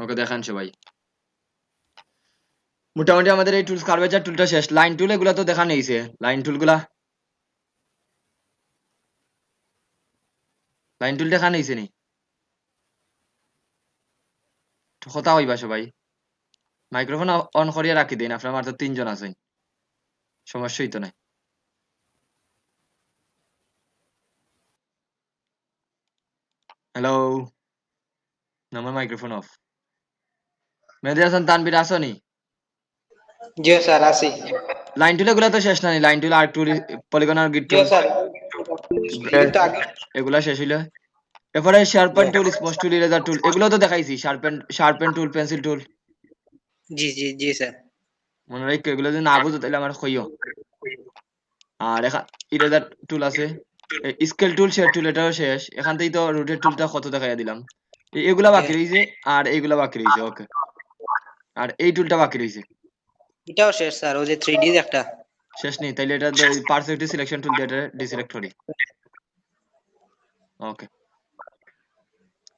ওকে দেখান সবাই। মোটামুটি আমাদের এই টুলস কার্ভেচার টুলটা শেষ। লাইন টুল এগুলা তো দেখানো হয়েছে। লাইন টুল দেখানো হয়েছে নি? কথা হইবা সবাই। মাইক্রোফোন অন করিয়া রাখি দিন, আপনার মাত্র 3 জন আছেন, সমস্যাই তো নাই। হ্যালো, আমার মাইক্রোফোন অফ। মেহেদি হাসান তানভীর আসনি? জিও স্যার আছি। লাইন টুল এগুলা তো শেষ না নি? লাইন টুল, আর্ক টুল, পলিগন আর গ্রিড জিও টুল স্যার একটু আগে এগুলা শেষ হইলো। এরপরে শার্পেন জি টুল, স্মচ টুল, ইরেজার টুল এগুলো তো দেখাইছি। শার্পেন টুল, পেন্সিল টুল জি জি জি স্যার। মনে রাখো, এগুলো যদি না বুঝো তাহলে আমার কইও। আর এখান ইরেজার টুল আছে, স্কেল টুল, শেড টুল এটাও শেষ। এখান থেকেই তো রুটের টুলটা কত দেখাইয়া দিলাম। এগুলা জি বাকি রয়েছে, আর এইগুলা বাকি রয়েছে। ওকে, আর এই টুলটা বাকি রয়েছে। এটাও শেষ স্যার, ওই যে 3D একটা। শেষ নেই? তাইলে এটা পারফেক্ট সিলেকশন টুল দিয়ে এটা ডিসিলেক্ট করি। ওকে,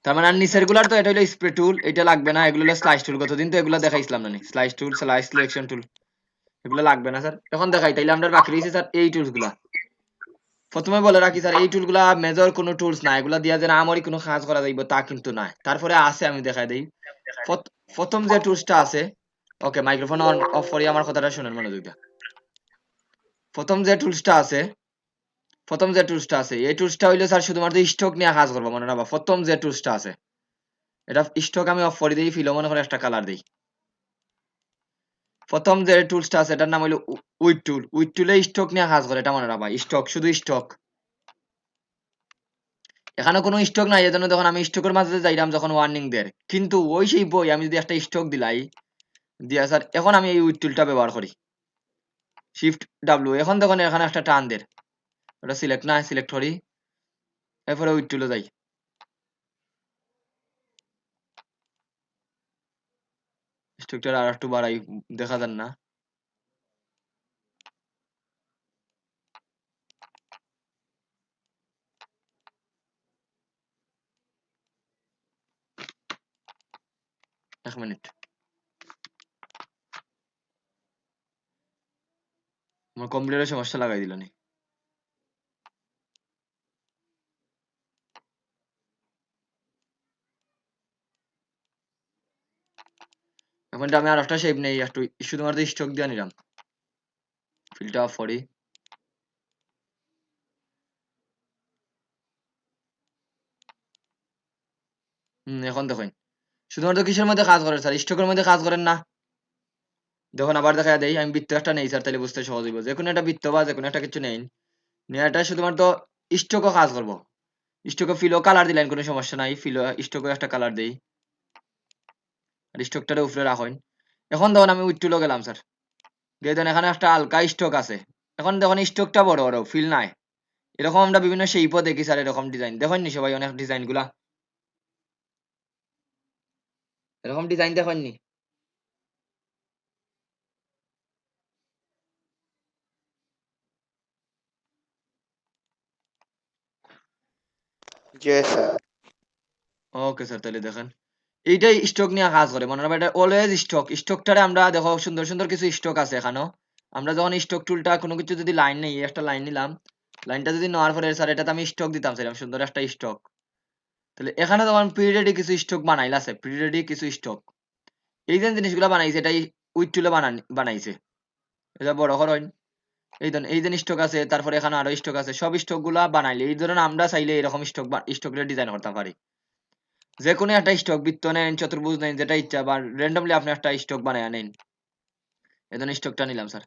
তার মানে আর নিচের গুলার তো এটা হলো স্প্রে টুল, এটা লাগবে না। এগুলো হলো স্লাইস টুল, কতদিন তো এগুলো দেখাইছিলাম না। স্লাইস টুল, স্লাইস সিলেকশন টুল এগুলো লাগবে না স্যার। এখন দেখাই, তাইলে আমরা বাকি রয়েছে স্যার এই টুলস গুলা। প্রথমে বলে রাখি স্যার, এই টুলগুলা মেজর কোনো টুলস না। এগুলা দিয়া যে আমারই কোনো কাজ করা যাইব তা কিন্তু না। তারপরে আছে, আমি দেখাই দেই। প্রথম যে টুলসটা আছে, ওকে মাইক্রোফোন অন অফ করি, আমার কথাটা শুনেন মনোযোগ দিয়ে। প্রথম যে টুলসটা আছে, এই টুলসটা হইলো স্যার শুধুমাত্র স্টক নিয়ে কাজ করবো, মনে রাখবা। প্রথম যে টুলসটা আছে, এটা স্টক আমি অফ করে দিই, ফিলো মনে করে একটা কালার দিই। প্রথম যে টুলসটা আছে এটার নাম হইলো উইড টুল। উইড টুলে স্টক নিয়ে কাজ করে, এটা মনে রাখবা। স্টক, শুধু স্টক। এখানে কোনো স্টক নাই, এজন্য যখন আমি স্টকের মাঝে যাইলাম, যখন ওয়ার্নিং দেয়, কিন্তু ওই সেই বই আমি যদি একটা স্টক দিলাই দিয়া স্যার, এখন আমি এই উইড টুলটা ব্যবহার করি, শিফট ডাব্লিউ। এখন দেখুন এখানে একটা টান দের, ওটা সিলেক্ট না, সিলেক্ট করি, এরপরে উইড টুলে যাই। স্টকটা আর একটু বাড়াই, দেখা যান না? এক মিনিট, আমার কম্পিউটারের সমস্যা লাগাই দিল নি। এখন আমি আর একটা শেপ নেই, একটু শুধুমাত্র স্টক দিয়ে নিলাম, ফিল্টার অফ করি। এখন দেখুন শুধুমাত্র কিসের মধ্যে কাজ করে স্যার? স্টকের মধ্যে কাজ করেন না? দেখুন আবার দেখা দেই, আমি বৃত্ত একটা নেই স্যার, তাহলে বুঝতে সহজ হইব। যে কোনো একটা বৃত্ত বা যে কোনো একটা কিছু নেই, নিয়ে এটা শুধুমাত্র স্টকও কাজ করবো। স্টকে ফিলো কালার দিলেন, কোনো সমস্যা নাই, ফিলো স্টকে একটা কালার দেই, আর স্টকটারে উপরে রাখুন। এখন দেখুন আমি উইট্টুলো গেলাম স্যার, দিয়ে দেন এখানে একটা হালকা স্টক আছে। এখন দেখুন স্টকটা বড় বড়, ফিল নাই। এরকম আমরা বিভিন্ন শেপও দেখি স্যার, এরকম ডিজাইন দেখেন নি সবাই? অনেক ডিজাইন গুলা এরকম ডিজাইন দেখেন নি? জি স্যার। ওকে স্যার, তাহলে দেখেন এইটাই স্টক নিয়ে কাজ করে, মনে রাখবেন। এটা অলওয়েজ স্টক। স্টকটারে আমরা দেখো সুন্দর সুন্দর কিছু স্টক আছে এখানেও। আমরা যখন স্টক টুলটা কোনো কিছু যদি লাইন নেই, একটা লাইন নিলাম, লাইনটা যদি নেওয়ার পরে স্যার এটাতে আমি স্টক দিতাম স্যার, সুন্দর একটা স্টক। তাহলে এখানে তখন পিরিয়ডি কিছু স্টক বানাইলা আছে, পিরিয়ডি কিছু স্টক। এই যে জিনিসগুলো বানাইছে, এটাই উইথ টুলে বানাইছে। এটা বড় করেন, এই ধরেন এই যে স্টক আছে, তারপরে এখানে আরো স্টক আছে, সব স্টক গুলা বানাইলে এই ধরেন আমরা চাইলে এরকম স্টক ডিজাইন করতে পারি। যে কোনো একটা স্টক, বৃত্ত নেন, চতুর্ভুজ নেন, যেটা ইচ্ছা, বা র্যান্ডমলি আপনি একটা স্টক বানায় নেন। এই ধরেন স্টকটা নিলাম স্যার।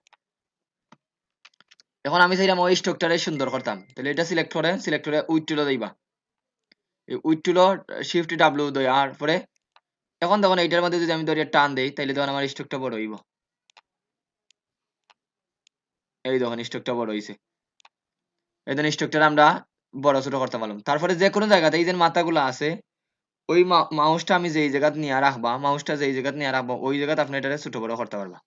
এখন আমি চাইলাম ওই স্টকটারে সুন্দর করতাম, তাহলে এটা সিলেক্ট করে উইথ টুলে দিবা। এই উইথ টুলো শিফট ডাব্লিউ দেওয়ার পরে এখন দেখুন এইটার মধ্যে যদি আমি ধরে টান দেই, তাহলে তখন আমার স্টকটা বড় হইব। এই দেখুন স্টকটা বড় হইছে। এই ধরেন স্টকটা আমরা বড় ছোট করতে পারলাম। তারপরে যে কোনো জায়গাতে এই যে মাথাগুলো আছে, ওই মাউসটা আমি যেই জায়গাতে নিয়ে রাখবা, মাউসটা যেই জায়গাতে নিয়ে রাখবো, ওই জায়গাতে আপনি এটা ছোট বড় করতে পারবা।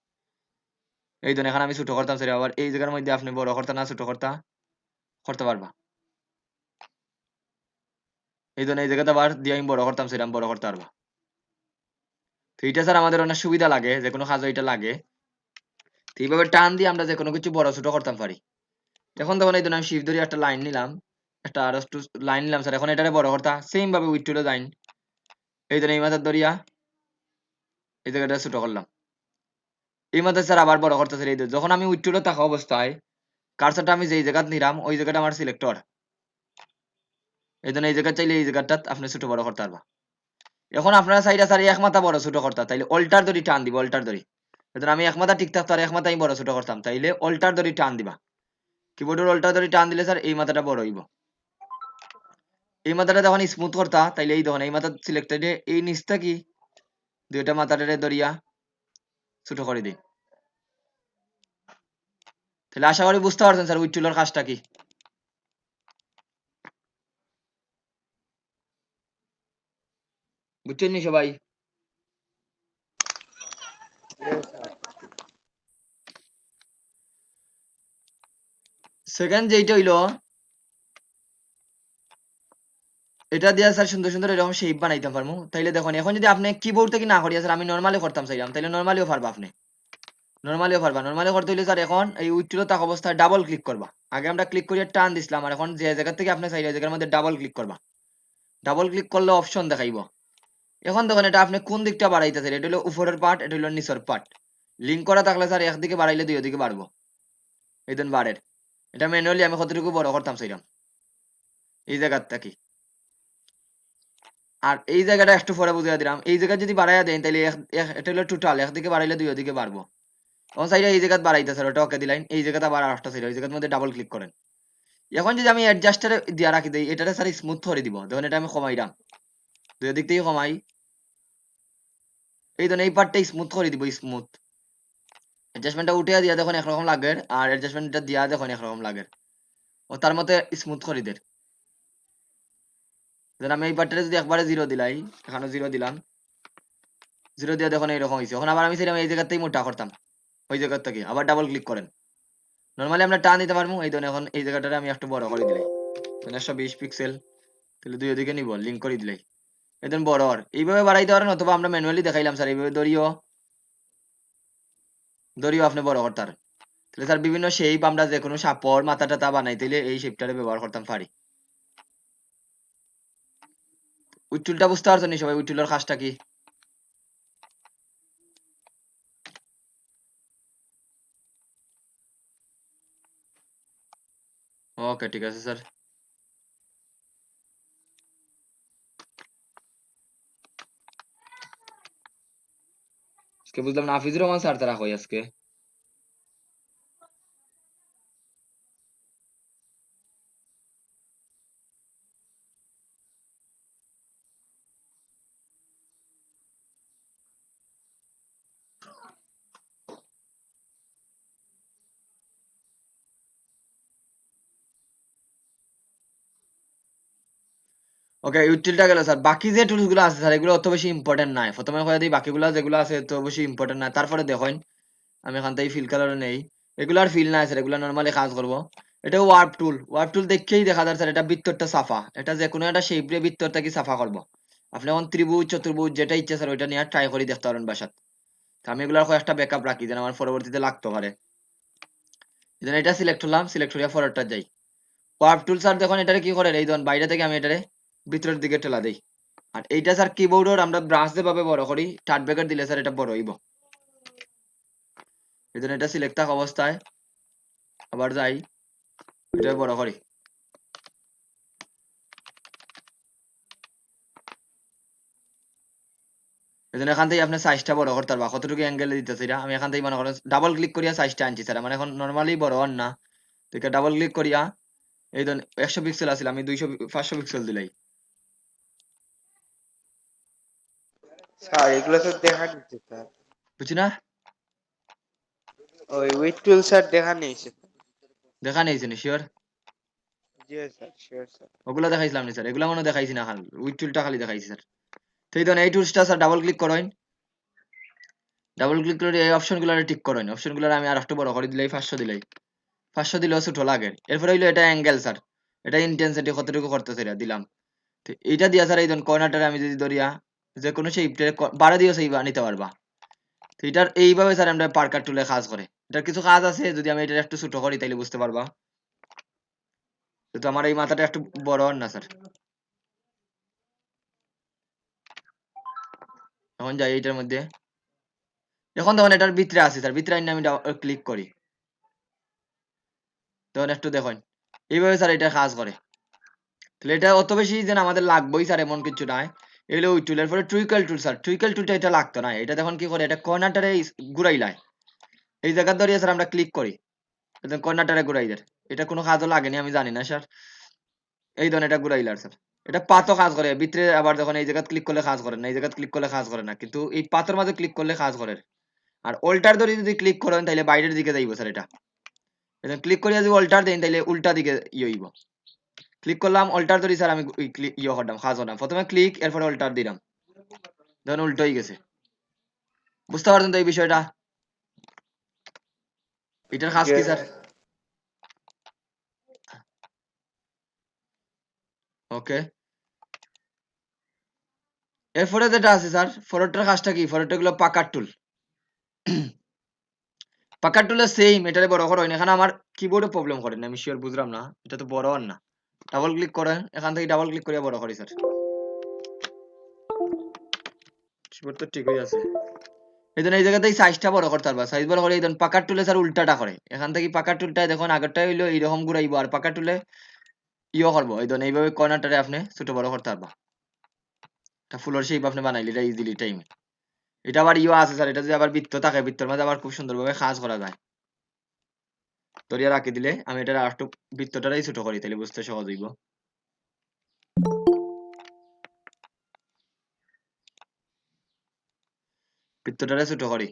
এই ধরুন এখানে আমি ছোট করতাম সেটা, আবার এই জায়গার মধ্যে আপনি বড় করতে না ছোট করতে পারবা। এই ধরুন এই জায়গাতে আবার দিয়ে আমি বড় করতাম সেটা, আমি বড় করতে পারবা। তো এটা স্যার আমাদের অনেক সুবিধা লাগে, যে কোনো কাজে এটা লাগে। তো এইভাবে টান দিয়ে আমরা যে কোনো কিছু বড় ছোট করতাম পারি। এখন দেখুন এই ধরুন আমি শিফট ধরে একটা লাইন নিলাম, একটা আর একটু লাইন নিলাম স্যার, এখন এটারে বড় করতা সেম ভাবে উইথ টুলে লাইন, এই ধরুন এই মাথার ধরিয়া এই জায়গাটা ছোট করলাম, এই মাথায় স্যার আবার বড় করতেছে এই ধরুন। যখন আমি উইথ টুলে থাকা অবস্থায় কার্সারটা আমি যেই জায়গায় নিলাম ওই জায়গাটা আমার সিলেক্টর, এই ধরুন এই জায়গা চাইলে এই জায়গাটা আপনি ছোট বড় করতে পারবা। এখন আপনারা চাইলে স্যার এক মাথা বড় ছোট করতা, তাইলে অল্টার ধরি টান দিব, অল্টার ধরি ধরুন আমি এক মাথা ঠিক থাকতো আর এক মাথা আমি বড় ছোট করতাম, তাইলে অল্টার ধরি টান দিবা, কিবোর্ডের অল্টার ধরি টান দিলে স্যার এই মাথাটা বড় হইব। এই মাথাটা যখন স্মুথ করতা তাইলে এই দেখুন এই মাথা সিলেক্টেড, এই নিচটা কি দুইটা মাথাটারে ধরিয়া ছোট করে দিই। তাহলে আশা করি বুঝতে পারছেন স্যার উইথ টুলের কাজটা কি। বুঝছেন নি সবাই? সেকেন্ড যেইটা হইলো, এটা দিয়া স্যার সুন্দর সুন্দর এরকম শেপ বানাইতে পারবো। তাইলে দেখুন এখন যদি আপনি কিবোর্ড থেকে না করিয়া স্যার আমি নরমালি করতাম চাইলাম, তাইলে নরমালিও পারবা, আপনি নরমালিও পারবা। নরমালি করতে হইলে স্যার এখন এই উইথ টুলে থাকা অবস্থায় ডাবল ক্লিক করবা, আগে আমরা ক্লিক করিয়া টান দিছিলাম, আর এখন যে জায়গা থেকে আপনি চাইলে ওই জায়গার মধ্যে ডাবল ক্লিক করবা, ডাবল ক্লিক করলে অপশন দেখাইব। এখন দেখুন এটা আপনি কোন দিকটা বাড়াইতেছেন, এটা হলো উপরের পার্ট, এটা হলো নিচের পার্ট। লিঙ্ক করা থাকলে স্যার একদিকে বাড়াইলে দুই দিকে বাড়বো, এই দেন বাড়ের। এটা ম্যানুয়ালি আমি কতটুকু বড় করতাম সেইরকম এই জায়গার থাকি। আর এই জায়গাটা একটু পরে বুঝিয়ে দিলাম, এই জায়গা যদি বাড়াইয়া দেন তাহলে এটা হলো টোটাল, একদিকে বাড়াইলে দুই দিকে বাড়বো। তখন সাইডে এই জায়গা বাড়াইতে স্যার ওটা ওকে দিলাম, এই জায়গাটা আবার আরেকটা সাইড, ওই জায়গার মধ্যে ডাবল ক্লিক করেন। এখন যদি আমি অ্যাডজাস্টারে দিয়া রাখি দিই, এটাতে স্যার স্মুথ করে দিব, দেখুন এটা আমি কমাইলাম, দুই দিক থেকে কমাই, এই ধরুন এই পার্টটা স্মুথ করে দিব, স্মুথ। অ্যাডজাস্টমেন্টটা উঠিয়ে দিয়া দেখুন একরকম লাগে, আর অ্যাডজাস্টমেন্টটা দিয়া দেখুন একরকম লাগে, ও তার মধ্যে স্মুথ করে দেয়। ধরেন আমি এই পার্টটা যদি একবারে জিরো দিলাই, এখানে জিরো দিলাম, জিরো দিয়ে দেখুন এইরকম হয়েছে। এখন আবার আমি সেরকম এই জায়গাতেই মোটা করতাম, ওই জায়গার থেকে আবার ডাবল ক্লিক করেন, নর্মালি আমরা টান দিতে পারবো। এই ধরুন এখন এই জায়গাটা আমি একটু বড় করে দিলাই, 120 পিক্সেল, তাহলে দুই দিকে নিব, লিঙ্ক করে দিলাই, এই ধরুন বড় আর এইভাবে বাড়াইতে পারেন, অথবা আমরা ম্যানুয়ালি দেখাইলাম স্যার এইভাবে দড়িও দড়িও আপনি বড় করতে পারেন। তাহলে স্যার বিভিন্ন শেপ আমরা যে কোনো সাপড় মাথা টাথা বানাইতে হলে এই শেপটারে ব্যবহার করতাম পারি। উইটুলটা বুঝতে পারছেন নি সবাই, উইটুলের কাজটা কি? ওকে ঠিক আছে স্যার। আজকে বুঝলাম না হাফিজুর রহমান স্যার তারা কই আজকে। ওকে ইউটিলটা গেল স্যার, বাকি যে টুলস গুলো আছে স্যার এগুলো অত বেশি ইম্পর্টেন্ট নাই, প্রথমে কয়ে দিই বাকিগুলো যেগুলো আছে তো বেশি ইম্পর্টেন্ট নাই, তারপরে দেখেন আমি এখান থেকে ফিল কালার নেই, এগুলো আর ফিল নাই স্যার, এগুলো নরমালি কাজ করবো। এটা ওয়ার্প টুল, ওয়ার্প টুল দেখেই দেখা যায় স্যার এটা ভিতরটা সাফা, এটা যে কোনো একটা শেপ দিয়ে ভিতরটা কি সাফা করবো। আপনি এখন ত্রিভুজ চতুর্ভুজ যেটা ইচ্ছা স্যার ওইটা নিয়ে ট্রাই করে দেখতে পারেন বাসাত। তো আমি এগুলোর কয়েকটা ব্যাকআপ রাখি যেন আমার পরবর্তীতে লাগতে পারে। যেন এটা সিলেক্ট হলাম, সিলেক্ট হইয়া ফরওয়ার্ডটা যাই। ওয়ার্প টুল স্যার দেখুন এটারে কি করে, এই ধরুন বাইরে থেকে আমি এটারে ভিতরের দিকে ঠেলা দেই। আর এইটা স্যার কিবোর্ডের আমরা ব্রাশ যেভাবে বড় করি থার্ড ব্রেকেট দিলে স্যার এটা বড় হইব। এই জন্য এটা সিলেক্ট থাকা অবস্থায় আবার যাই, এটা বড় করি। এই জন্য এখান থেকে আপনার সাইজটা বড় করতে পারবা, কতটুকু অ্যাঙ্গেলে দিতেছে এটা আমি এখান থেকে মনে করেন ডাবল ক্লিক করিয়া সাইজটা আনছি স্যার, মানে এখন নর্মালি বড় হন না, তো ডাবল ক্লিক করিয়া এই ধরুন 100 পিক্সেল আছিল আমি 500 পিক্সেল দিলাই। স্যার এগুলো তো দেখা নিচ্ছে স্যার, বুঝছি না? ওই উইথ টুল স্যার দেখা নিয়েছে। দেখা নেই শিওর? জি স্যার, শিওর স্যার। ওগুলো দেখাইছিলাম না স্যার, এগুলো মনে দেখাইছি না, খালি উইথ টুলটা খালি দেখাইছি স্যার। তো এই ধরুন এই টুলসটা স্যার ডাবল ক্লিক করেন, ডাবল ক্লিক করে এই অপশনগুলো টিক করেন, অপশনগুলো আমি আর একটু বড় করে দিলাই, 500 দিলাই, 500 দিলেও ছোট লাগে। এরপরে হইলো এটা অ্যাঙ্গেল স্যার, এটা ইন্টেন্সিটি কতটুকু করতেছে এটা দিলাম। তো এইটা দিয়া স্যার এই ধরুন কর্নারটারে আমি যদি ধরিয়া যে কোনো শেপে বাড়া দিয়েও সেই নিতে পারবা। তো এটার এইভাবে স্যার আমরা পার্কার টুলে কাজ করে। এটার কিছু কাজ আছে, যদি আমি এটা একটু ছোট করি তাহলে বুঝতে পারবা। তো আমার এই মাথাটা একটু বড় না স্যার। এখন যাই এটার মধ্যে। এখন তখন এটার ভিতরে আছে স্যার, ভিতরে আমি ক্লিক করি, তখন একটু দেখুন এইভাবে স্যার এটা কাজ করে। তাহলে এটা অত বেশি যেন আমাদের লাগবেই স্যার এমন কিছু নাই। এগুলো ওই টুলের পরে টুইকেল টুল স্যার, টুইকেল টুলটা এটা লাগতো না। এটা দেখুন কি করে, এটা কর্নারটারে ঘুরাইলায়, এই জায়গা ধরিয়ে স্যার আমরা ক্লিক করি, কর্নারটারে ঘুরাই দেয়। এটা কোনো কাজও লাগেনি আমি জানি না স্যার। এই ধরনের এটা ঘুরাইলার স্যার, এটা পাতও কাজ করে ভিতরে। আবার যখন এই জায়গা ক্লিক করলে কাজ করে না, এই জায়গা ক্লিক করলে কাজ করে না, কিন্তু এই পাথর মাঝে ক্লিক করলে কাজ করে। আর অল্টার ধরে যদি ক্লিক করেন তাহলে বাইরের দিকে যাইব স্যার। এটা ক্লিক করিয়া যদি অল্টার দেন তাহলে উল্টা দিকে হইব। ক্লিক করলাম অল্টার ধরি স্যার, আমি করলাম কাজ করলাম, প্রথমে ক্লিক এরপরে অল্টার দিলাম, ধরুন উল্টো হয়ে গেছে। বুঝতে পারছেন তো এই বিষয়টা? এটার কাজ কি স্যার? ওকে, এরপরে যেটা আছে স্যার, ফরওয়ার্ডটার কাজটা কি? ফরওয়ার্ডটা গুলো পাকার টুল। পাকার টুলে সেম, এটারে বড় করো। এখানে আমার কিবোর্ডে প্রবলেম করে না, আমি শিওর বুঝলাম না, এটা তো বড় আর না। ডাবল ক্লিক করেন, এখান থেকে ডাবল ক্লিক করে বড় করি স্যার। কিবোর্ড তো ঠিকই আছে। এই জন্য এই জায়গাতেই সাইজটা বড় করতে পারবা, সাইজ বড় করে এই পাকার টুলে স্যার উল্টাটা করে। এখান থেকে পাকার টুলটা দেখুন আগেরটা হইলো এইরকম ঘুরাইবো, আর পাকার টুলে করবো এই ধরুন এইভাবে কর্নারটারে আপনি ছোট বড় করতে পারবা। এটা ফুলের শেপ আপনি বানাইলে এটা ইজিলি টাইম। এটা আবার আছে স্যার, এটা যদি আবার বৃত্ত থাকে, বৃত্তের মাঝে আবার খুব সুন্দরভাবে কাজ করা যায়। ধরিয়া রাখি দিলে আমি এটা আর একটু বৃত্তটাই ছোট করি, তাহলে বুঝতে সহজ হইব। বৃত্তটারে ছোট করি,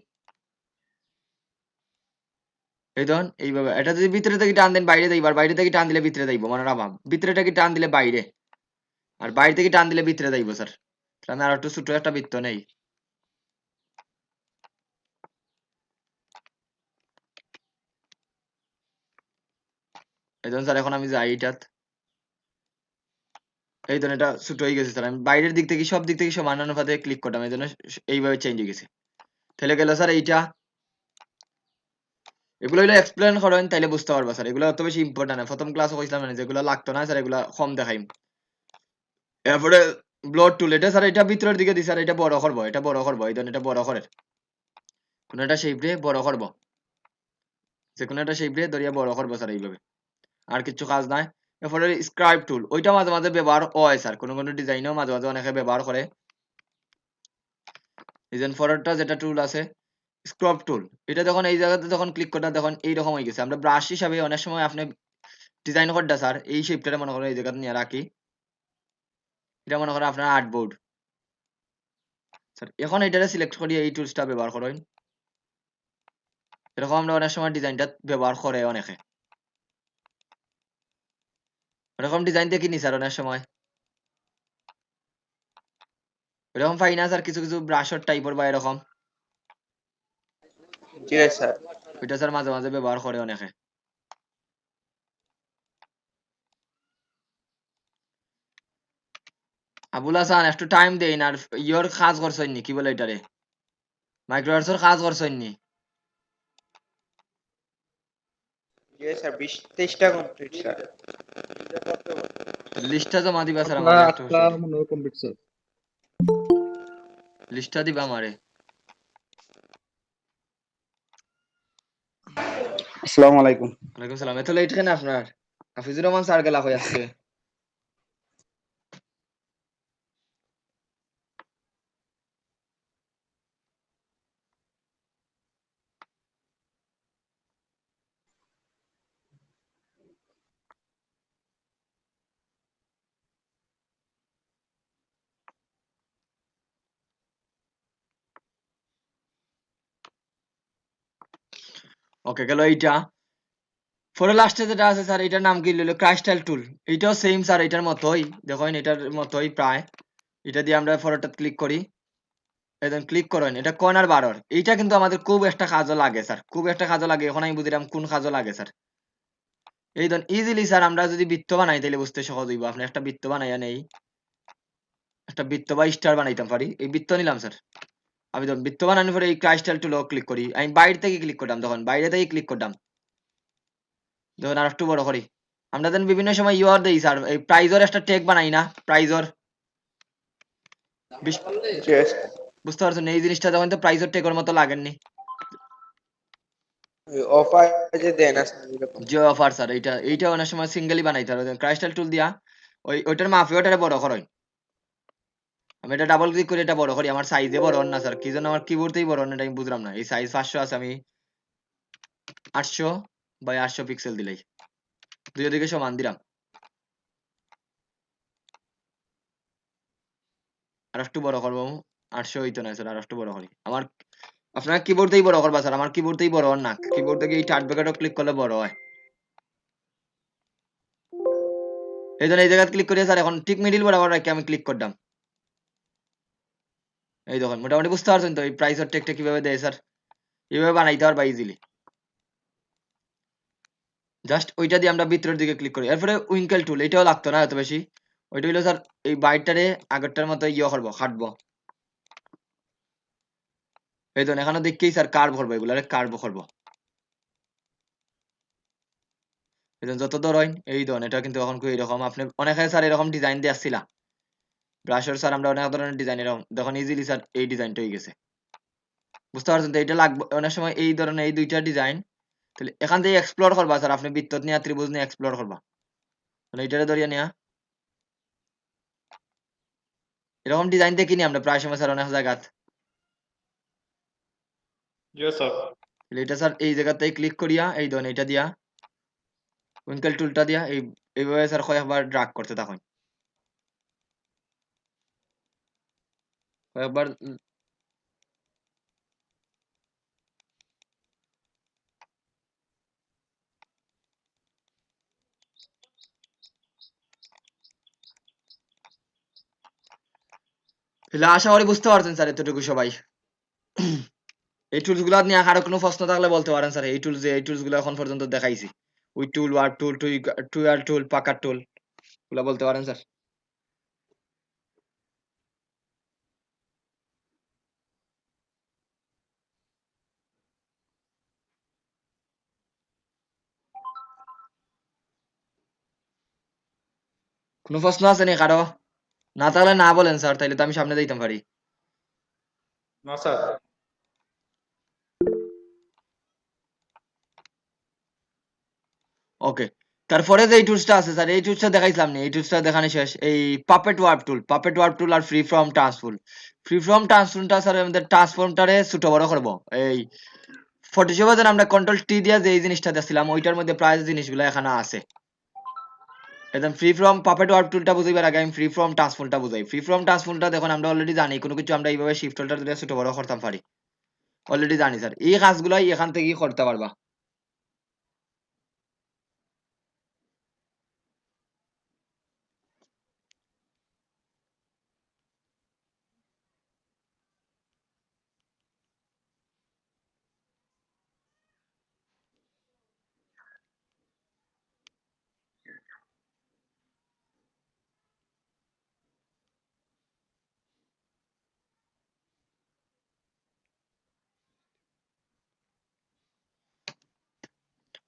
এই ধরুন এইভাবে। এটা যদি ভিতরে থেকে টান দেন বাইরে যাইব, আর বাইরে থেকে টান দিলে ভিতরে যাইব, মনে রাখবা। ভিতরে থেকে টান দিলে বাইরে, আর বাইরে থেকে টান দিলে ভিতরে যাইব স্যার। আমি আর একটু ছোট একটা বৃত্ত নেই। এই ধরুন স্যার, এখন আমি যাই এটাত, এই ধরুন এটা ছোট হয়ে গেছে স্যার। আমি বাইরের দিক থেকে সব দিক থেকে সমান অনুপাতে ক্লিক করতাম, এই জন্য এইভাবে চেঞ্জ হয়ে গেছে। তাহলে গেল স্যার এইটা। এগুলো হইলো এক্সপ্লেন করেন তাইলে বুঝতে পারবা স্যার, এগুলো অত বেশি ইম্পর্টেন্ট না। প্রথম ক্লাসে কইছিলাম না যেগুলো লাগতো না স্যার, এগুলো কম দেখাইম। এরপরে ব্লড টুল, এটা স্যার এটা ভিতরের দিকে দি স্যার, এটা বড় করবো, এটা বড় করবো, এই ধরুন এটা বড় করে কোন একটা শেপ রে বড় করবো, যে কোনো একটা শেপ রে ধরিয়া বড় করবো স্যার এইভাবে। আর কিছু কাজ নাই। এরপরে স্ক্রাইব টুল, ওইটা মাঝে মাঝে ব্যবহার হয় স্যার, কোনো কোনো ডিজাইনেও মাঝে মাঝে অনেকে ব্যবহার করে। ডিজাইন ফরওয়ার্ডটা যেটা টুল আছে, স্ক্রপ টুল, এটা যখন এই জায়গাতে যখন ক্লিক করতে তখন এইরকম হয়ে গেছে। আমরা ব্রাশ হিসাবে অনেক সময় আপনি ডিজাইন করতে স্যার এই শেপটা মনে করেন এই জায়গাতে নিয়ে রাখি, এটা মনে করেন আপনার আর্টবোর্ড স্যার। এখন এইটারে সিলেক্ট করি, এই টুলসটা ব্যবহার করেন। এরকম আমরা অনেক সময় ডিজাইনটা ব্যবহার করে অনেকে, এরকম ডিজাইন দেখিনি স্যার অনেক সময়। এরকম পাই না স্যার কিছু কিছু ব্রাশর টাইপের বা এরকম, জি স্যার। ওইটা স্যার মাঝে মাঝে ব্যবহার করে অনেকে। আবুল হাসান একটু টাইম দেন, আর ইয়োর কাজ করছেন নি, কি বলে এটারে, মাইক্রোয়ার্সের কাজ করছেন নি? জি স্যার, 20-23টা কমপ্লিট স্যার। লিস্টটা জমা দিবা স্যার আটটা আমারে একটু আটটা সরি, মনে হয় কমপ্লিট স্যার। লিস্টটা দিবা আমারে। আসসালামু আলাইকুম। ওয়ালাইকুম সালাম। এত লেট কেন আপনার? হাফিজুর রহমান স্যার গেলা কই আজকে? ওকে গেল এইটা। পরে লাস্টে যেটা আছে স্যার, এটার নাম কি হলো ক্রাইস্টাল টুল। এইটাও সেম স্যার, এটার মতোই দেখেন, এটার মতোই প্রায়। এটা দিয়ে আমরা ফটোটা ক্লিক করি, একদম ক্লিক করেন, এটা কর্নার বারর। এইটা কিন্তু আমাদের খুব একটা কাজও লাগে স্যার, খুব একটা কাজও লাগে। এখন আমি বুঝলাম কোন কাজও লাগে স্যার। এই ধরুন ইজিলি স্যার আমরা যদি বৃত্ত বানাই তাহলে বুঝতে সহজ হইব। আপনি একটা বৃত্ত বানাইয়া নেই, একটা বৃত্ত বা স্টার বানাইতাম পারি। এই বৃত্ত নিলাম স্যার। আমি যখন বৃত্ত বানানোর পরে এই ক্রাইস্টাল টুলও ক্লিক করি। আমি বাইরে থেকে ক্লিক করলাম, তখন বাইরে থেকে ক্লিক করলাম, যখন আর একটু বড় করি। আমরা দেন বিভিন্ন সময় ইউআর দেই স্যার, এই প্রাইজর একটা ট্যাগ বানাই না, প্রাইজর Yes. বুঝতে পারছেন? এই জিনিসটা যখন তো প্রাইজর ট্যাগের মতো লাগেননি, অফার যে দেন না স্যার এরকম। যে অফার স্যার, এইটা অনেক সময় সিঙ্গেলি বানাইতে হবে ক্রাইস্টাল টুল দিয়া। ওইটার মাফে ওটারে বড় করো। আমি এটা ডাবল ক্লিক করে এটা বড় করি, আমার সাইজে বড় হন না স্যার, কি জন্য আমার কিবোর্ডেই বড় হন না, এটা আমি বুঝলাম না। এই সাইজ 500 আছে, আমি 800 বাই 800 পিক্সেল দিলাই, দুই দিকে সমান দিলাম। আর একটু বড় করবো, 800 হইতো না স্যার, আর একটু বড় করি। আমার আপনার কিবোর্ডেই বড় করবা স্যার, আমার কিবোর্ডেই বড় হন না, কিবোর্ড থেকে এই চার্ট ব্যাকেটও ক্লিক করলে বড় হয়। এই জন্য এই জায়গায় ক্লিক করি স্যার, এখন ঠিক মিডিল বরাবর রেখে আমি ক্লিক করলাম। এই দেখুন মোটামুটি বুঝতে পারছেন তো এই প্রাইসের ট্যাগটা কিভাবে দেয় স্যার, এইভাবে বানাইতে পারবা ইজিলি। জাস্ট ওইটা দিয়ে আমরা ভিতরের দিকে ক্লিক করি। এরপরে উইঙ্কেল টুল, এটাও লাগতো না এত বেশি। ওইটা হইলো স্যার এই বাইটটারে আগেরটার মতো ইয়ে করবো, খাটবো। এই ধরুন এখানে দেখকেই স্যার কার্ভ করবো, এগুলারে কার্ভ করবো। এই ধরুন যত দূর হয় এই ধরুন, এটা কিন্তু এখন এইরকম আপনি অনেকে স্যার এরকম ডিজাইন দিয়ে আসছিলা ব্রাশের স্যার, আমরা অনেক ধরনের ডিজাইন এরকম দেখুন ইজিলি স্যার এই ডিজাইনটা হয়ে গেছে। বুঝতে পারছেন তো? এটা লাগবে অনেক সময় এই ধরনের এই দুইটা ডিজাইন, তাহলে এখান থেকে এক্সপ্লোর করবা স্যার, আপনি বৃত্ত নিয়ে ত্রিভুজ নিয়ে এক্সপ্লোর করবা। তাহলে এইটারে ধরিয়ে নেয়া এরকম ডিজাইন দেখিনি আমরা প্রায় সময় স্যার অনেক জায়গা। Yes sir. এটা স্যার এই জায়গাতেই ক্লিক করিয়া এই ধরুন এটা দিয়া উইঙ্কেল টুলটা দিয়া এইভাবে স্যার কয়েকবার ড্রাগ করতে থাকুন, কয়েকবার। তাহলে আশা করি বুঝতে পারছেন স্যার এতটুকু সবাই। এই টুলস গুলো নিয়ে আরো কোনো প্রশ্ন থাকলে বলতে পারেন স্যার। এই টুলস গুলো এখন পর্যন্ত দেখাইছি, উই টুল, ওয়ার্ড টুল, টুয়ার টুল, পাকার টুল, গুলো বলতে পারেন স্যার। কোনো প্রশ্ন আছে নি কারো? না থাকলে না বলেন স্যার, তাইলে তো আমি সামনে যাইতাম পারি। No sir. ওকে, তারপরে যে এই টুলসটা আছে স্যার, এই টুলসটা দেখাইছিলাম নি, এই টুলসটা দেখানো শেষ। এই puppet warp tool, puppet warp tool আর free form transform. Free form ট্রান্সফর্মটা স্যার আমাদের ট্রান্সফর্মটারে ছোট বড় করবো। এই ফটোশপে যেন আমরা কন্ট্রোল টি দিয়ে যে এই জিনিসটা দেখছিলাম, ওইটার মধ্যে প্রায় জিনিসগুলো এখানে আছে। একদম ফ্রি ফর্ম পাপেট ওয়ার্প টুলটা বুঝাইবার আগে আমি ফ্রি ফর্ম ট্রান্সফর্মটা বুঝাই। ফ্রি ফর্ম ট্রান্সফর্মটা দেখুন আমরা অলরেডি জানি, কোনো কিছু আমরা এইভাবে শিফট হোল্ডার দিয়ে ছোট বড় করতে পারি, অলরেডি জানি স্যার। এই কাজগুলাই এখান থেকেই করতে পারবা।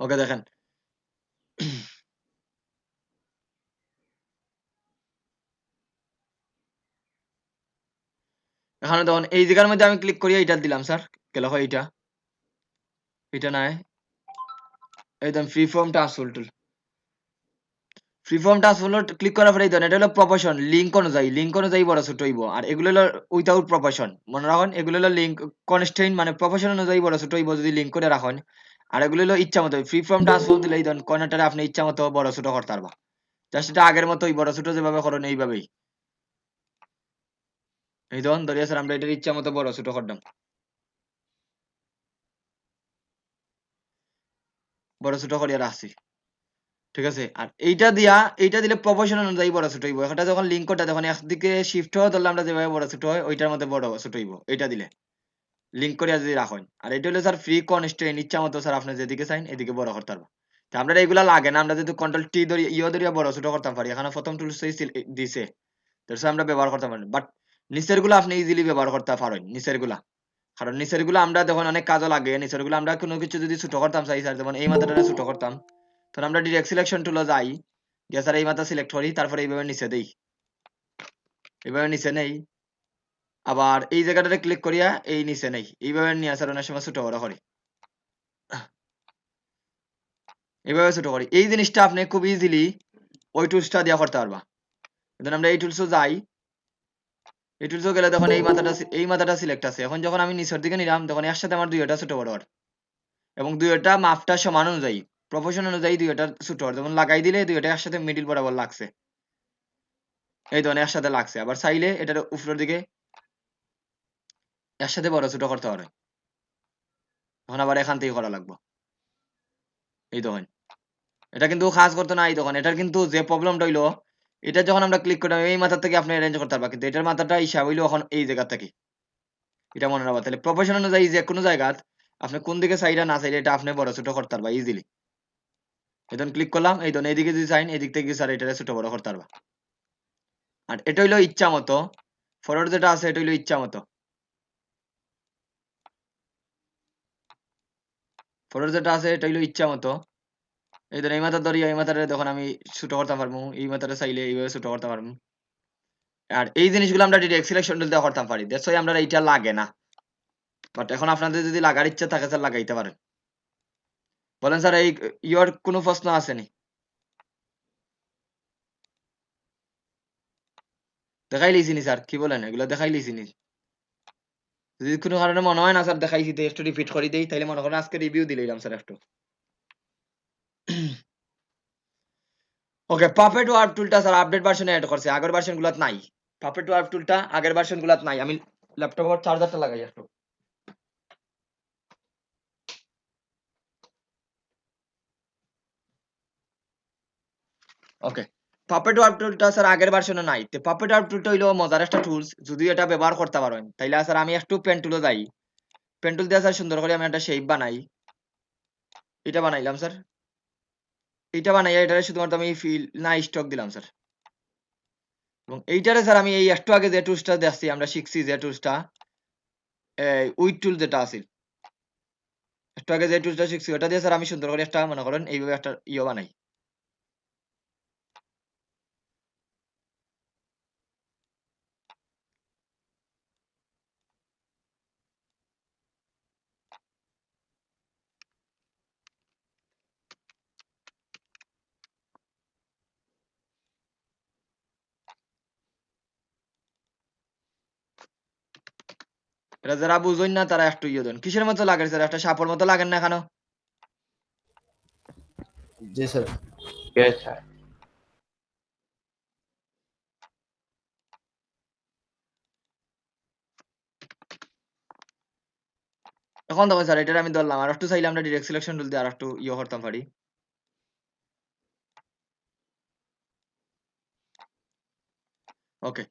ওকে দেখেন, এখানে দেখুন এই জায়গার মধ্যে আমি ক্লিক করি, এইটা দিলাম স্যার, গেল হয় এইটা, এটা নাই, একদম ফ্রি ফর্ম ট্রান্সফর্ম টুল। ফ্রি ফর্ম ট্রান্সফর্ম ক্লিক করার পরে এই ধরেন এটা হলো প্রপোর্শন, লিঙ্ক অনুযায়ী বড় ছোট হইব। আর এগুলো হলো উইথাউট প্রপোর্শন, মনে রাখুন এগুলো হলো লিঙ্ক কনস্ট্রেইন, মানে প্রপোর্শন অনুযায়ী বড় ছোট হইব যদি লিঙ্ক করে রাখুন। আর এগুলো হলো ইচ্ছা মতো, ফ্রি ফর্ম ট্রান্সফর্ম দিলে এই ধরেন কর্নারটারে আপনি ইচ্ছা মতো বড় ছোট করতে পারবা। জাস্ট এটা আগের মতোই বড় ছোট যেভাবে করেন এইভাবেই। এই ধরুন ধরিয়া স্যার আমরা এটার ইচ্ছা মতো বড় ছোট করলাম, বড় ছোট করিয়া রাখছি, ঠিক আছে। আর এইটা দিলে প্রপোর্শন অনুযায়ী বড় ছোট হইব। এটা যখন লিঙ্ক করতে যখন একদিকে শিফট হয় ধরলে আমরা যেভাবে বড় ছোট হয় ওইটার মধ্যে বড় ছোট হইব এইটা দিলে, লিঙ্ক করিয়া যদি রাখেন। আর এটা হলো স্যার ফ্রি কনস্ট্রেইন, ইচ্ছা মতো স্যার আপনি যেদিকে চাইন এদিকে বড় করতে পারবেন। তো আমরা এগুলা লাগে না, আমরা যদি কন্ট্রোল টি ধরি ইও ধরিয়া বড় ছোট করতে পারি। এখানে প্রথম টুলস দিছে, দ্যাটস আমরা ব্যবহার করতে পারি বাট নিচের গুলা আপনি ইজিলি ব্যবহার করতে পারেন নিচের গুলা কারণ নিচের গুলা আমরা দেখুন অনেক কাজে লাগে নিচের গুলা আমরা কোনো কিছু যদি ছোট করতাম চাই স্যার যেমন এই মাথাটা ছোট করতাম তখন আমরা ডিরেক্ট সিলেকশন টুলে যাই গিয়ে স্যার এই মাথা সিলেক্ট করি তারপরে এইভাবে নিচে দেই এইভাবে নিচে নেই আবার এই জায়গাটাতে ক্লিক করিয়া এই নিচে নেই এইভাবে নিয়ে আসার অনেক সময় ছোট বড় করি এইভাবে ছোট করি এই জিনিসটা আপনি খুব ইজিলি ওই টুলসটা দিয়ে করতে পারবা এখন আমরা এই টুলসও যাই এই টুলসও গেলে তখন এই মাথাটা সিলেক্ট আছে এখন যখন আমি নিচের দিকে নিলাম তখন এর সাথে আমার দুইটা ছোট বড় হয় এবং দুইটা মাপটা সমান অনুযায়ী প্রপোর্শন অনুযায়ী দুইটা ছোট হয় যেমন লাগাই দিলে দুইটা একসাথে মিডিল বরাবর লাগছে এই ধরনের একসাথে লাগছে আবার চাইলে এটার উপরের দিকে এর সাথে বড় ছোট করতে পারে তখন আবার এখান থেকে করা লাগবে এই দেখেন এটা কিন্তু কাজ করতো না এই তখন এটার কিন্তু যে প্রবলেমটা হইলো এটা যখন আমরা ক্লিক করলাম এই মাথা থেকে আপনি অ্যারেঞ্জ করতে পারবা কিন্তু এটার মাথাটা হিসাব হইলো এখন এই জায়গা থেকে এটা মনে রাখবা তাহলে প্রফেশন অনুযায়ী যে কোনো জায়গা আপনি কোন দিকে চাইরা না চাইলে এটা আপনি বড় ছোট করতে পারবা ইজিলি এখন ক্লিক করলাম এই ধরুন এইদিকে যদি চাইন এদিক থেকে স্যার এটা ছোট বড় করতে পারবা আর এটা হইলো ইচ্ছা মতো ফরওয়ার্ড যেটা আছে এটা হইলো ইচ্ছা মতো ফরওয়ার্ড যেটা আছে এটা হইলো ইচ্ছা মতো এই ধরুন এই মাথা ধরি এই মাথাটা যখন আমি ছোট করতে পারবো এই মাথাটা চাইলে এইভাবে ছোট করতে পারবো আর এই জিনিসগুলো আমরা ডিরেক্ট সিলেকশন টুল দিয়ে করতে পারি দ্যাটস ওয়াই আমরা এইটা লাগে না বাট এখন আপনাদের যদি লাগার ইচ্ছা থাকে স্যার লাগাইতে পারেন বলেন স্যার এই ইয়োর কোনো প্রশ্ন আসেনি দেখাই লিছিনি স্যার কি বলেন এগুলো দেখাই লিছিনি যদি কোনো কারণে মনে হয় না স্যার দেখাইছি তো একটু রিপিট করে দেই তাইলে মনে করেন আজকে রিভিউ দিলাম স্যার একটু ওকে পাপেট ওয়ার্প টুলটা স্যার আপডেট ভার্সনে অ্যাড করছে আগের ভার্সন গুলাত নাই পাপেট ওয়ার্প টুলটা আগের ভার্সন গুলাত নাই আমি ল্যাপটপের চার্জারটা লাগাই একটু ওকে পাপেট ওয়ার্প টুলটা স্যার আগের ভার্সনে নাই তো পাপেট ওয়ার্প টুলটা হইলো মজার একটা টুলস যদি এটা ব্যবহার করতে পারেন তাইলে স্যার আমি একটু পেন টুলে যাই পেন টুল দিয়ে স্যার সুন্দর করে আমি একটা শেপ বানাই এটা বানাইলাম স্যার এইটা বানাই এটা শুধুমাত্র আমি ফিল না স্টক দিলাম স্যার এবং এইটারে স্যার আমি এই একটু আগে যে টুলসটা দেখছি আমরা শিখছি যে টুলসটা উইথ টুল যেটা আছে একটু আগে যে টুলসটা শিখছি ওটা দিয়ে স্যার আমি সুন্দর করে একটা মনে করেন এইভাবে একটা ইয়ে বানাই এটা যারা বুঝুন না তারা একটু ইয়ে দেন কিসের মতো লাগে স্যার একটা সাপের মতো লাগেন না কেন জি স্যার। Yes, sir. এখন দেখো স্যার এটা আমি ধরলাম আর একটু চাইলে আমরা ডিরেক্ট সিলেকশন টুল দিয়ে আর একটু ইয়ে করতাম পারি ওকে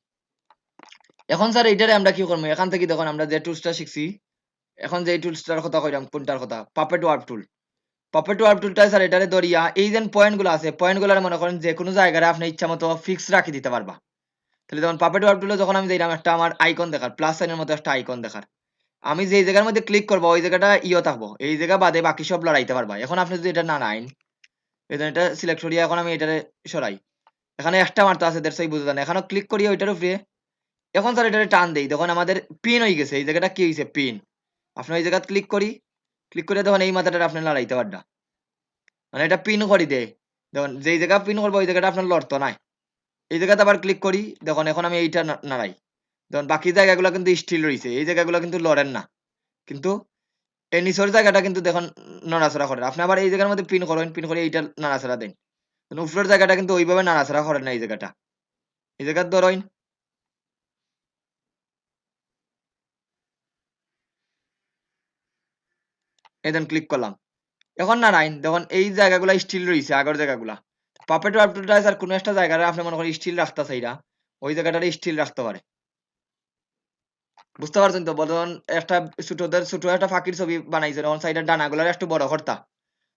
এখন স্যার এইটারে আমরা কি করবো এখান থেকে দেখুন আমরা যে টুলসটা শিখছি এখন যে টুলসটার কথা কইলাম কোনটার কথা puppet warp tool puppet warp টুলটা স্যার এটারে ধরিয়া এই যে পয়েন্ট গুলো আছে পয়েন্ট গুলো মনে করেন যে কোনো জায়গায় আপনি ইচ্ছা মতো ফিক্স রাখি দিতে পারবা তাহলে যেমন পাপেট ওয়ার্প টুলে যখন আমি যাইলাম একটা আমার আইকন দেখার প্লাস সাইনের মতো একটা আইকন দেখার আমি যে জায়গার মধ্যে ক্লিক করবো ওই জায়গাটা ইয়ে থাকবো এই জায়গা বাদে বাকি সব লড়াইতে পারবা এখন আপনি যদি এটা না নাইন এটা সিলেক্ট করিয়া এখন আমি এটারে সরাই এখানে একটা মারতে আছে দেড়শোই বুঝতে না এখানে ক্লিক করিয়া ওইটার উপরে এখন স্যার এটারে টান দেই তখন আমাদের পিন হয়ে গেছে এই জায়গাটা কি হয়েছে পিন আপনি ওই জায়গা ক্লিক করে তখন এই মাথাটা আপনি লড়াইতে পারবা মানে এটা পিন করি দেয় দেখুন যেই জায়গা পিন করবো ওই জায়গাটা আপনার লড়তো নাই এই জায়গাতে আবার ক্লিক করি দেখুন এখন আমি এইটা নাড়াই দেখুন বাকি জায়গাগুলো কিন্তু স্টিল রয়েছে এই জায়গাগুলো কিন্তু লড়েন না কিন্তু এই নিচের জায়গাটা কিন্তু দেখুন নড়াচড়া করে আপনি আবার এই জায়গার মধ্যে পিন করেন পিন করে এইটা নাড়াচড়া দেন উপরের জায়গাটা কিন্তু ওইভাবে নাড়াচড়া করেন না এই জায়গাটা এই জায়গার ধরেন এই দেন ক্লিক করলাম এখন নাড়াইন দেখুন এই জায়গাগুলো স্টিল রয়েছে আগের জায়গাগুলা পাপেট ওয়ার্প টুলটা স্যার কোনো একটা জায়গায় আপনি মনে করেন স্টিল রাখতে চাইরা ওই জায়গাটা স্টিল রাখতে পারে বুঝতে পারছেন তো বলুন একটা ছোট একটা ফাঁকির ছবি বানাইছে তখন সাইডের ডানাগুলার একটু বড় করতা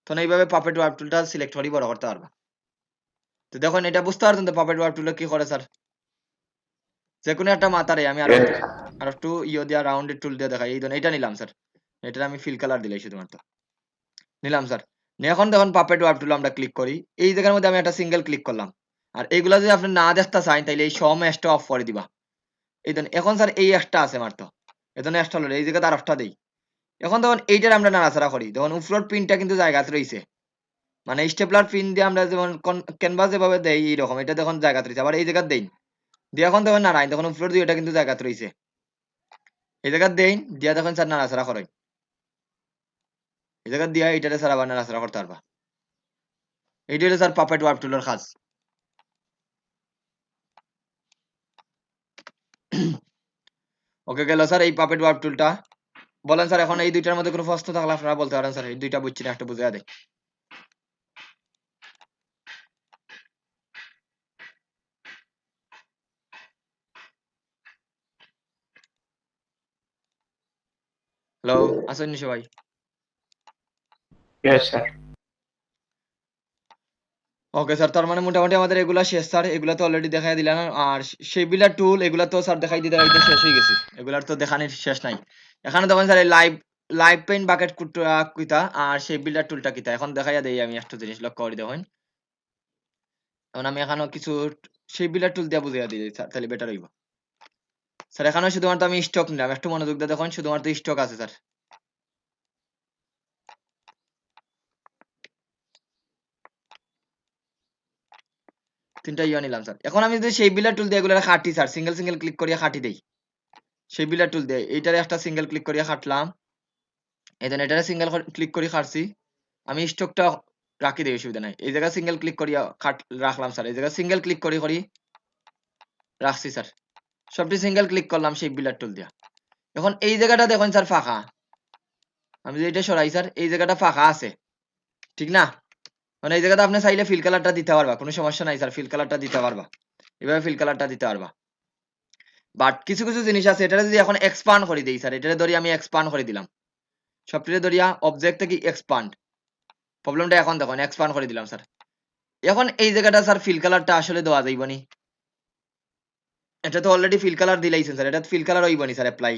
তখন এইভাবে পাপেট ওয়ার্প টুলটা সিলেক্ট করি বড় করতে পারবা তো দেখুন এটা বুঝতে পারছেন তো পাপেট ওয়ার্প টুলটা কি করে স্যার যে কোনো একটা মাথারে আমি আর একটু দিয়া রাউন্ডেড টুল দিয়ে দেখাই, এই ধরুন এটা নিলাম স্যার, এটার আমি ফিল কালার দিলাই শুধুমাত্র নিলাম স্যার। এখন দেখুন পাপেট ওয়ার্প টুল আমরা ক্লিক করি, এই জায়গার মধ্যে আমি একটা সিঙ্গেল ক্লিক করলাম, আর এইগুলা যদি আপনি না দেখতে চান তাইলে এই সম এসটা অফ করে দিবা। এই ধরুন এখন স্যার এই একটা আছে মাত্র, এই ধরুন এক্সট্রা হলো এই জায়গাতে আর একটা দেই। এখন দেখুন এইটার আমরা নাড়াচাড়া করি, দেখুন উপরের পিনটা কিন্তু জায়গাতে রয়েছে, মানে স্টেপলার পিন দিয়ে আমরা যেমন ক্যানভাস যেভাবে দেই এইরকম, এটা দেখুন জায়গাতে রয়েছে, আবার এই জায়গাতে দেই দিয়ে এখন দেখুন নাড়াই, তখন উপরের দিয়ে এটা কিন্তু জায়গাতে রয়েছে, এই জায়গাতে দেই দিয়া দেখুন স্যার নাড়াচাড়া করেন, এই জায়গাতে দিয়া এইটাতে স্যার আবার নাড়াচাড়া করতে পারবা। এইটা হলো স্যার পাপেট ওয়ার্প টুলের কাজ। ওকে গেল স্যার এই পাপেট ওয়ার্প টুলটা। বলেন স্যার এখন এই দুইটার মধ্যে কোনো প্রশ্ন থাকলে আপনারা বলতে পারেন স্যার, এই দুইটা বুঝছি না একটু বুঝিয়ে দেয়। হ্যালো, আসেন নি সবাই? Yes, sir. ওকে স্যার, তার মানে মোটামুটি আমাদের এগুলা শেষ স্যার, এগুলা তো অলরেডি দেখাই দিলাম। আর সেই বিলার টুল এগুলা তো স্যার দেখাই দিতে দিতে শেষ হয়ে গেছি, এগুলার তো দেখানোর শেষ নাই। এখানে দেখেন স্যার এই লাইভ লাইভ পেইন্ট বাকেট কিতা আর সেই বিলার টুলটা কিতা এখন দেখাইয়া দেই আমি একটা জিনিস লক্ষ্য করে দেখুন। এখন আমি এখানেও কিছু সেই বিলার টুল দিয়ে বুঝিয়ে দিই স্যার, তাহলে বেটার হইব। স্যার এখানে শুধুমাত্র আমি স্টক নিলাম, একটু মনোযোগ দিয়ে দেখুন, শুধুমাত্র স্টক আছে স্যার। তিনটা ইয়া নিলাম স্যার। এখন আমি যদি সেই বিলার টুল দিয়ে এগুলো খাটি স্যার, সিঙ্গেল সিঙ্গেল ক্লিক করিয়া খাটি দেই, সেই বিলার টুল দিয়ে এইটারে একটা সিঙ্গেল ক্লিক করিয়া খাটলাম, এই দেন এটারে সিঙ্গেল ক্লিক করে খাটছি, আমি স্টকটা রাখি দেই, অসুবিধা নাই। এই জায়গায় সিঙ্গেল ক্লিক করিয়া রাখলাম স্যার, এই জায়গায় সিঙ্গেল ক্লিক করি করি রাখছি স্যার, সবটি সিঙ্গেল ক্লিক করলাম সেই বিলার টুল দিয়া। এখন এই জায়গাটা দেখুন স্যার ফাঁকা, আমি যদি এটা সরাই স্যার এই জায়গাটা ফাঁকা আছে, ঠিক না? মানে এই জায়গাটা আপনি চাইলে ফিল কালারটা দিতে পারবা, কোনো সমস্যা নাই স্যার, ফিল কালারটা দিতে পারবা, এভাবে ফিল কালারটা দিতে পারবা। বাট কিছু কিছু জিনিস আছে, এটা যদি এখন এক্সপান্ড করে দিই স্যার, এটা ধরি আমি এক্সপান্ড করে দিলাম, সবটিতে ধরিয়া অবজেক্ট থেকে এক্সপান্ড, প্রবলেমটা এখন দেখুন এক্সপান্ড করে দিলাম স্যার। এখন এই জায়গাটা স্যার ফিল কালারটা আসলে দেওয়া যাইব নি, এটা তো অলরেডি ফিল কালার দিলাইছেন স্যার, এটা ফিল কালার হইব নি স্যার অ্যাপ্লাই,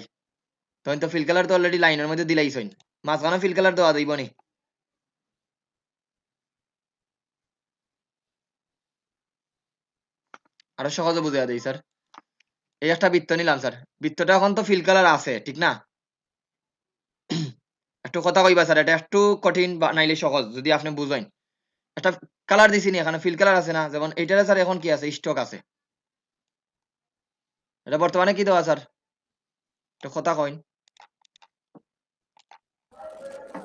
তখন তো ফিল কালার তো অলরেডি লাইনের মধ্যে দিলাইছেন, মাঝখানে ফিল কালার দেওয়া যাইব নি। আরো সহজে বুঝিয়ে দেই স্যার, এই একটা বৃত্ত নিলাম স্যার, বৃত্তটা এখন তো ফিল কালার আছে ঠিক না? একটু কথা কইবা স্যার, এটা একটু কঠিন বা নাইলে সহজ যদি আপনি বুঝেন। একটা কালার দিছি নি, এখানে ফিল কালার আছে না, যেমন এইটারে স্যার এখন কি আছে, স্টক আছে, এটা বর্তমানে কি দেওয়া স্যার, একটা কথা কইন।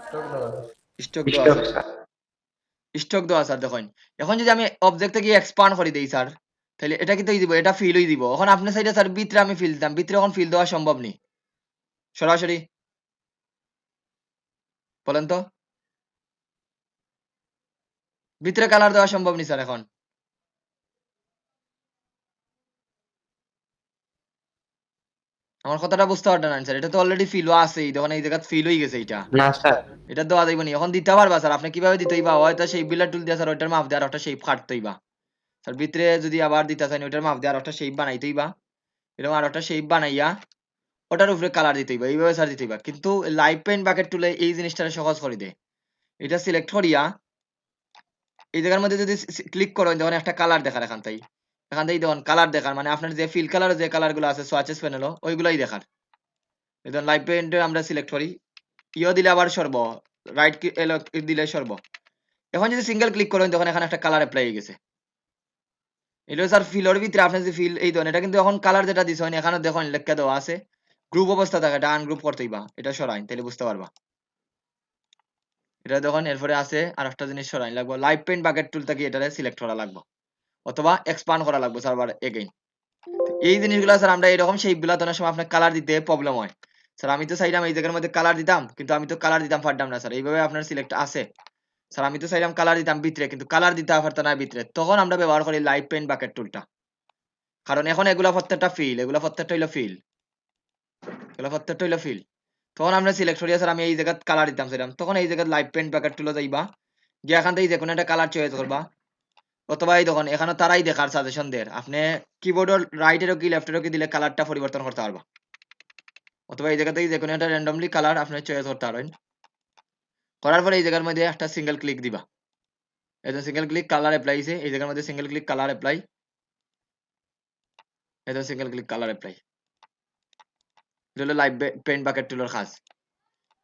স্টক দেওয়া Stop, স্যার, sir. স্টক দেওয়া স্যার দেখেন। এখন যদি আমি অবজেক্ট থেকে এক্সপান্ড করে দেই স্যার, তাহলে এটা কি দিব, এটা ফিল হই দিব। এখন আপনি সাইডে স্যার ভিতরে আমি ফিল দিতাম, ভিতরে এখন ফিল দেওয়া সম্ভব নেই সরাসরি, বলেন তো? ভিতরে কালার দেওয়া সম্ভব নেই স্যার এখন। আমার কথাটা বুঝতে পারতেন না স্যার, এটা তো অলরেডি ফিলও আছে, দেখুন এই জায়গা ফিল হয়ে গেছে, এটা না, স্যার। এটা দেওয়া যাইব নি, এখন দিতে পারবা স্যার, আপনি কিভাবে দিতে হইবা, হয়তো সেই বিলার টুল দিয়ে স্যার ওইটার মাপ দিয়ে আর একটা শেপ কাটতে হইবা স্যার, ভিতরে যদি আবার দিতে চাই ওইটার মাপ দিয়ে আর একটা শেপ বানাইতে হইবা, এরকম আর একটা শেপ বানাইয়া ওটার উপরে কালার দিতে হইবা, এইভাবে স্যার দিতে হইবা। কিন্তু লাইভ পেইন্ট বাকেট টুলে এই জিনিসটা সহজ করে দেয়, এটা সিলেক্ট করিয়া এই জায়গার মধ্যে যদি ক্লিক করেন দেখুন একটা কালার দেখার, এখান থেকে দেখুন কালার দেখার, মানে আপনার যে ফিল কালার যে কালার গুলো আছে সোয়াচেস প্যানেলও ওইগুলাই দেখার। দেখুন লাইভ পেইন্ট আমরা সিলেক্ট করি, ইও দিলে আবার সর্ব, রাইট দিলে সর্ব। এখন যদি সিঙ্গেল ক্লিক করেন তখন এখানে একটা কালার অ্যাপ্লাই হয়ে গেছে, এটা স্যার ফিলের ভিতরে আপনি যে ফিল এই ধরনের, এটা কিন্তু এখন কালার যেটা দিছেন এখানে দেখুন লেখা দেওয়া আছে গ্রুপ অবস্থা থাকে, এটা আনগ্রুপ করতে হইবা, এটা সরাইন তাহলে বুঝতে পারবা। এটা দেখুন এরপরে আছে আর একটা জিনিস সরাইন লাগবে, লাইভ পেইন্ট বাকেট টুল থেকে এটারে সিলেক্ট করা লাগবে অথবা এক্সপান্ড করা লাগবে সার্ভার এগেইন। এই জিনিসগুলো স্যার আমরা এরকম শেপ গুলা তোনার সময় আপনার কালার দিতে প্রবলেম হয় স্যার, আমি তো চাইলাম এই জায়গার মধ্যে কালার দিতাম, কিন্তু আমি তো কালার দিতাম পারতাম না স্যার, এইভাবে আপনার সিলেক্ট আছে স্যার, আমি তো চাইলাম কালার দিতাম ভিতরে, কিন্তু কালার দিতে পারতাম না ভিতরে, তখন আমরা ব্যবহার করি লাইভ পেইন্ট বাকেট টুলটা। কারণ এখন এগুলা প্রত্যেকটা ফিল, এগুলা প্রত্যেকটা হইলো ফিল, এগুলা প্রত্যেকটা হইলো ফিল, তখন আমরা সিলেক্ট করিয়া স্যার আমি এই জায়গায় কালার দিতাম সেরকম, তখন এই জায়গায় লাইভ পেইন্ট বাকেট টুলে যাইবা, গিয়ে এখান থেকে যে কোনো একটা কালার চয়েস করবা, অথবা এই দেখুন এখানে তারাই দেখার সাজেশন দেয় আপনি কিবোর্ডের রাইটেরও কি লেফটেরও কি দিলে কালারটা পরিবর্তন করতে পারবা অথবা এই জায়গা থেকে যে কোনো একটা র্যান্ডমলি কালার আপনি চয়েস করতে পারবেন করার পরে এই জায়গার মধ্যে একটা সিঙ্গেল ক্লিক দিবা এই যে সিঙ্গেল ক্লিক কালার অ্যাপ্লাই হইছে এই জায়গার মধ্যে সিঙ্গেল ক্লিক কালার অ্যাপ্লাই এই যে সিঙ্গেল ক্লিক কালার অ্যাপ্লাই এটা হলো লাইভ পেইন্ট বাকেট টুলের কাজ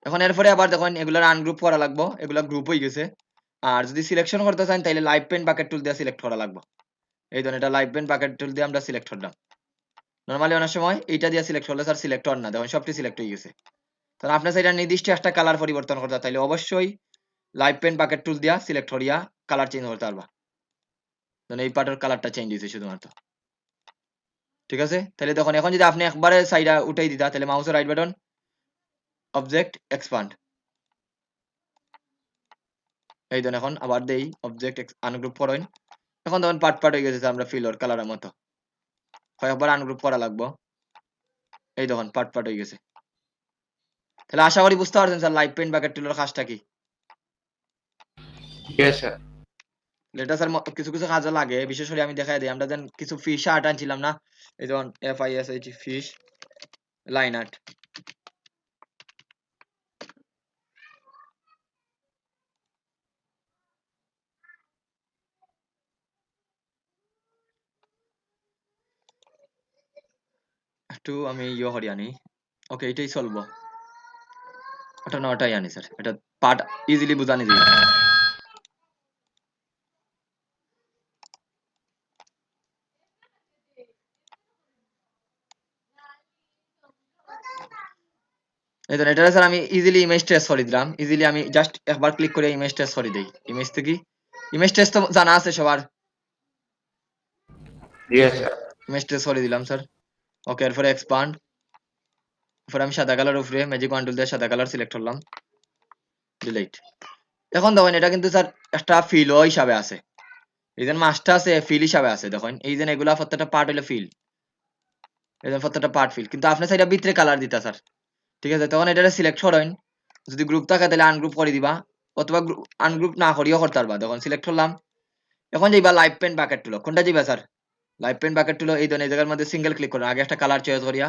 এখন এরপরে আবার দেখুন এগুলার আনগ্রুপ করা লাগবে এগুলা গ্রুপ হয়ে গেছে আর যদি সিলেকশন করতে চান তাহলে লাইভ পেইন্ট বাকেট টুল দিয়ে সিলেক্ট করা লাগবে এই ধরুন এটা লাইভ পেইন্ট বাকেট টুল দিয়ে আমরা সিলেক্ট করলাম নরমালি অনেক সময় এইটা দিয়ে সিলেক্ট করলে স্যার সিলেক্ট হন না দেখুন সবটি সিলেক্ট হয়ে গেছে তাহলে আপনার সেটা নির্দিষ্ট একটা কালার পরিবর্তন করতে তাহলে অবশ্যই লাইভ পেইন্ট বাকেট টুল দিয়া সিলেক্ট করিয়া কালার চেঞ্জ করতে পারবা ধরুন এই পার্টের কালারটা চেঞ্জ হয়েছে শুধুমাত্র ঠিক আছে তাহলে দেখুন এখন যদি আপনি একবারে সাইডা উঠাই দিতা তাহলে মাউসের রাইট বাটন অবজেক্ট এক্সপান্ড এই ধরুন এখন আবার দেই অবজেক্ট আনগ্রুপ করেন এখন তখন পার্ট পার্ট হয়ে গেছে আমরা ফিলর কালারের মতো কয়েকবার আনগ্রুপ করা লাগবে এই দেখুন পার্ট পার্ট হয়ে গেছে তাহলে আশা করি বুঝতে পারছেন স্যার লাইভ পেইন্ট বাকেট টুলের কাজটা কি Yes, sir. এটা স্যার কিছু কিছু কাজে লাগে বিশেষ করে আমি দেখাই দিই আমরা যেন কিছু ফিশ আর্ট আনছিলাম না এই যেমন FISH ফিশ লাইন আর্ট একটু আমি করি আনি ওকে এটাই চলবো ওটা না ওটাই আনি স্যার এটা পার্ট ইজিলি বুঝানি যায় এই ধরুন এটা স্যার আমি ইজিলি ইমেজ ট্রেস করে দিলাম ইজিলি আমি জাস্ট একবার ক্লিক করে ইমেজ ট্রেস করে দিই ইমেজ থেকে ইমেজ ট্রেস তো জানা আছে সবার Yes, sir. ইমেজ ট্রেস করে দিলাম স্যার ওকে এরপরে এক্সপান্ড এরপরে আমি সাদা কালার উপরে ম্যাজিক ওয়ান টুল দিয়ে সাদা কালার সিলেক্ট করলাম ডিলিট এখন দেখুন এটা কিন্তু স্যার একটা ফিল হিসাবে আছে এই যে মাছটা আছে ফিল হিসাবে আছে দেখুন এই যে এগুলা প্রত্যেকটা পার্ট হলো ফিল এই যে প্রত্যেকটা পার্ট ফিল কিন্তু আপনি সাইডে ভিতরে কালার দিতা স্যার ঠিক আছে তখন এটা সিলেক্ট করেন যদি গ্রুপ থাকে তাহলে আনগ্রুপ করে দিবা অথবা আনগ্রুপ না করিও করতে পারবা দেখুন সিলেক্ট করলাম এখন যাইবা লাইভ পেইন্ট বাকেট টুল কোনটা যাইবা স্যার লাইভ পেইন্ট বাকেট টুল এই ধরনের জায়গার মধ্যে সিঙ্গেল ক্লিক করুন আগে একটা কালার চয়েস করিয়া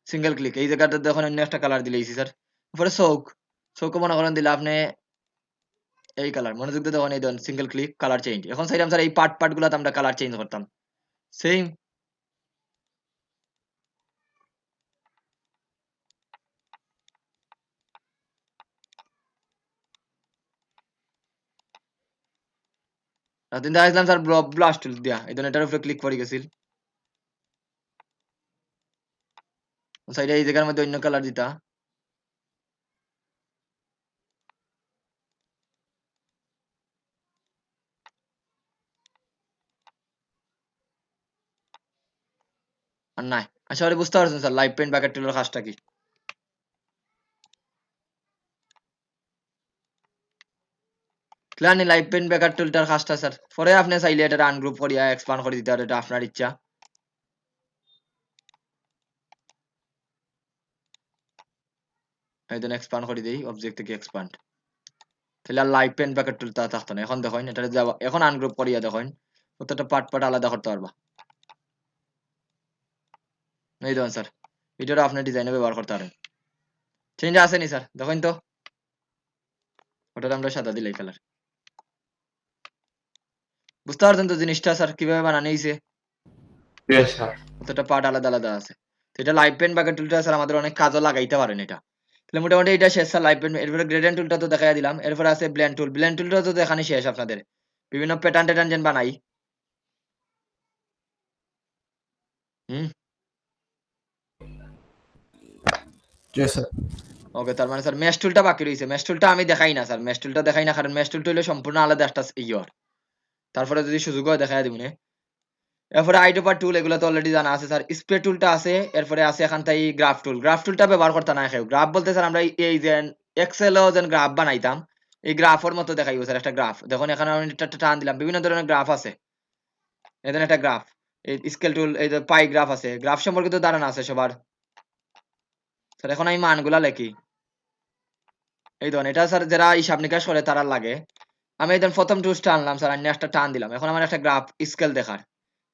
সিঙ্গেল ক্লিক এই জায়গাটা দেখুন অন্য একটা কালার দিলেইছি স্যার উপরে চৌক মনে করেন দিলে আপনি এই কালার মনোযোগ দিয়ে দেখুন এই ধরুন সিঙ্গেল ক্লিক কালার চেঞ্জ এখন চাইলাম স্যার এই পার্ট গুলাতে আমরা কালার চেঞ্জ করতাম সেম রাতিন দেখা আসলাম স্যার ব্লাস্ট টুল দিয়া এই ধরনের এটার উপরে ক্লিক করে গেছিল সাইডে এই জায়গার মধ্যে অন্য কালার দিতা আর নাই আশা করি বুঝতে পারছেন স্যার লাইভ পেইন্ট বাকেট টুলের কাজটা কি ক্লিয়ারলি লাইভ পেইন্ট বাকেট টুলটার কাজটা স্যার পরে আপনি চাইলে এটা আনগ্রুপ করিয়া এক্সপান্ড করে দিতে পারেন এটা আপনার ইচ্ছা এই দেন এক্সপান্ড করে দেই অবজেক্ট থেকে এক্সপান্ড তাহলে আর লাইভ পেইন্ট বাকেট টুলটা থাকতো না এখন দেখুন এটা এখন আনগ্রুপ করিয়া দেখুন প্রত্যেকটা পার্ট আলাদা করতে পারবা এই দেখুন স্যার এটারও আপনি ডিজাইনে ব্যবহার করতে পারেন চেঞ্জ আসেনি স্যার দেখুন তো ওটা আমরা সাদা দিলাই কালার বুঝতে পারছেন তো জিনিসটা স্যার কিভাবে বানানো হয়েছে Yes, sir. প্রত্যেকটা পার্ট আলাদা আলাদা আছে তো এটা লাইভ পেইন্ট বাকেট টুলটা স্যার আমাদের অনেক কাজও লাগাইতে পারেন এটা তাহলে মোটামুটি এটা শেষ স্যার লাইভ পেইন্ট এরপরে গ্রেডিয়েন্ট টুলটা তো দেখাই দিলাম এরপরে আছে ব্লেন্ড টুলটা তো দেখানি শেষ আপনাদের বিভিন্ন প্যাটার্ন ট্যাটার্ন যেন বানাই হুম Yes, sir. ওকে তার মানে স্যার মেশ টুলটা বাকি রয়েছে মেশ টুলটা আমি দেখাই না স্যার মেশ টুলটা দেখাই না কারণ মেশ টুলটা হলো সম্পূর্ণ আলাদা একটা ইয়র তারপরে যদি সুযোগ হয় দেখাই দিব এরপরে আইডোপার টুল এগুলো তো অলরেডি জানা আছে স্যার স্প্রে টুলটা আছে এরপরে আছে এখান থেকে গ্রাফ টুলটা ব্যবহার করতে না কেউ গ্রাফ বলতে স্যার আমরা এই যে এক্সেলও যেন গ্রাফ বানাইতাম এই গ্রাফের মতো দেখাইব স্যার একটা গ্রাফ দেখুন এখানে আমি একটা টান দিলাম বিভিন্ন ধরনের গ্রাফ আছে এখানে একটা গ্রাফ এই স্কেল টুল এই যে পাই গ্রাফ আছে গ্রাফ সম্পর্কিত ধারণা আছে সবার স্যার এখন আমি মানগুলা লিখি এই ধরুন এটা স্যার যারা হিসাব নিকাশ করে তারা লাগে আমি এই প্রথম টুলসটা আনলাম স্যার, আনিয়ে একটা টান দিলাম। এখন আমার একটা গ্রাফ স্কেল দেখার,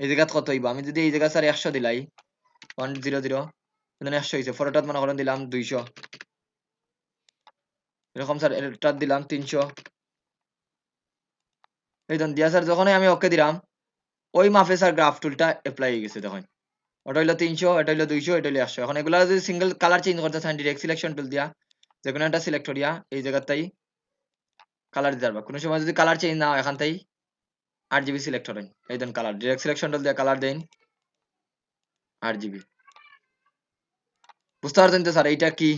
এই জায়গাত কত হইব। আমি যদি এই জায়গা স্যার 100 দিলাই 100 এখানে 100 হইছে, ফটোটাত মনে করেন দিলাম 200, এরকম স্যার এটা দিলাম 300। এই ধরুন দিয়া স্যার যখনই আমি ওকে দিলাম ওই মাপে স্যার গ্রাফ টুলটা অ্যাপ্লাই হয়ে গেছে। দেখুন ওটা হইলো 300, এটা হইলো 200, এটা হইলো 100। এখন এগুলা যদি সিঙ্গেল কালার চেঞ্জ করতে চান ডিরেক্ট সিলেকশন টুল দিয়া যে কোনো একটা সিলেক্ট করিয়া এই জায়গাটাই কালার দিতে পারবা। কোনো সময় যদি কালার চেঞ্জ না হয় এখানটাই RGB সিলেক্ট করেন, এই দেন কালার ডিরেক্ট সিলেকশন টুল দিয়ে কালার দেন RGB। বুঝতে পারছেন তো স্যার এইটা কি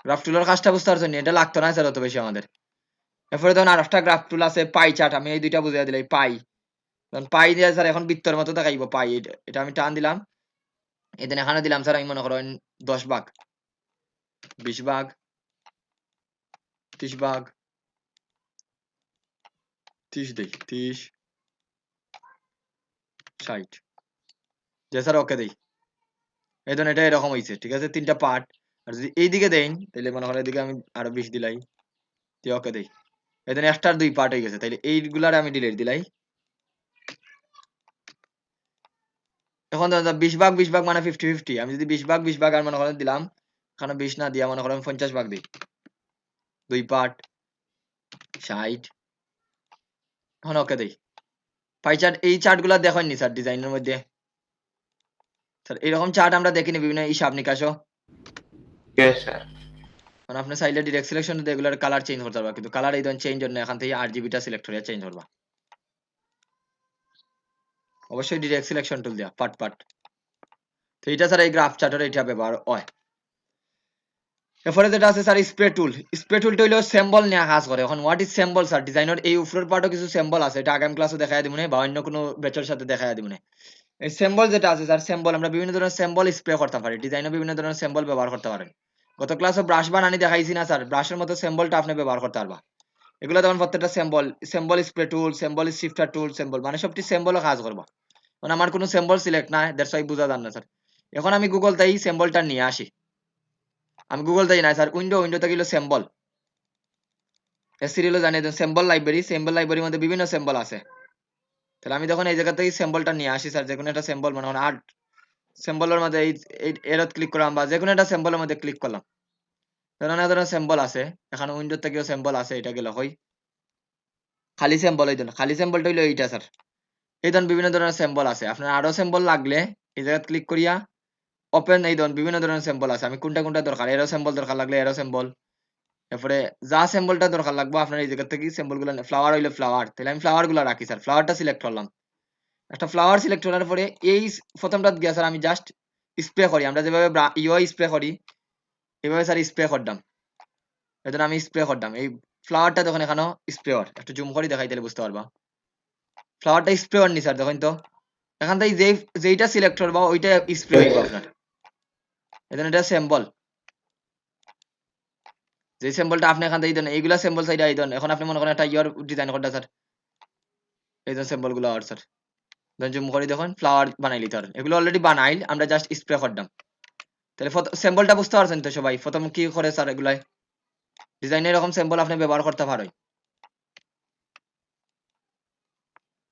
গ্রাফ টুলের কাজটা বুঝতে পারছেন? এটা লাগতো না স্যার অত বেশি আমাদের। এরপরে ধরুন আর একটা গ্রাফ টুল আছে পাই চার্ট, আমি এই দুইটা বুঝিয়ে দিলাই পাই। পাই দিয়ে স্যার এখন বৃত্তর মতো দেখাইবো পাই, এটা আমি টান দিলাম, এদিন এখানে দিলাম স্যার আমি মনে করেন 10 ভাগ, 20 ভাগ, 30 ভাগ, 30 দেই, 30, 60 যে স্যার ওকে দেই। এই ধরুন এটা এরকম হইছে, ঠিক আছে, 3টা পার্ট। আর যদি এইদিকে দেন তাহলে মনে করেন এদিকে আমি আরো 20 দিলাই, দিয়ে ওকে দেই। এই ধরুন একটার 2 পার্ট হয়ে গেছে, তাইলে এইগুলার আমি ডিলিট দিলাই। এখন ধরেন 20 ভাগ 20 ভাগ মানে 50-50, আমি যদি 20 ভাগ 20 ভাগ আর মনে করেন দিলাম এখানে 20 না দিয়া মনে করেন 50 ভাগ দিই, 2 পার্ট 60। এখন ওকে দেই। পাই চার্ট এই চার্ট গুলা দেখেননি স্যার ডিজাইনের মধ্যে? স্যার এরকম চার্ট আমরা দেখিনি বিভিন্ন হিসাব নিকাশও। Yes, sir. মানে আপনি চাইলে ডিরেক্ট সিলেকশন দিয়ে এগুলোর কালার চেঞ্জ করতে পারবা, কিন্তু কালার এই ধরনের চেঞ্জ জন্য এখান থেকে RGBটা সিলেক্ট করে চেঞ্জ করবা। অবশ্যই ডিরেক্ট সিলেকশন টুল দিয়া পার্ট পার্ট। তো এটা স্যার এই গ্রাফ চার্টের এটা ব্যবহার হয়। এরপরে যেটা আছে স্যার স্প্রে টুল। স্প্রে টুলটা হইলো সিম্বল নিয়ে কাজ করে। এখন হোয়াট ইজ সিম্বল স্যার? ডিজাইনের এই উপরের পার্টও কিছু সিম্বল আছে, এটা আগামী ক্লাসে দেখায় দিব না বা অন্য কোনো ব্যাচের সাথে দেখায় দিব না। এই সিম্বল যেটা আছে স্যার, সিম্বল আমরা বিভিন্ন ধরনের সিম্বল স্প্রে করতে পারি, ডিজাইনে বিভিন্ন ধরনের সিম্বল ব্যবহার করতে পারেন। গত ক্লাসে ব্রাশ বানানি দেখাইছি না স্যার, ব্রাশের মতো সিম্বলটা আপনি ব্যবহার করতে পারবা। এগুলো যেমন প্রত্যেকটা সিম্বল, সিম্বল স্প্রে টুল, সিম্বল শিফটার টুল, সিম্বল মানে সবটি সিম্বলও কাজ করবা। মানে আমার কোনো সিম্বল সিলেক্ট না, দ্যাটস ওয়াই বুঝা যান না স্যার। এখন আমি গুগল থেকে সিম্বলটা নিয়ে আসি, আমি গুগল থেকে না স্যার, উইন্ডোতে গেলে সিম্বল সিরিয়ালও জানিয়ে দেন সিম্বল লাইব্রেরি, সিম্বল লাইব্রেরির মধ্যে বিভিন্ন সিম্বল আছে। তাহলে আমি যখন এই জায়গা থেকে সিম্বলটা নিয়ে আসি স্যার, যে কোনো একটা সিম্বল মনে হয় আর্ট সিম্বলের মধ্যে এই এরত ক্লিক করলাম বা যে কোনো একটা সিম্বলের মধ্যে ক্লিক করলাম, ধরনের সিম্বল আছে এখানে উইন্ডো থেকেও সিম্বল আছে, এটা গেল হই খালি সিম্বল। এই ধরুন খালি সিম্বলটা হইলো এইটা স্যার। এই ধরুন বিভিন্ন ধরনের সিম্বল আছে, আপনার আরো সিম্বল লাগলে এই জায়গায় ক্লিক করিয়া ওপেন, এই ধরুন বিভিন্ন ধরনের সিম্বল আছে, আমি কোনটা কোনটা দরকার, এরো সিম্বল দরকার লাগলে এরো সিম্বল, এরপরে যা সিম্বলটা দরকার লাগবে আপনার এই জায়গা থেকে সিম্বল গুলো, ফ্লাওয়ার হইলে ফ্লাওয়ার, তাহলে আমি ফ্লাওয়ার গুলো রাখি স্যার, ফ্লাওয়ারটা সিলেক্ট করলাম। একটা ফ্লাওয়ার সিলেক্ট করার পরে এই প্রথমটা গিয়া স্যার আমি জাস্ট স্প্রে করি, আমরা যেভাবে স্প্রে করি এইভাবে স্যার স্প্রে করলাম। এই জন্য আমি স্প্রে করলাম এই ফ্লাওয়ারটা, তখন এখানে স্প্রে ওয়ার একটু জুম করে দেখাই দিলে বুঝতে পারবা। ফ্লাওয়ারটা স্প্রে ওয়ার নি স্যার, দেখেন তো এখান থেকে যেইটা সিলেক্ট করবা ওইটা স্প্রে হইব আপনার। এই জন্য এটা সিম্বল, যে সিম্বলটা আপনি এখান থেকে দেন এইগুলা সিম্বল সাইডে এই দেন। এখন আপনি মনে করেন একটা ইয়ার ডিজাইন করতে স্যার, এই যে সিম্বল গুলো আর স্যার দেন জুম করে দেখুন ফ্লাওয়ার বানাইলি স্যার, এগুলো অলরেডি বানাইল, আমরা জাস্ট স্প্রে করলাম। তাহলে সিম্বলটা বুঝতে পারছেন তো সবাই? প্রথম কি করে স্যার এগুলাই ডিজাইনে এরকম সিম্বল আপনি ব্যবহার করতে পারেন।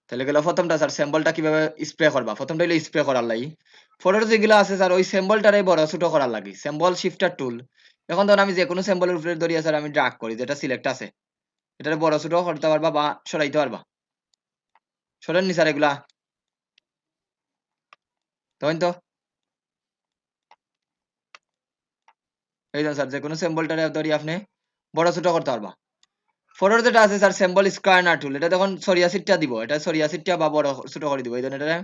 তাহলে গেল প্রথমটা স্যার, সিম্বলটা কিভাবে স্প্রে করবা, প্রথমটা হলো স্প্রে করার লাগি। ফটোর যেগুলো আছে স্যার ওই সিম্বলটারে বড় ছোট করার লাগি, সিম্বল শিফটার টুল। এখন ধরুন আমি যে কোনো সিম্বলের উপরে ধরিয়া স্যার আমি ড্রাগ করি, যেটা সিলেক্ট আছে এটারে বড় ছোট করতে পারবা বা সরাইতে পারবা। সরেননি স্যার এগুলা? তখন তো এই ধরুন স্যার যে কোনো সিম্বলটারে ধরি আপনি বড় ছোট করতে পারবা। ফটোর যেটা আছে স্যার সিম্বল স্কয়ার টুল, এটা তখন সরিয়া সিটটা দিব, এটা সরিয়া সিটটা বা বড় ছোট করে দিব। এই জন্য এটা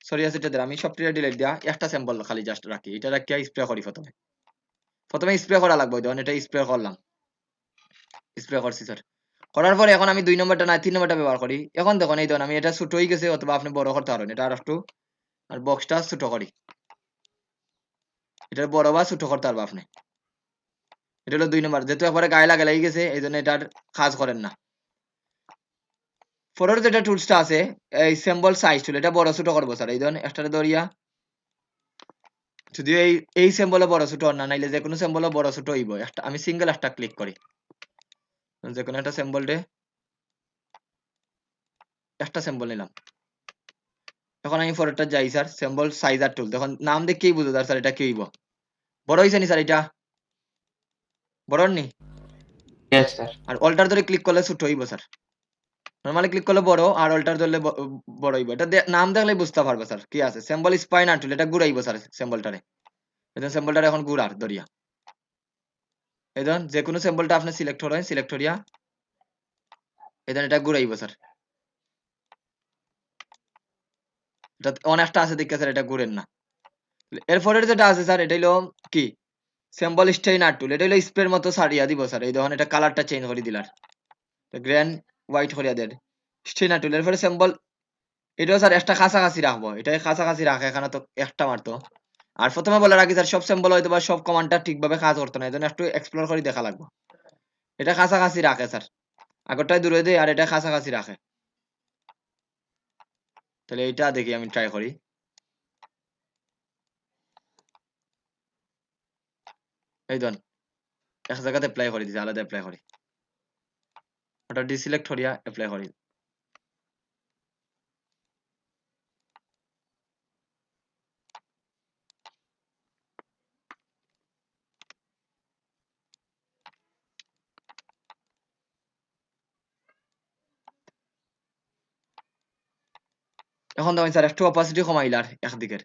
সরিয়া সিটটা দিলাম, আমি সবটা ডিলিট দিয়া একটা সিম্বল খালি জাস্ট রাখি, এটা রাখিয়া স্প্রে করি। প্রথমে স্প্রে করা লাগবে, যখন এটা স্প্রে করলাম, স্প্রে করছি স্যার, করার পরে এখন আমি 2 নম্বরটা না 3 নম্বরটা ব্যবহার করি। এখন দেখুন এই ধরুন আমি এটা ছোট হয়ে গেছে, অথবা আপনি বড় করতে পারেন, এটা আর একটু আর বক্সটা ছোট করি, এটা বড় বা ছোট করতে পারবো আপনি। এটা হলো 2 নম্বর, যেহেতু একবারে গায়ে লাগে গেছে এই জন্য এটার কাজ করেন না। ফটোর যেটা টুলসটা আছে এই সিম্বল সাইজ টুল, এটা বড় ছোট করবো স্যার। এই ধরুন একটা ধরিয়া যদি এই সিম্বলে বড় ছোট না নাইলে যে কোনো সিম্বলে বড় ছোট হইব, একটা আমি সিঙ্গেল একটা ক্লিক করি, যে কোনো একটা সিম্বল দে একটা সিম্বল নিলাম এখন আমি পরেরটা যাই স্যার সিম্বল সাইজার টুল দেখুন নাম দেখেই বুঝো স্যার এটা কি হইব বড় হইছে নি স্যার এটা বড় নি Yes, sir. আর অল্টার ধরে ক্লিক করলে ছোট হইব স্যার নরমালি ক্লিক করলে বড় আর অল্টার ধরলে বড় হইব এটা নাম দেখলে বুঝতে পারবে স্যার কি আছে সিম্বল স্পাইনার টুল এটা ঘুরাইব স্যার সিম্বলটারে এই সিম্বলটারে এখন ঘুরার দরিয়া এই যে কোনো সিম্বলটা আপনি সিলেক্ট করেন সিলেক্ট করিয়া এটা ঘুরাইব স্যার এটা অনেকটা আছে দেখে স্যার এটা ঘুরেন না এরপরে যেটা আছে স্যার এটা হলো কি সিম্বল স্টেইনার টুল এটা হলো স্প্রের মতো সারিয়া দিব স্যার এই দেখুন এটা কালারটা চেঞ্জ করে দিলার গ্রেন হোয়াইট করিয়া দেন স্টেইনার টুল এরপরে সিম্বল এটাও স্যার একটা কাছাকাছি রাখবো এটাই কাছাকাছি রাখে এখানে তো একটা মারতো আর প্রথমে বলে রাখি স্যার সব সিম্বল হয়তো বা সব কমান্ডটা ঠিকভাবে কাজ করতো না এই জন্য একটু এক্সপ্লোর করে দেখা লাগবে এটা কাছাকাছি রাখে স্যার আগরটাই দূরে দেয় আর এটা কাছাকাছি রাখে তাহলে এইটা দেখি আমি ট্রাই করি এই ধন এক জায়গাতে অ্যাপ্লাই করে দিছি আলাদা অ্যাপ্লাই করি ওটা ডিসিলেক্ট করিয়া অ্যাপ্লাই করি এখন তো আমি স্যার একটু অপাসিটি কমাইলার একদিকের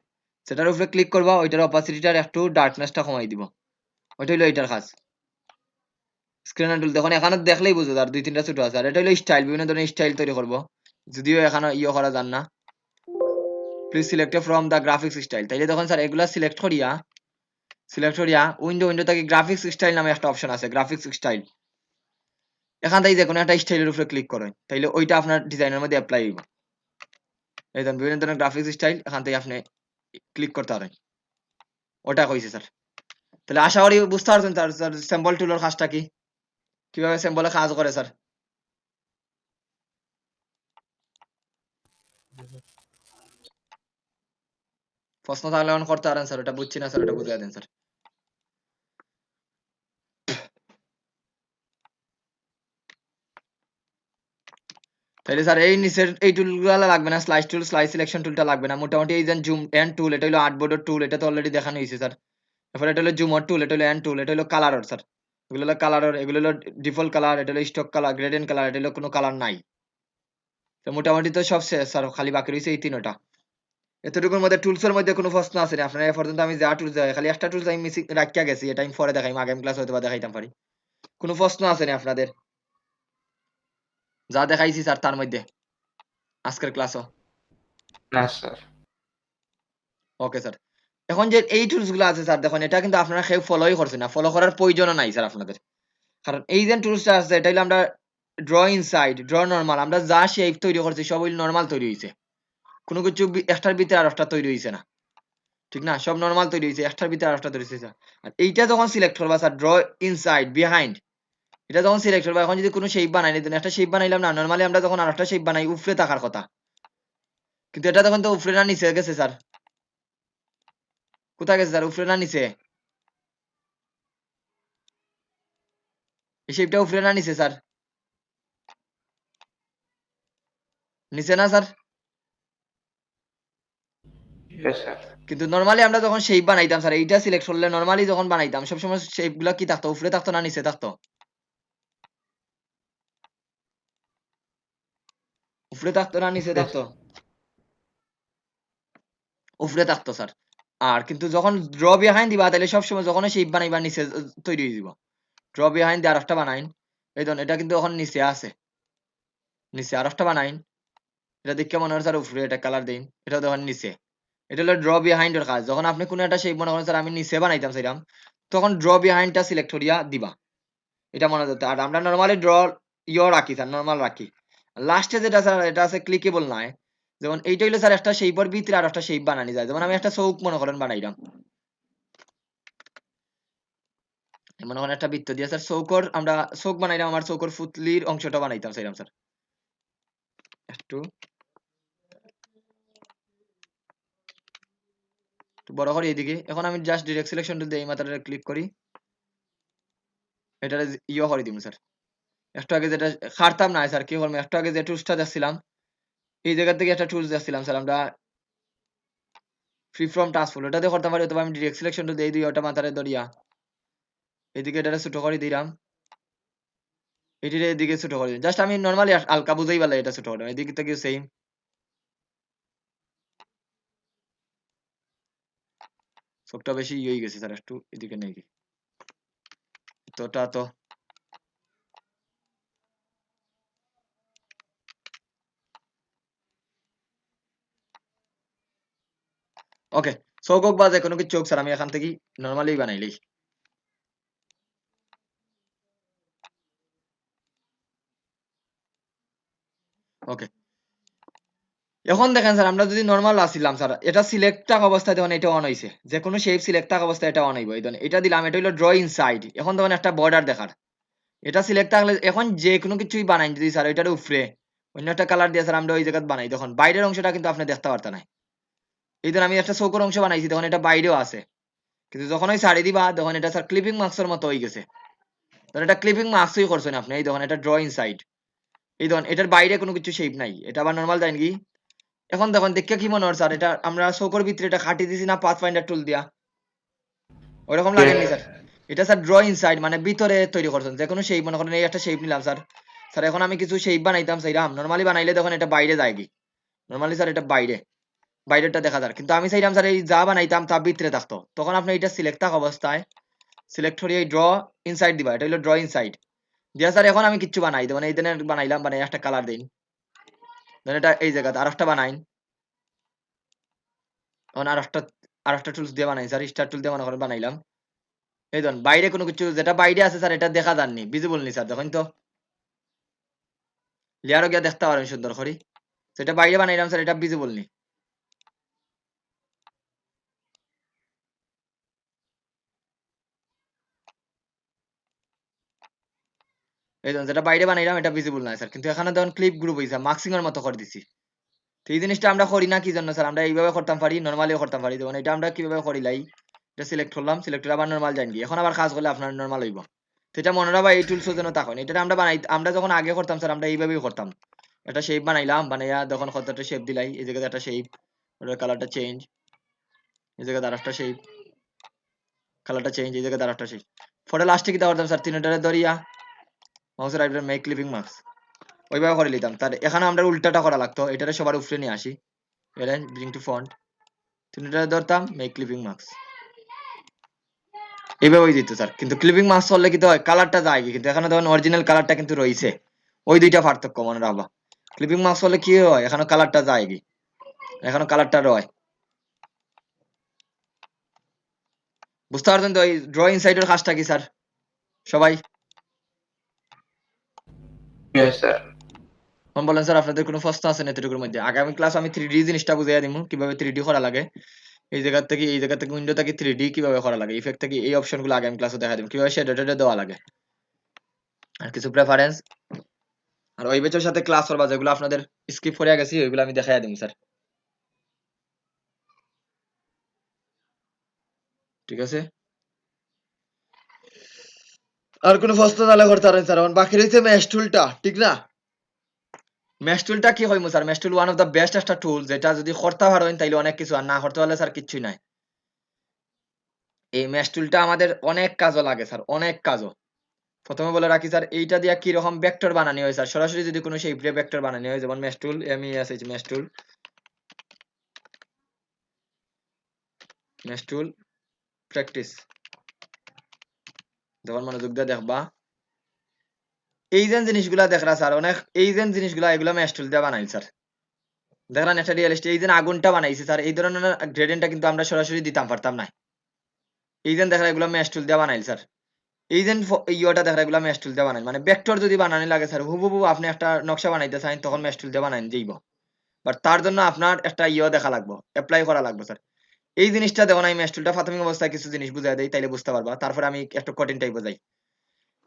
সেটার উপরে ক্লিক করবা ওইটার অপাসিটিটার একটু ডার্কনেসটা কমাই দিব ওইটা হইলো এইটার কাজ স্ক্রিন টুল দেখুন এখানে দেখলেই বুঝো আর দুই তিনটা ছোট আছে আর এটা হলো স্টাইল বিভিন্ন ধরনের স্টাইল তৈরি করবো যদিও এখানে ইয়ে করা যান না please select from the graphics style তাইলে দেখুন স্যার এগুলা সিলেক্ট করিয়া উইন্ডো থেকে গ্রাফিক্স স্টাইল নামে একটা অপশন আছে গ্রাফিক্স স্টাইল এখান থেকে যে কোনো একটা স্টাইলের উপরে ক্লিক করেন তাইলে ওইটা আপনার ডিজাইনের মধ্যে অ্যাপ্লাই হইব এই ধরুন বিভিন্ন ধরনের গ্রাফিক্স স্টাইল এখান থেকে আপনি ক্লিক করতে পারেন ওটা কইছে স্যার তাহলে আশা করি বুঝতে পারছেন স্যার সিম্বল টুলের কাজটা কি কিভাবে সিম্বলে কাজ করে স্যার প্রশ্ন থাকলে এখন করতে পারেন স্যার ওটা বুঝছি না স্যার ওটা বুঝিয়ে দেন স্যার তাহলে স্যার এই নিচের এই টুলগুলো লাগবে না স্লাইস টুল স্লাইস সিলেকশন টুলটা লাগবে না মোটামুটি এই যে জুম এন্ড টুল এটা হলো আর্টবোর্ডের টুল এটা তো অলরেডি দেখানো হয়েছে স্যার এরপর এটা হলো জুমার টুল এটা হলো এন্ড টুল এটা হলো কালারর স্যার এগুলো হলো কালারর এগুলো হলো ডিফল্ট কালার এটা হলো স্টক কালার গ্রেডিয়েন্ট কালার এটা হলো কোনো কালার নাই তো মোটামুটি তো সব শেষ স্যার খালি বাকি রয়েছে এই তিনটা এতটুকুর মধ্যে টুলসের মধ্যে কোনো প্রশ্ন আছে না আপনারা এ পর্যন্ত আমি যা টুলস দেখাই খালি একটা টুলস আমি মিসিং রাখিয়া গেছি এটা আমি পরে দেখাই আগামী ক্লাস হয়তো বা দেখাইতাম পারি কোনো প্রশ্ন আছে না আপনাদের যা দেখাইছি স্যার তার মধ্যে আজকের ক্লাসও No, sir. ওকে স্যার এখন যে এই টুলস গুলো আছে স্যার দেখুন এটা কিন্তু আপনারা কেউ ফলোই করছেন না ফলো করার প্রয়োজনও নাই স্যার আপনাদের কারণ এই যে টুলসটা আছে এটা হলো আমরা ড্র ইনসাইড ড্র নরমাল আমরা যা শেপ তৈরি করছি সব হইল নরমাল তৈরি হয়েছে কোনো কিছু একটার ভিতরে আর একটা তৈরি হয়েছে না ঠিক না সব নরমাল তৈরি হয়েছে একটার ভিতরে আর একটা তৈরি হয়েছে আর এইটা যখন সিলেক্ট করবা স্যার ড্র ইনসাইড বিহাইন্ড এটা যখন সিলেক্ট করবা এখন যদি কোনো শেপ বানাই নিতেন একটা শেপ বানাইলাম না নরমালি আমরা যখন আর একটা শেপ বানাই উপরে থাকার কথা কিন্তু এটা তখন তো উপরে না নিচে গেছে স্যার কোথায় গেছে স্যার উপরে না নিচে এই শেপটা উপরে না নিচে স্যার নিচে না স্যার Yes, sir. কিন্তু নরমালি আমরা যখন শেপ বানাইতাম স্যার এইটা সিলেক্ট করলে নরমালি যখন বানাইতাম সবসময় শেপ গুলা কি থাকতো উপরে থাকতো না নিচে থাকতো উপরে থাকতো না নিচে থাকতো উপরে থাকতো স্যার আর কিন্তু যখন ড্র বিহাইন্ড দিবা তাহলে সবসময় যখন শেপ বানাইবা নিচে তৈরি হয়ে যাবে ড্র বিহাইন্ড দিয়ে আরেকটা বানাইন এই ধরুন এটা কিন্তু এখন নিচে আছে নিচে আরেকটা বানাইন এটা দেখে মনে হয় স্যার উপরে এটা কালার দিন এটা দেখুন নিচে এটা হলো ড্র বিহাইন্ড এর কাজ যখন আপনি কোনো একটা শেপ মনে করেন স্যার আমি নিচে বানাইতাম সেরকম তখন ড্র বিহাইন্ডটা সিলেক্ট করিয়া দিবা এটা মনে হতো আর আমরা নরমালি ড্র ইয়ে রাখি স্যার নরমাল রাখি লাস্টে যেটা স্যার এটা আছে ক্লিকেবল নয় যেমন এইটা হইলো স্যার একটা শেপের ভিতরে আর একটা শেপ বানানি যায় যেমন আমি একটা চৌক মনে করেন বানাইলাম মনে করেন একটা বৃত্ত দিয়ে স্যার চৌকর আমরা চৌক বানাইলাম আমার চৌকর ফুতলির অংশটা বানাইতাম সেরকম স্যার একটু বড় করি এইদিকে এখন আমি জাস্ট ডিরেক্ট সিলেকশন টুল দিয়ে এই মাথাটা ক্লিক করি এটা ইয়ে করে দিব স্যার একটু আগে যেটা খারতাম না স্যার কি করবো একটু আগে যে টুলসটা দেখছিলাম এই জায়গা থেকে একটা টুলস দেখছিলাম স্যার আমরা ফ্রি ফ্রম টাস্ক ফুল ওটা দিয়ে করতে পারি অথবা আমি ডিরেক্ট সিলেকশন টুল দিয়ে দিই ওটা মাথারে ধরিয়া এদিকে এটা ছোট করে দিলাম এটির এদিকে ছোট করে দিই জাস্ট আমি নর্মালি হালকা বুঝাই বলে এটা ছোট করে এদিকে থেকে সেম সবটা বেশি ইয়ে হয়ে গেছে স্যার একটু এদিকে নেই তোটা তো ওকে চৌকক বা যে কোনো কিছু হোক স্যার আমি এখান থেকে নর্মালি বানাইলি ওকে এখন দেখেন স্যার আমরা যদি নর্মাল আসছিলাম স্যার এটা সিলেক্ট থাকা অবস্থায় তখন এটা অন হইছে যে কোনো শেপ সিলেক্ট থাকা অবস্থায় এটা অন হইব এই এটা দিলাম এটা হলো ড্র ইনসাইড এখন তখন একটা বর্ডার দেখার এটা সিলেক্ট থাকলে এখন যে কোনো কিছুই বানাই যদি স্যার এটার উপরে অন্য একটা কালার দিয়ে স্যার আমরা ওই জায়গায় বানাই তখন বাইরের অংশটা কিন্তু আপনি দেখতে পারতেন না এই ধর আমি একটা চৌকোর অংশ বানাইছি তখন এটা বাইরেও আছে কিন্তু যখন ওই সারি দিবা তখন এটা স্যার ক্লিপিং মার্কসের মতো হয়ে গেছে তখন এটা ক্লিপিং মার্কসই করছেন আপনি এই তখন এটা ড্র ইনসাইড এই তখন এটার বাইরে কোনো কিছু শেপ নাই এটা আবার নর্মাল দেন কি এখন দেখুন দেখে কি মনে হয় স্যার এটা আমরা চৌকোর ভিতরে এটা খাটি দিছি না পাথ ফাইন্ডার টুল দিয়া ওইরকম লাগেনি স্যার এটা স্যার ড্র ইনসাইড মানে ভিতরে তৈরি করছেন যে কোনো শেপ মনে করেন এই একটা শেপ নিলাম স্যার স্যার এখন আমি কিছু শেপ বানাইতাম সেইরাম নর্মালি বানাইলে তখন এটা বাইরে যায় কি নর্মালি স্যার এটা বাইরে বাইরেটা দেখা যায় কিন্তু আমি চাইলাম স্যার এই যা বানাইতাম তা ভিতরে থাকতো তখন আপনি এটা সিলেক্ট থাকা অবস্থায় সিলেক্ট করে এই ড্র ইনসাইড দিবা এটা হলো ড্র ইনসাইড দিয়া স্যার এখন আমি কিচ্ছু বানাই মানে এই দিনে বানাইলাম মানে একটা কালার দিন দেন এটা এই জায়গাতে আরেকটা বানাই এখন আরেকটা টুলস দিয়ে বানাই স্যার স্টার টুল দিয়ে মনে করেন বানাইলাম এই ধরুন বাইরে কোনো কিছু যেটা বাইরে আছে স্যার এটা দেখা যাননি ভিজিবল নি স্যার দেখুন তো লেয়ারও গিয়া দেখতে পারেন সুন্দর করে সেটা বাইরে বানাইলাম স্যার এটা ভিজিবল নি এই ধরুন যেটা বাইরে বানাইলাম এটা ভিজিবল না স্যার কিন্তু এখানে দেখুন ক্লিপ গ্রুপ হয়েছে মার্কসিং এর মতো করে দিছি তো এই জিনিসটা আমরা করি না কি জন্য স্যার আমরা এইভাবে করতাম পারি নর্মালিও করতাম পারি যেমন এটা আমরা কিভাবে করি লাই এটা সিলেক্ট করলাম সিলেক্ট করে আবার নর্মাল যাই এখন আবার কাজ করলে আপনার নর্মাল হইব তো এটা মনে রাখবা এই টুলস যেন তখন এটা আমরা বানাই আমরা যখন আগে করতাম স্যার আমরা এইভাবেই করতাম একটা শেপ বানাইলাম বানাইয়া যখন কতটা শেপ দিলাই এই জায়গাতে একটা শেপ ওটার কালারটা চেঞ্জ এই জায়গাতে আরেকটা শেপ কালারটা চেঞ্জ এই জায়গাতে আরেকটা শেপ পরে লাস্টে কি করতাম স্যার তিনটারে ধরিয়া মাউসের রাইট মেক ক্লিপিং মার্কস ওইভাবে করে নিতাম তার এখানে আমরা উল্টাটা করা লাগতো এটারে সবার উপরে নিয়ে আসি অ্যারেঞ্জ ব্রিং টু ফন্ট তিনটারে ধরতাম মেক ক্লিপিং মার্কস এইভাবেই দিত স্যার কিন্তু ক্লিপিং মার্কস করলে কিন্তু কালারটা যায় কিন্তু এখানে ধরেন অরিজিনাল কালারটা কিন্তু রয়েছে ওই দুইটা পার্থক্য মনে রাখবা ক্লিপিং মার্কস করলে কি হয় এখানে কালারটা যায় কি এখানে কালারটা রয় বুঝতে পারছেন তো এই ড্রয়িং সাইডের কাজটা কি স্যার সবাই Yes, sir. এখন বলেন স্যার আপনাদের কোনো প্রশ্ন আছে না এতটুকুর মধ্যে আগামী ক্লাস আমি 3D জিনিসটা বুঝাইয়া দিব কিভাবে 3D করা লাগে এই জায়গা থেকে উইন্ডো থেকে 3D কিভাবে করা লাগে ইফেক্ট থেকে এই অপশনগুলো আগামী ক্লাসে দেখা দিব কিভাবে শেড টেড দেওয়া লাগে আর কিছু প্রেফারেন্স আর ওই বেচের সাথে ক্লাস করবা যেগুলো আপনাদের স্কিপ করে গেছি ওইগুলো আমি দেখাইয়া দিব স্যার ঠিক আছে আর কোনো প্রশ্ন তাহলে করতে পারেন স্যার এখন বাকি রয়েছে ম্যাশ টুলটা ঠিক না ম্যাশ টুলটা কি হইমু sir mesh tool one of the best একটা টুল যেটা যদি করতে পারেন তাইলে অনেক কিছু আর না করতে পারলে স্যার কিছুই নাই এই ম্যাশ টুলটা আমাদের অনেক কাজও লাগে স্যার অনেক কাজও প্রথমে বলে রাখি স্যার এইটা দিয়ে কি রকম ভেক্টর বানানো হয় স্যার সরাসরি যদি কোনো শেপ দিয়ে ভেক্টর বানানো হয় যেমন ম্যাশ টুল এমইএসএইচ ম্যাশ টুল প্র্যাকটিস যখন মনোযোগ দিয়ে দেখবা এই যে জিনিসগুলা দেখরা স্যার অনেক এই যে জিনিসগুলা এগুলো ম্যাশ টুল দিয়ে বানাই স্যার দেখলাম একটা রিয়েলিস্টিক এই যে আগুনটা বানাইছি স্যার এই ধরনের গ্রেডিয়েন্টটা কিন্তু আমরা সরাসরি দিতাম পারতাম না এই যে দেখরা এগুলো ম্যাশ টুল দিয়ে বানাইল স্যার এই যে ইয়েটা দেখরা এগুলো ম্যাশ টুল দিয়ে বানাই মানে ভেক্টর যদি বানানি লাগে স্যার হুবহু আপনি একটা নকশা বানাইতে চান তখন ম্যাশ টুল দিয়ে বানাই যাইব বাট তার জন্য আপনার একটা দেখা লাগবে অ্যাপ্লাই করা লাগবে স্যার এই জিনিসটা দেখুন আমি ম্যাশ টুলটা প্রাথমিক অবস্থায় কিছু জিনিস বুঝাই দেই তাইলে বুঝতে পারবা তারপরে আমি একটু কঠিন টাইপ বোঝাই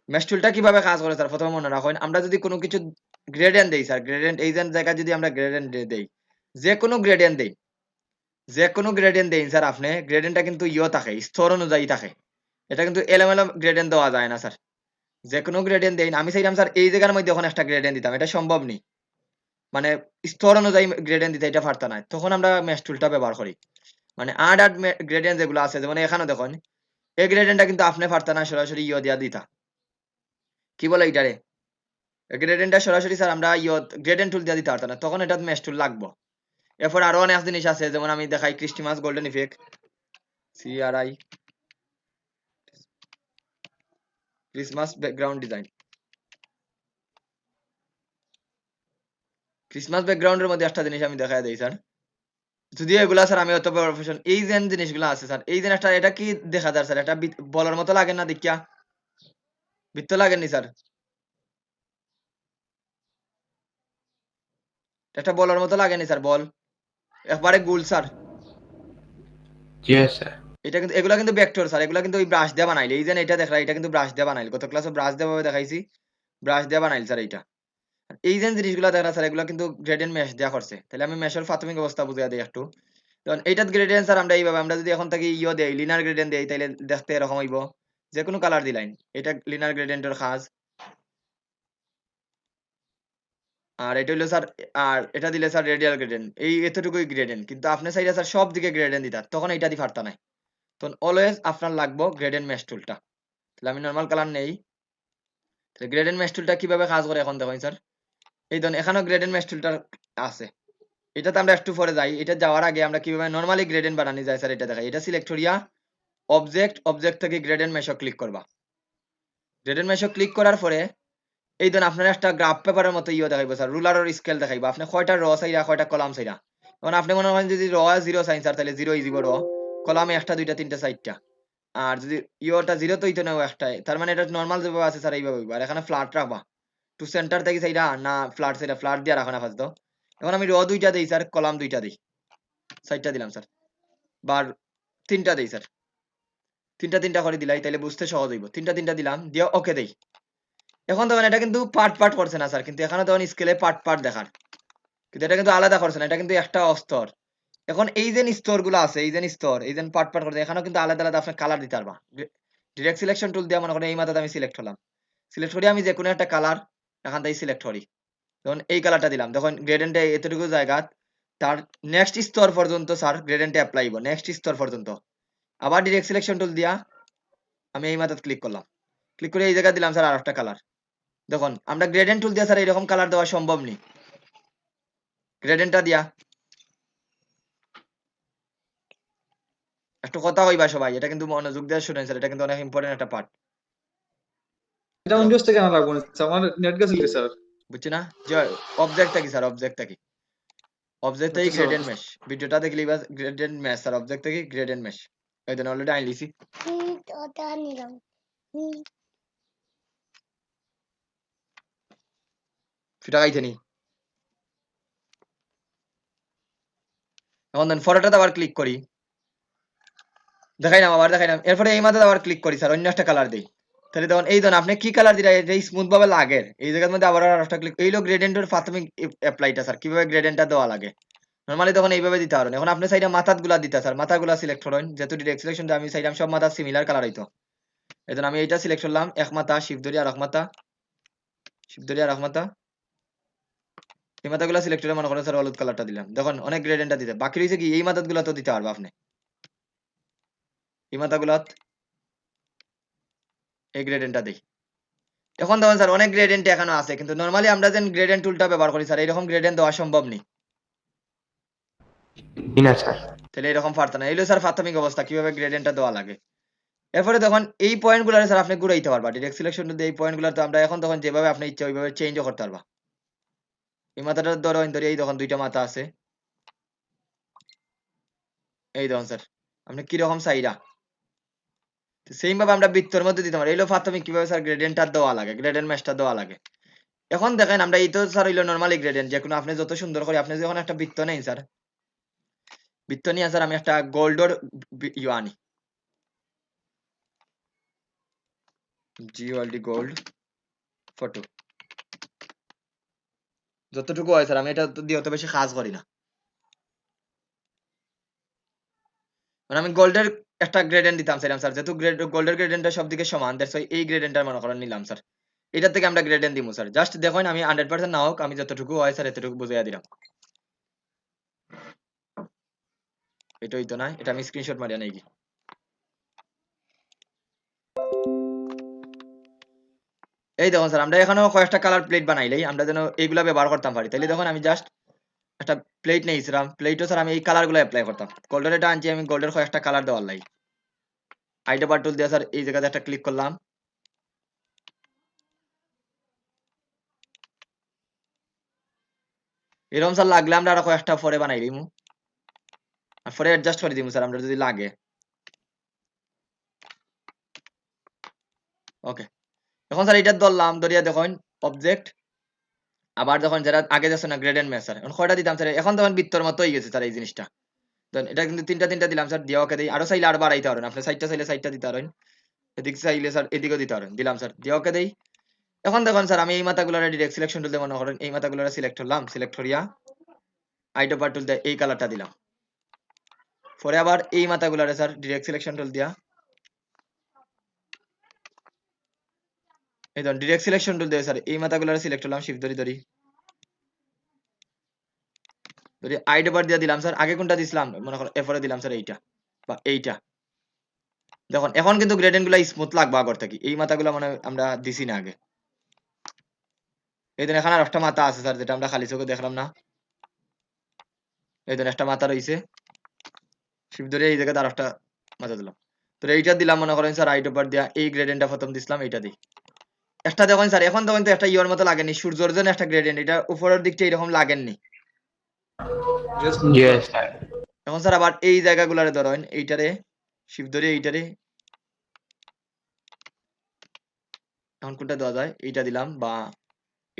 ম্যাশ টুলটা কিভাবে কাজ করে স্যার প্রথমে মনে রাখুন আমরা যদি কোনো কিছু গ্রেডিয়েন্ট দেই স্যার গ্রেডিয়েন্ট এই যে জায়গায় যদি আমরা গ্রেডিয়েন্ট দেই যে কোনো গ্রেডিয়েন্ট দেই যে কোনো গ্রেডিয়েন্ট দেই স্যার আপনি গ্রেডিয়েন্টটা কিন্তু থাকে স্তর অনুযায়ী থাকে এটা কিন্তু এলোমেলো গ্রেডিয়েন্ট দেওয়া যায় না স্যার যে কোনো গ্রেডিয়েন্ট দেই না। আমি চাইলাম স্যার এই জায়গার মধ্যে এখন একটা গ্রেডিয়েন্ট দিতাম, এটা সম্ভব নেই, মানে স্তর অনুযায়ী গ্রেডিয়েন্ট দিতে এটা পারতা না, তখন আমরা মেশ টুলটা ব্যবহার করি। মানে আড গ্রেডিয়েন্ট যেগুলো আছে, যেমন এখানে দেখুন এই গ্রেডিয়েন্টটা কিন্তু আপনি পারতা না সরাসরি ইয়ে দিয়া দিতা, কি বলে এটারে, গ্রেডিয়েন্টটা সরাসরি স্যার আমরা ইয়ে গ্রেডিয়েন্ট টুল দিয়া দিতে পারতাম না, তখন এটা মেশ টুল লাগবো। এরপর আরো অনেক জিনিস আছে, যেমন আমি দেখাই Christmas golden effect, CRI Christmas background design. Christmas ব্যাকগ্রাউন্ডের মধ্যে একটা জিনিস আমি দেখাই দেই স্যার, যদিও এগুলা স্যার আমি অত প্রফেশন, এই যে জিনিসগুলো আছে স্যার, এই জিনিসটা এটা কি দেখা যায় স্যার, এটা বলার মতো লাগে না দেখিয়া, বৃত্ত লাগেনি স্যার, এটা বলার মতো লাগেনি স্যার, বল একবারে গোল স্যার। Yes, sir. এটা কিন্তু এগুলা কিন্তু ভেক্টর স্যার, এগুলা কিন্তু ওই ব্রাশ দিয়ে বানাইলে, এই যে এটা দেখলা এটা কিন্তু ব্রাশ দিয়ে বানাইল, গত ক্লাসে ব্রাশ দিয়ে ভাবে দেখাইছি, ব্রাশ দিয়ে বানাইল স্যার এইটা। এই যে জিনিসগুলো দেখা স্যার, এগুলা কিন্তু গ্রেডিয়েন্ট মেশ দেয়া করছে। তাহলে আমি মেশের প্রাথমিক অবস্থা বুঝিয়ে দিই একটু। কারণ এইটার গ্রেডিয়েন্ট স্যার আমরা এইভাবে, আমরা যদি এখন থেকে ইয়ে দেই লিনার গ্রেডিয়েন্ট দেই, তাহলে দেখতে এরকম হইব, যে কোনো কালার দিলাইন, এটা লিনার গ্রেডিয়েন্টের কাজ। আর এটা হইলো স্যার, আর এটা দিলে স্যার রেডিয়াল গ্রেডিয়েন্ট, এই এতটুকুই গ্রেডিয়েন্ট, কিন্তু আপনি চাইলে স্যার সব দিকে গ্রেডিয়েন্ট দিতা, তখন এইটা দি পারতা নাই, তখন অলওয়েজ আপনার লাগবো গ্রেডিয়েন্ট মেশ টুলটা। তাহলে আমি নরমাল কালার নেই, তাহলে গ্রেডিয়েন্ট মেশ টুলটা কিভাবে কাজ করে এখন দেখুন স্যার, এই ধরুন এখানেও গ্রেডিয়েন্ট মেশ টুলটা আছে, এটাতে আমরা একটু পরে যাই, এটা যাওয়ার আগে আমরা কিভাবে নরমালি গ্রেডিয়েন্ট বানানো যায় স্যার এটা দেখাই। এটা সিলেক্ট করিয়া অবজেক্ট, অবজেক্ট থেকে গ্রেডিয়েন্ট মেশও ক্লিক করবা, গ্রেডিয়েন্ট মেশও ক্লিক করার পরে এই ধরুন আপনার একটা গ্রাফ পেপারের মতো ইয়ে দেখাইবো স্যার, রুলার আর স্কেল দেখাইবো, আপনি কয়টা র চাইরা কয়টা কলাম চাইরা। এখন আপনি মনে করেন যদি র 0 চাইন স্যার, তাহলে 0 ইজিব র, কলামে একটা দুইটা তিনটা চারটা, আর যদি ইয়োটা 0 তো হইতো না একটাই, তার মানে এটা নরমাল যেভাবে আছে স্যার এইভাবে হইবো। আর এখানে ফ্ল্যাট রাখবা, টু সেন্টার থেকে চাইরা না ফ্ল্যাট চাইরা, ফ্ল্যাট দিয়ে রাখো না ফার্স্ট। এখন আমি র দুইটা দেই স্যার, কলাম দুইটা দেই, চারটা দিলাম স্যার, বার তিনটা দেই স্যার, তিনটা তিনটা করে দিলাই, তাইলে বুঝতে সহজ হইব, তিনটা তিনটা দিলাম দিয়ে ওকে দেই। এখন তখন এটা কিন্তু পার্ট পার্ট করছে না স্যার, কিন্তু এখানে তখন স্কেলে পার্ট পার্ট দেখার, কিন্তু এটা কিন্তু আলাদা করছে না, এটা কিন্তু একটা স্তর। এখন এই যে স্তর গুলো আছে, এই যে স্তর, এই যে পার্ট পার্ট করছে, এখানেও কিন্তু আলাদা আলাদা আপনি কালার দিতে পারবা। ডিরেক্ট সিলেকশন টুল দিয়ে মনে করেন এই মাথাতে আমি সিলেক্ট হলাম, সিলেক্ট করি আমি যে কোনো একটা কালার এখান থেকে সিলেক্ট করি, ধরুন এই কালারটা দিলাম, দেখুন গ্রেডেন্টে এতটুকু জায়গা, তার নেক্সট স্তর পর্যন্ত স্যার গ্রেডেন্টে অ্যাপ্লাই হইব, নেক্সট স্তর পর্যন্ত। আবার ডিরেক্ট সিলেকশন টুল দিয়া আমি এই মাথাতে ক্লিক করলাম, ক্লিক করে এই জায়গায় দিলাম স্যার আর একটা কালার। দেখুন আমরা গ্রেডেন্ট টুল দিয়ে স্যার এরকম কালার দেওয়া সম্ভব নেই, গ্রেডেন্টটা দিয়া একটু কথা হইবা সবাই, এটা কিন্তু মনোযোগ দিয়ে শুনেন স্যার, এটা কিন্তু অনেক ইম্পর্টেন্ট একটা পার্ট, এটা উইন্ডোজ থেকে আনা লাগবে না স্যার, আমার নেট গেছিল কি স্যার? বুঝছি না যে অবজেক্টটা কি স্যার, অবজেক্টটা কি, অবজেক্ট থেকে আচ্ছা স্যার, গ্রেডেন্ট মেশ, ভিডিওটা দেখলি বাস গ্রেডেন্ট মেশ স্যার, অবজেক্ট থেকে গ্রেডেন্ট মেশ, এই দেন অলরেডি আইন লিছি, ওটা নিলাম। হুম, সেটা আইতে নি। এখন দেন ফটোটাতে আবার ক্লিক করি, দেখাইলাম আবার দেখাইলাম, এরপরে এই মাথাতে আবার ক্লিক করি স্যার, অন্য একটা কালার দেই, তাহলে তখন এই ধরুন আপনি কি কালার দিলে এটা স্মুথ ভাবে লাগে, এই জায়গার মধ্যে আবার আর একটা ক্লিক, এইলো গ্রেডেন্টের প্রাথমিক অ্যাপ্লাইটা স্যার, কিভাবে গ্রেডেন্টটা দেওয়া লাগে নরমালি তখন এইভাবে দিতে পারেন। এখন আপনি সাইডে মাথাত গুলা দিতে স্যার, মাথাগুলা সিলেক্ট করেন, যেহেতু ডিরেক্ট সিলেকশন আমি চাইলাম সব মাথা সিমিলার কালার হইতো, এই জন্য আমি এইটা সিলেক্ট করলাম, এক মাথা শিফট ধরি আর এক মাথা, শিফট ধরি আর এক মাথা, এই মাথাগুলা সিলেক্ট করে মনে করেন স্যার হলুদ কালারটা দিলাম, দেখুন অনেক গ্রেডেন্টটা দিতে, বাকি রয়েছে কি এই মাথাগুলা তো দিতে পারবো আপনি, এই মাথাগুলাত এই গ্রেডেন্টটা দেই। এখন দেখুন স্যার অনেক গ্রেডেন্ট এখনো আছে, কিন্তু নরমালি আমরা যেন গ্রেডেন্ট টুলটা ব্যবহার করি স্যার, এরকম গ্রেডেন্ট দেওয়া সম্ভব নেই, না স্যার। তাহলে এরকম পারতো না, এইলো স্যার প্রাথমিক অবস্থা কিভাবে গ্রেডেন্টটা দেওয়া লাগে। এরপরে তখন এই পয়েন্ট গুলো স্যার আপনি ঘুরাইতে পারবা, ডিরেক্ট সিলেকশন দিয়ে এই পয়েন্ট গুলো তো আমরা এখন তখন যেভাবে আপনি ইচ্ছা ওইভাবে চেঞ্জও করতে পারবা। এই মাথাটা ধরেন ধরে এই তখন দুইটা মাথা আছে, এই দেখুন স্যার আপনি কিরকম চাইরা, সেম ভাবে আমরা বৃত্তর মধ্যে দিতে পারি, এইলো প্রাথমিক কিভাবে স্যার গ্রেডেন্টটা দেওয়া লাগে, গ্রেডেন্ট ম্যাচটা দেওয়া লাগে। এখন দেখেন আমরা এই তো স্যার হইলো নরমালি গ্রেডেন্ট, যে কোনো আপনি যত সুন্দর করে আপনি যখন একটা বৃত্ত নেই স্যার, বৃত্ত নিয়ে স্যার আমি একটা গোল্ডর ইয়ে আনি, জিওএলডি গোল্ড ফটো, যতটুকু হয় স্যার আমি এটা দিয়ে অত বেশি কাজ করি না, মানে আমি গোল্ডের একটা গ্রেডেন্ট দিতাম স্যার যেহেতু গোল্ডের গ্রেডেন্টটা সব দিকে সমান দ্যাটস ওয়াই এই গ্রেডেন্টটা মনে করেন নিলাম স্যার। এটার থেকে আমরা গ্রেডেন্ট দিব স্যার। জাস্ট দেখুন আমি 100% না হোক, আমি যতটুকু হয় স্যার এতটুকু বুঝাইয়া দিলাম। এটা হইতো না, এটা আমি স্ক্রিনশট মারিয়া নেই। এই দেখুন স্যার আমরা এখানেও কয়েকটা কালার প্লেট বানাইলেই আমরা যেন এইগুলা ব্যবহার করতাম পারি। তাইলে দেখুন আমি জাস্ট একটা প্লেট নিয়েছিলাম, প্লেটও স্যার আমি এই কালার গুলো অ্যাপ্লাই করতাম। গোল্ডের এটা আনছি আমি, গোল্ডের কয়েকটা কালার দেওয়ার লাই আইডা বার টুল দিয়ে স্যার এই জায়গাতে একটা ক্লিক করলাম। এরকম স্যার লাগলে আমরা আরো কয়েকটা পরে বানাই দিমু, আর পরে অ্যাডজাস্ট করে দিমু স্যার আমরা যদি লাগে। ওকে, এখন স্যার এটা ধরলাম, ধরিয়া দেখুন অবজেক্ট, আবার যখন যারা আগে যাচ্ছে না গ্রেড এন্ড ম্যাচ স্যার, এখন কয়টা দিতাম স্যার? এখন তখন বৃত্তর মতো হয়ে গেছে স্যার এই জিনিসটা। এটা কিন্তু তিনটা দিলাম স্যার, দিয়ে ওকে দিই। আরো চাইলে আর বাড়াইতে পারেন আপনি, সাইডটা চাইলে সাইডটা দিতে পারেন, এদিক চাইলে স্যার এদিকেও দিতে পারেন। দিলাম স্যার, দিয়ে ওকে দেই। এখন দেখুন স্যার আমি এই মাথাগুলোর ডিরেক্ট সিলেকশন টুল দিয়ে মনে করেন এই মাথাগুলোর সিলেক্ট করলাম, সিলেক্ট করিয়া আইডো বার টুল দিয়ে এই কালারটা দিলাম। পরে আবার এই মাথাগুলোর স্যার ডিরেক্ট সিলেকশন টুল দিয়া এই ধরুন ডিরেক্ট সিলেকশন টুল দিয়ে স্যার এই মাথাগুলোর সিলেক্ট করলাম, শিফট ধরি ধরি ধরি আইডো বার দিয়ে দিলাম স্যার। আগে কোনটা দিছিলাম মনে করেন এরপরে দিলাম স্যার এইটা বা এইটা। দেখুন এখন কিন্তু গ্রেডিয়েন্ট গুলা স্মুথ লাগবে আগর থেকে, এই মাথাগুলো মানে আমরা দিছি না আগে। এই ধরুন এখানে আর একটা মাথা আছে স্যার, যেটা আমরা খালি চোখে দেখলাম না। এই ধরুন একটা মাথা রয়েছে, শিফট ধরে এই জায়গাতে আর একটা মাথা দিলাম। তো এইটা দিলাম মনে করেন স্যার আইডো বার দিয়া এই গ্রেডিয়েন্টটা প্রথম দিছিলাম, এইটা দিই। একটা দেখুন স্যার এখন দেখুন তো একটা ইয়োর মতো লাগেনি, সূর্যের জন্য একটা গ্রেডিয়েন্ট, এটা উপরের দিকটা এরকম লাগেননি। Yes, Yes, sir. এখন স্যার আবার এই জায়গাগুলারে ধরেন এইটারে শিফট ধরে এইটারে, এখন কোনটা দেওয়া যায় এইটা দিলাম বা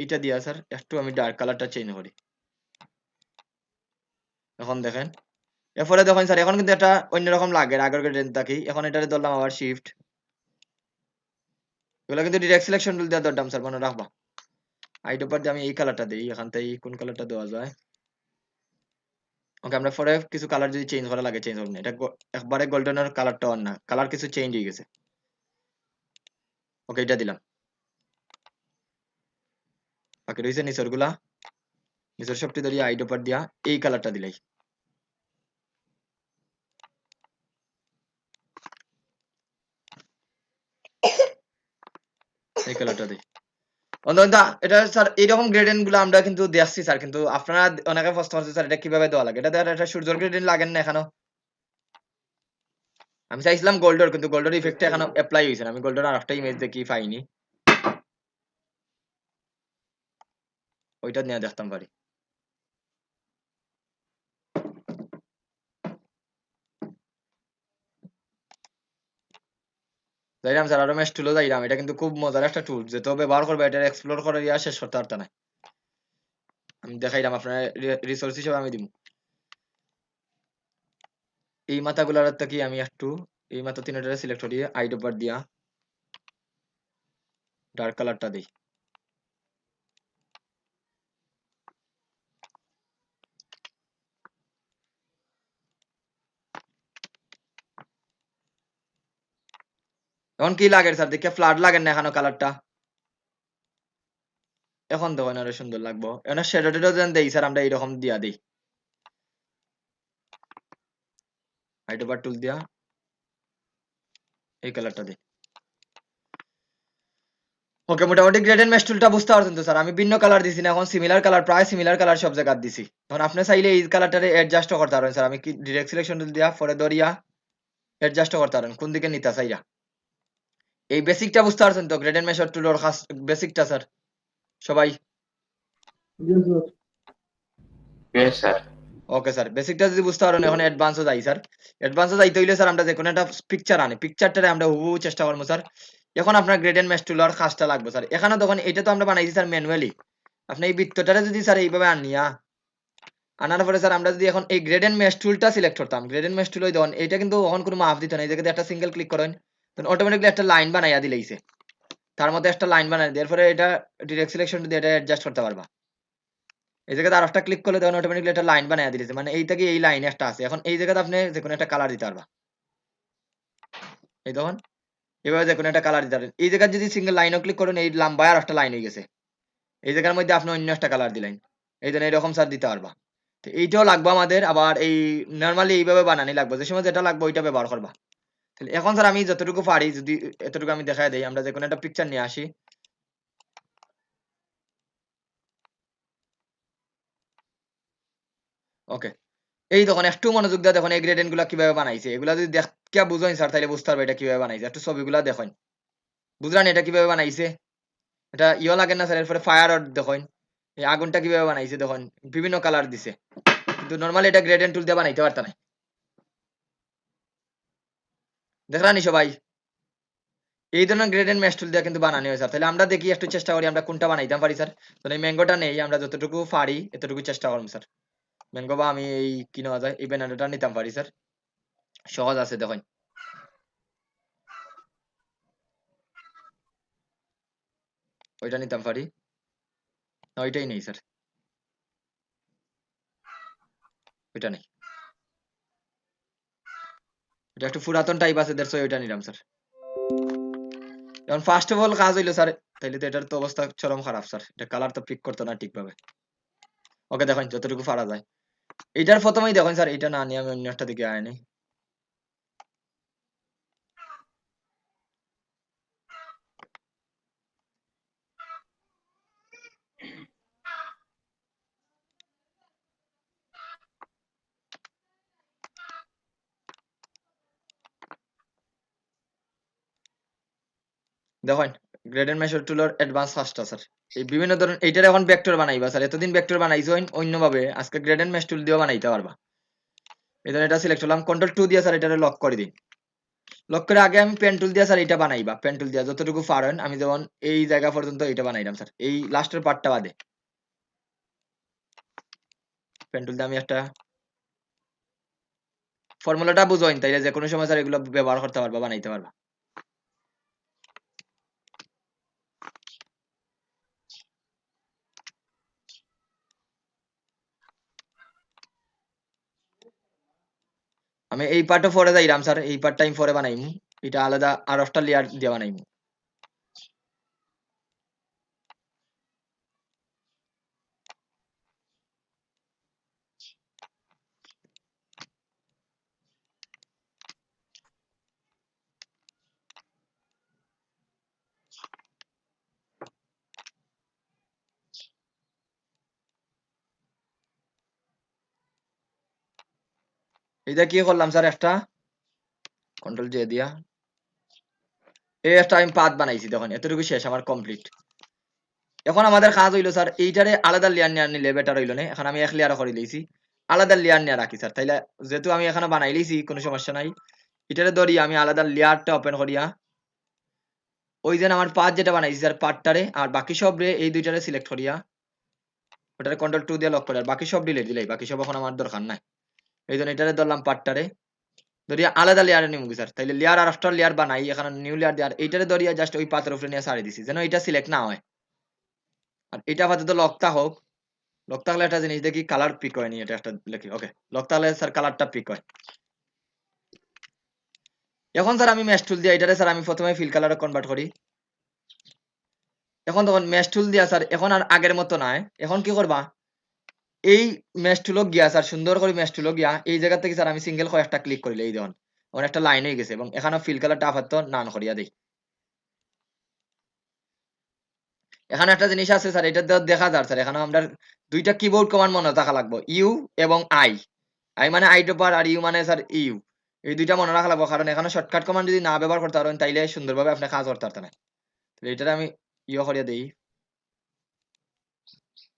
এইটা দিয়া স্যার একটু আমি ডার্ক কালারটা চেঞ্জ করি। এখন দেখেন এরপরে দেখেন স্যার এখন কিন্তু একটা অন্যরকম লাগে আগের গ্রেডিয়েন্ট থাকি। এখন এটারে ধরলাম আবার শিফট, এগুলো কিন্তু ডিরেক্ট সিলেকশন টুল দিয়ে ধরলাম স্যার, মনে রাখবা। আইডো পার দিয়ে আমি এই কালারটা দিই, এখান থেকে কোন কালারটা দেওয়া যায়। ওকে, আমরা পরে কিছু কালার যদি চেঞ্জ করা লাগে চেঞ্জ হবে না, এটা একবারে গোল্ডেনের কালারটা অন না, কালার কিছু চেঞ্জ হয়ে গেছে। ওকে এটা দিলাম, বাকি রয়েছে নিচের গুলা, নিচের সবটি ধরি আইডো পার দিয়া এই কালারটা দিলাই, এই কালারটা দিই। এটা স্যার এইরকম গ্রেডিয়েন্ট গুলো আমরা কিন্তু দেখছি স্যার, কিন্তু আপনারা অনেকে প্রশ্ন করছে স্যার এটা কিভাবে দেওয়া লাগে। এটা দেওয়ার একটা সূর্যের গ্রেডিয়েন্ট লাগেন না এখনো। আমি চাইছিলাম গোল্ডের, কিন্তু গোল্ডের ইফেক্টটা এখনো অ্যাপ্লাই হয়েছে না, আমি গোল্ডের আর একটা ইমেজ দেখি পাইনি, ওইটা নিয়ে দেখতাম পারি। যাইরাম স্যার আরো মেশ টুলও যাইরাম, এটা কিন্তু খুব মজার একটা টুল, যেহেতু ব্যবহার করবে এটা এক্সপ্লোর করে ইয়া শেষ করতে পারত না। আমি দেখাইলাম আপনার রিসোর্স হিসেবে আমি দিব। এই মাথাগুলার তো কি আমি একটু এই মাথা তিনটা সিলেক্ট করি আইডো পার দিয়া ডার্ক কালারটা দিই। এখন কি লাগে স্যার দেখে ফ্লাড লাগেন না এখনো কালারটা? এখন দেখুন আরো সুন্দর লাগবো। এখন শ্যাডো টেডো যেন দেই স্যার আমরা এইরকম দিয়া দিই, আইডো পার টুল দিয়া এই কালারটা দিই। ওকে, মোটামুটি গ্রেডেন্ট ম্যাশ টুলটা বুঝতে পারছেন তো স্যার? আমি ভিন্ন কালার দিছি না, এখন সিমিলার কালার, প্রায় সিমিলার কালার সব জায়গা দিছি। এখন আপনি চাইলে এই কালারটারে অ্যাডজাস্টও করতে পারেন স্যার। আমি কি ডিরেক্ট সিলেকশন টুল দিয়া পরে ধরিয়া অ্যাডজাস্টও করতে পারেন কোন দিকে নিতে চাইরা। এই বেসিকটা বুঝতে পারছেন তো গ্রেডেন্ট ম্যাশ টুলের খাস বেসিকটা স্যার সবাই? yes, sir. Yes, sir. Okay sir, বেসিকটা যদি বুঝতে পারেন এখন অ্যাডভান্সও যাই স্যার। অ্যাডভান্সও যাইতে হইলে স্যার আমরা যে কোনো একটা পিকচার আনি, পিকচারটারে আমরা হুবহু চেষ্টা করবো স্যার। এখন আপনার গ্রেডেন্ট ম্যাশ টুলের খাসটা লাগবে স্যার। এখানে তখন এটা তো আমরা বানাইছি স্যার ম্যানুয়ালি, আপনি এই বৃত্তটারে যদি স্যার এইভাবে আনিয়া আনার পরে স্যার আমরা যদি এখন এই গ্রেডেন্ট ম্যাশ টুলটা সিলেক্ট করতাম, গ্রেডেন্ট ম্যাশ টুল দেখুন এটা কিন্তু এখন কোনো মাপ দিত না, এই জায়গাতে একটা সিঙ্গেল ক্লিক করেন তখন অটোমেটিকলি একটা লাইন বানাইয়া দিলেইছে, তার মধ্যে একটা লাইন বানাই দেওয়ার পরে এটা ডিরেক্ট সিলেকশন দিয়ে এটা অ্যাডজাস্ট করতে পারবা। এই জায়গাতে আর একটা ক্লিক করলে তখন অটোমেটিকলি একটা লাইন বানাইয়া দিয়েছে, মানে এই থেকে এই লাইনে একটা আছে। এখন এই জায়গাতে আপনি যে কোনো একটা কালার দিতে পারবা। এই দেখুন এভাবে যে কোনো একটা কালার দিতে পারেন। এই জায়গায় যদি সিঙ্গেল লাইনও ক্লিক করেন এই লম্বা আর একটা লাইন হয়ে গেছে। এই জায়গার মধ্যে আপনি অন্য একটা কালার দিলেন। এই জন্য এরকম স্যার দিতে পারবা। তো এইটাও লাগবে আমাদের আবার এই নরমালি এইভাবে বানানি লাগবে। যে সময় যেটা লাগবে ওইটা ব্যবহার করবা। তাহলে এখন স্যার আমি যতটুকু পারি যদি এতটুকু আমি দেখায় দেই আমরা যে কোনো একটা পিকচার নিয়ে আসি। ওকে। এই দেখুন একটু মনোযোগ দিয়ে দেখুন এই গ্রেডিয়েন্ট গুলা কিভাবে বানাইছে। এগুলা যদি দেখিয়া বুঝেন স্যার তাহলে বুঝতে পারবে এটা কিভাবে বানাইছে। একটু ছবিগুলা দেখুন। বুঝলেন এটা কিভাবে বানাইছে? এটা ইয়ে লাগে না স্যার এরপরে ফায়ার আর্ট দেখুন। এই আগুনটা কিভাবে বানাইছে দেখুন। বিভিন্ন কালার দিছে। কিন্তু নরমালি এটা গ্রেডিয়েন্ট টুল দিয়ে বানাইতে পারত না। দেখলানি সবাই? এই ধরনের গ্রেডিয়েন্ট ম্যাশ টুল দিয়ে কিন্তু বানানো হয় স্যার। তাহলে আমরা দেখি একটু চেষ্টা করি আমরা কোনটা বানাইতাম পারি স্যার। তাহলে এই ম্যাঙ্গোটা নেই আমরা যতটুকু পারি এতটুকু চেষ্টা করব স্যার। ম্যাঙ্গো বা আমি এই কি নেওয়া যায় এই ব্যানানাটা নিতাম পারি স্যার। সহজ আছে দেখুন। ওইটা নিতাম পারি। না ওইটাই নেই স্যার। ওইটা নেই। এটা একটু পুরাতন টাইপ আছে দ্যাটস ওয়াই ওইটা নিলাম স্যার। এখন ফার্স্ট অফ অল কাজ হইলো স্যার তাইলে তো এটার তো অবস্থা চরম খারাপ স্যার। এটা কালার তো পিক করতো না ঠিকভাবে। ওকে দেখুন যতটুকু পারা যায়। এইটার প্রথমেই দেখুন স্যার এটা না নিয়ে আমি অন্য একটা দিকে আইনি। দেখুন গ্রেডেন্ট মেশর টুলের অ্যাডভান্স ফার্স্টটা স্যার। এই বিভিন্ন ধরনের এইটার এখন ভেক্টর বানাইবা স্যার। এতদিন ভেক্টর বানাইছেন অন্যভাবে আজকে গ্রেডেন্ট মেশ টুল দিয়েও বানাইতে পারবা। এই ধরনের এটা সিলেক্ট করলাম কন্ট্রোল 2 দিয়ে স্যার এটারে লক করে দিন। লক করে আগে আমি পেন টুল দিয়ে স্যার এইটা বানাইবা। পেন টুল দিয়ে যতটুকু পারেন আমি যেমন এই জায়গা পর্যন্ত এইটা বানাইলাম স্যার। এই লাস্টের পার্টটা বাদে। পেন টুল দিয়ে আমি একটা ফর্মুলাটা বুঝোইন তাইলে যে কোনো সময় স্যার এগুলো ব্যবহার করতে পারবা বানাইতে পারবা। আমি এই পার্টও পরে যাইরাম স্যার। এই পার্টটা আমি পরে বানাইমু। এটা আলাদা আর একটা লেয়ার দিয়ে বানাইমু। এইটা কি করলাম স্যার একটা কন্ট্রোল জে দিয়া এই একটা আমি পাথ বানাইছি দেখুন এতটুকু শেষ আমার কমপ্লিট। এখন আমাদের কাজ হইলো স্যার এইটারে আলাদা লেয়ার নিয়ে নিলে বেটার হইলো না। এখন আমি এক লেয়ার করে লইছি। আলাদা লেয়ার নিয়ে রাখি স্যার। তাইলে যেহেতু আমি এখানে বানাই লইছি কোনো সমস্যা নাই। এটারে ধরি আমি আলাদা লেয়ারটা ওপেন করিয়া ওই যে আমার পাথ যেটা বানাইছি স্যার পাথটারে আর বাকি সব রে এই দুইটারে সিলেক্ট করিয়া ওটারে কন্ট্রোল 2 দিয়ে লক করে আর বাকি সব ডিলিট দিলাই। বাকি সব এখন আমার দরকার নাই। এই জন্য এটারে ধরলাম পাথটারে ধরিয়া আলাদা লেয়ারে নিমু স্যার। তাইলে লেয়ার আর একটা লেয়ার বানাই এখানে নিউ লেয়ার দিয়ে আর এইটারে ধরিয়া জাস্ট ওই পাথের উপরে নিয়ে ছাড়ি দিছি যেন এটা সিলেক্ট না হয়। আর এটা আপাতত লক থাকুক। লক থাকলে একটা জিনিস দেখি কালার পিক হয়নি এটা একটা লিখি। ওকে লক থাকলে স্যার কালারটা পিক হয়। এখন স্যার আমি ম্যাশ টুল দিয়ে এটারে স্যার আমি প্রথমে ফিল কালারে কনভার্ট করি। এখন তখন ম্যাশ টুল দিয়া স্যার এখন আর আগের মতো নাই। এখন কি করবা এই ম্যাশ টুলক গিয়া স্যার সুন্দর করে ম্যাশ টুলক গিয়া এই জায়গা থেকে স্যার আমি সিঙ্গেল করে একটা ক্লিক করিলে এই দেখুন আমার একটা লাইন হয়ে গেছে এবং এখানে ফিল কালারটা আপাতত নান করিয়া দেই। এখানে একটা জিনিস আছে স্যার এটা দেখা যায় স্যার এখানে আমরা দুইটা কিবোর্ড কমান্ড মনে থাকা লাগবে ইউ এবং আই। আই মানে আই টপার আর ইউ মানে স্যার ইউ। এই দুইটা মনে রাখা লাগবে কারণ এখানে শর্টকাট কমান্ড যদি না ব্যবহার করতে পারেন তাইলে সুন্দরভাবে আপনি কাজ করতে পারতেন না। এটারে আমি ইয়ে করিয়া দেই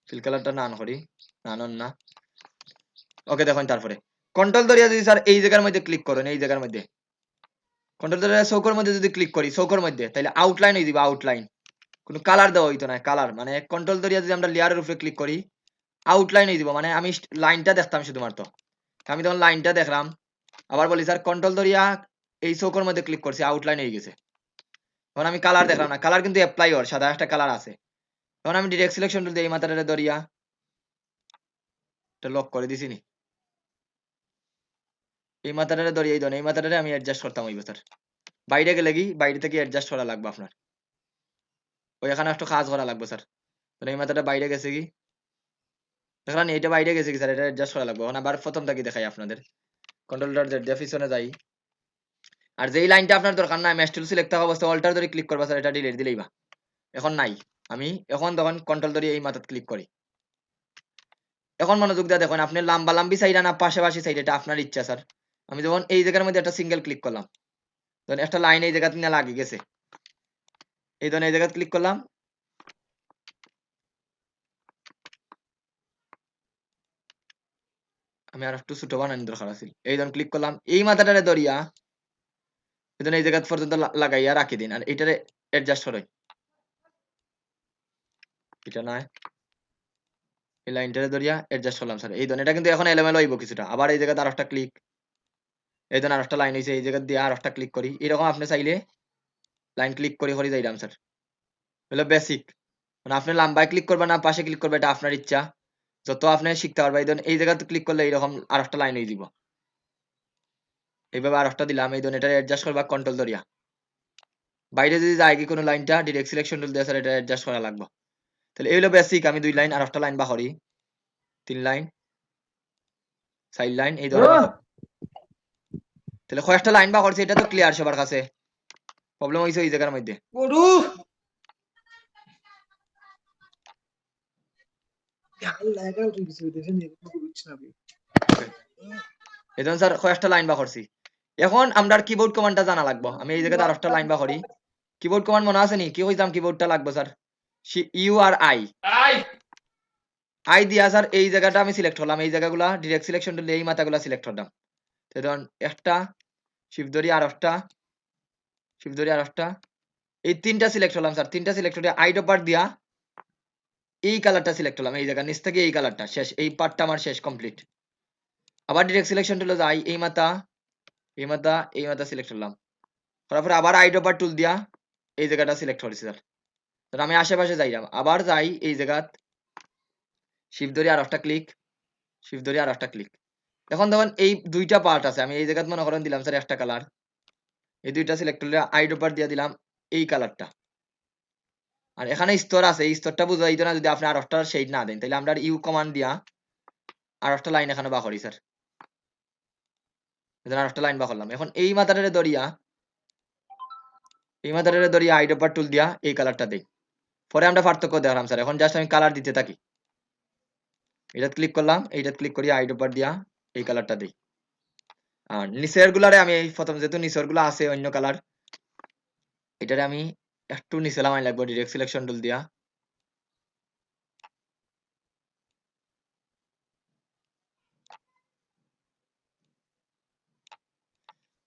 ফিল কালারটা নান করি নানন না। ওকে দেখুন তারপরে কন্ট্রোল ধরিয়া যদি স্যার এই জায়গার মধ্যে ক্লিক করেন এই জায়গার মধ্যে কন্ট্রোল ধরিয়া চৌকোর মধ্যে যদি ক্লিক করি চৌকোর মধ্যে তাহলে আউটলাইন হয়ে দিবা আউটলাইন। কোনো কালার দেওয়া হইতো না কালার মানে কন্ট্রোল ধরিয়া যদি আমরা লেয়ারের উপরে ক্লিক করি আউটলাইন হয়ে দিব মানে আমি লাইনটা দেখতাম শুধুমাত্র। আমি তখন লাইনটা দেখলাম আবার বলি স্যার কন্ট্রোল ধরিয়া এই চৌকোর মধ্যে ক্লিক করছি আউটলাইন হয়ে গেছে। তখন আমি কালার দেখলাম না কালার কিন্তু অ্যাপ্লাই হওয়ার সাদা একটা কালার আছে। তখন আমি ডিরেক্ট সিলেকশন টুল দিয়ে এই মাথাটা ধরিয়া এটা লক করে দিছি নি এই মাথাটা ধরিয়া এই ধরনের এই মাথাটারে আমি অ্যাডজাস্ট করতাম হইব স্যার। বাইরে গেলে কি বাইরে থেকে অ্যাডজাস্ট করা লাগবে আপনার ওই এখানে একটু কাজ করা লাগবে স্যার মানে এই মাথাটা বাইরে গেছে কি দেখলাম এটা বাইরে গেছে কি স্যার এটা অ্যাডজাস্ট করা লাগবে এখন আবার প্রথম থেকে দেখাই আপনাদের কন্ট্রোলার জেড দিয়ে পিছনে যাই আর যেই লাইনটা আপনার দরকার না ম্যাশ টুল সিলেক্ট থাকা অবস্থা অল্টার ধরে ক্লিক করবা স্যার এটা ডিলিট দিলেই বা এখন নাই আমি এখন তখন কন্ট্রোল ধরে এই মাথাত ক্লিক করি এখন মনোযোগ দিয়ে দেখুন আপনি লম্বা লম্বি সাইড না পাশাপাশি সাইড এটা আপনার ইচ্ছা স্যার আমি যখন এই জায়গার মধ্যে একটা সিঙ্গেল ক্লিক করলাম ধরেন একটা লাইন এই জায়গাতে নিয়ে লাগে গেছে এই ধরনের এই জায়গাতে ক্লিক করলাম আমি আর একটু ছোট বানানোর দরকার আছে এই ধরুন ক্লিক করলাম এই মাথাটারে ধরিয়া এই ধরুন এই জায়গা পর্যন্ত লাগাইয়া রাখি দিন আর এটারে অ্যাডজাস্ট করেন এটা নয় এই লাইনটারে ধরিয়া অ্যাডজাস্ট করলাম স্যার এই ধরুন এটা কিন্তু এখন এলোমেলো হইব কিছুটা আবার এই জায়গাতে আর একটা ক্লিক এই ধরুন আর একটা লাইন হয়েছে এই জায়গা দিয়ে আর একটা ক্লিক করি এরকম আপনি চাইলে লাইন ক্লিক করে করে যাইলাম স্যার হলো বেসিক মানে আপনি লম্বায় ক্লিক করবেন না পাশে ক্লিক করবে এটা আপনার ইচ্ছা যত আপনি শিখতে পারবেন এই ধরুন এই জায়গাতে ক্লিক করলে এইরকম আর একটা লাইন হয়ে দিব এইভাবে আর একটা দিলাম এই ধরুন এটা অ্যাডজাস্ট করবা কন্ট্রোল ধরিয়া বাইরে যদি যায় কি কোনো লাইনটা ডিরেক্ট সিলেকশন টুল দিয়ে স্যার এটা অ্যাডজাস্ট করা লাগবে তাহলে এই হলো বেসিক আমি 2 লাইন আর একটা লাইন বা করি 3 লাইন 4 লাইন এই ধরনের তাহলে কয়েকটা লাইন বা করছি এটা তো ক্লিয়ার সবার কাছে প্রবলেম হইছে এই জায়গার মধ্যে গরু এখন স্যার কয়েকটা লাইন বা করছি এখন আমরা কিবোর্ড কমান্ডটা জানা লাগবে আমি এই জায়গাতে আর একটা লাইন বা করি কিবোর্ড কমান্ড মনে আছে নি কি কইতাম কিবোর্ডটা লাগবে স্যার ইউ আর আই দিয়া স্যার এই জায়গাটা আমি সিলেক্ট করলাম এই জায়গাগুলা ডিরেক্ট সিলেকশন টুল এই মাথাগুলা সিলেক্ট করলাম তো ধরুন একটা শিফট ধরি আর একটা শিফট ধরি আর একটা এই তিনটা সিলেক্ট করলাম স্যার তিনটা সিলেক্ট করে আই ডপার দিয়া এই কালারটা সিলেক্ট করলাম এই জায়গা নিচ থেকে এই কালারটা শেষ এই পার্টটা আমার শেষ কমপ্লিট আবার ডিরেক্ট সিলেকশন টুলে যাই এই মাথা এই মাথা এই মাথা সিলেক্ট করলাম করার পরে আবার আই ডপার টুল দিয়া এই জায়গাটা সিলেক্ট করেছি স্যার আমি আশেপাশে যাইলাম আবার যাই এই জায়গাত শিফট ধরি আর একটা ক্লিক শিফট ধরি আর একটা ক্লিক এখন দেখুন এই দুইটা পার্ট আছে আমি এই জায়গাত মনে করেন দিলাম স্যার একটা কালার এই দুইটা সিলেক্ট করলে আই ডপার দিয়ে দিলাম এই কালারটা আর এখানে স্তর আছে এই স্তরটা বুঝা যাইতো না যদি আপনি আর একটা শেড না দেন তাহলে আমরা ইউ কমান্ড দিয়া আর একটা লাইন এখানে বা করি স্যার আর একটা লাইন বা করলাম এখন এই মাথাটারে ধরিয়া আই ডপার টুল দিয়া এই কালারটা দেই পরে আমরা পার্থক্য দেখলাম স্যার এখন জাস্ট আমি কালার দিতে থাকি এটা ক্লিক করলাম এইটা ক্লিক করি আই ডপার দিয়া এই কালারটা দেই আর নিচের গুলারে আমি এই প্রথম যেহেতু নিচের গুলা আছে অন্য কালার এটারে আমি একটু নিচে লামাই লাগবো ডিরেক্ট সিলেকশন টুল দিয়া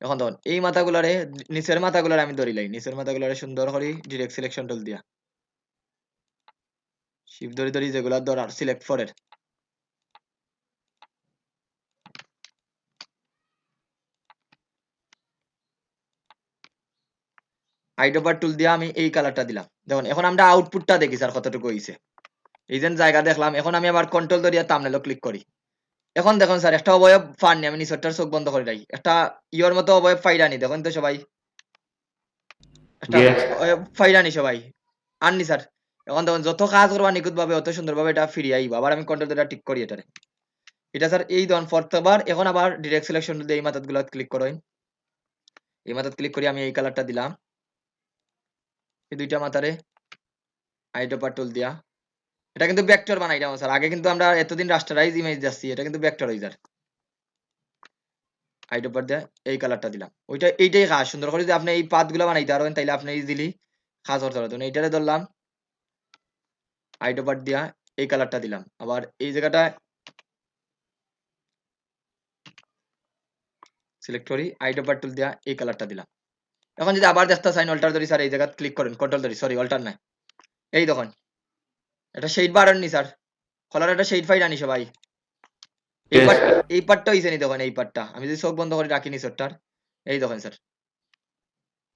এখন ধরুন এই মাথাগুলারে নিচের মাথাগুলারে আমি ধরিলাই নিচের মাথাগুলারে সুন্দর করে ডিরেক্ট সিলেকশন টুল দিয়া শিফট ধরি ধরি যেগুলা ধরার সিলেক্ট ফরের আই ডপার টুল দিয়া আমি এই কালারটা দিলাম দেখুন এখন আমরা আউটপুটটা দেখি স্যার কতটুকু হইছে এই যে জায়গা দেখলাম এখন আমি আবার কন্ট্রোল ধরিয়া থাম্বনেলও ক্লিক করি এখন দেখুন স্যার একটা অবয়ব পাননি আমি নিচেরটার চোখ বন্ধ করে রাখি একটা ইয়োর মতো অবয়ব ফাইরানি দেখুন তো সবাই একটা অবয়ব ফাইরানি সবাই আননি স্যার এখন দেখুন যত কাজ করবা নিখুঁত ভাবে অত সুন্দর ভাবে এটা ফিরিয়ে আইবা আবার আমি কন্ট্রোল ধরে টিক করি এটারে এটা স্যার এই ধরুন ফর্থবার এখন আবার ডিরেক্ট সিলেকশন দিয়ে এই মাথাত গুলো ক্লিক করেন এই মাথাত ক্লিক করি আমি এই কালারটা দিলাম এই দুইটা মাথারে আই ডপার টুল দিয়া এটা কিন্তু ভেক্টর বানাইলাম স্যার আগে কিন্তু আমরা এতদিন রাস্টারাইজ ইমেজ যাচ্ছি এটা কিন্তু ভেক্টর হয়ে যায় আই ডপার দিয়ে এই কালারটা দিলাম ওইটা এইটাই কাজ সুন্দর করে যদি আপনি এই পাথ গুলো বানাইতে পারবেন তাইলে আপনি ইজিলি কাজ করতে পারবেন এইটারে ধরলাম আই ডপার দিয়া এই কালারটা দিলাম আবার এই জায়গাটা সিলেক্ট করি আই ডপার টুল দিয়া এই কালারটা দিলাম এখন যদি আবার দেখতে চাই অল্টার ধরি স্যার এই জায়গা ক্লিক করেন কন্ট্রোল ধরি সরি অল্টার নাই এই দেখুন এটা শেড বাড়াননি স্যার কলার একটা শেড ফাইড আনি সবাই এই পার্টটা হইছে নি দেখুন এই পার্টটা আমি যদি চোখ বন্ধ করে রাখিনি স্যারটার এই দেখুন স্যার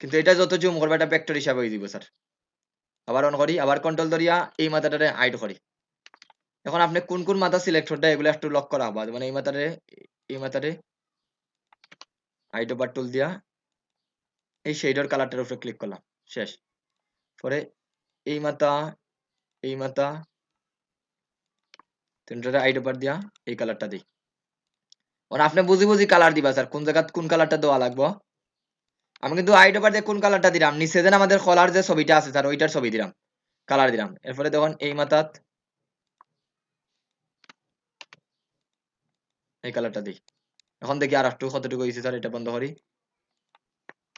কিন্তু এটা যত জুম করবে এটা ভেক্টর হিসাবে হয়ে দিব স্যার আবার অন করি আবার কন্ট্রোল ধরিয়া এই মাথাটারে হাইড করি এখন আপনি কোন কোন মাথা সিলেক্ট করতে এগুলো একটু লক করা হবে মানে এই মাথারে আই ডপার টুল দিয়া এই শেডের কালারটার উপরে ক্লিক করলাম, শেষ। পরে এই মাথা তিনটারে আইড ওভার দিয়া এই কালারটা দিই। আপনি বুঝি বুঝি কালার দিবা স্যার, কোন জায়গা কোন কালারটা দেওয়া লাগবো। আমি কিন্তু আইড ওভার দিয়ে কোন কালারটা দিলাম, নিচে যেন আমাদের কলার যে ছবিটা আছে স্যার ওইটার ছবি দিলাম, কালার দিলাম। এরপরে দেখুন এই মাথাত এই কালারটা দিই। এখন দেখি আর একটু কতটুকু হয়েছে স্যার, এটা বন্ধ করি,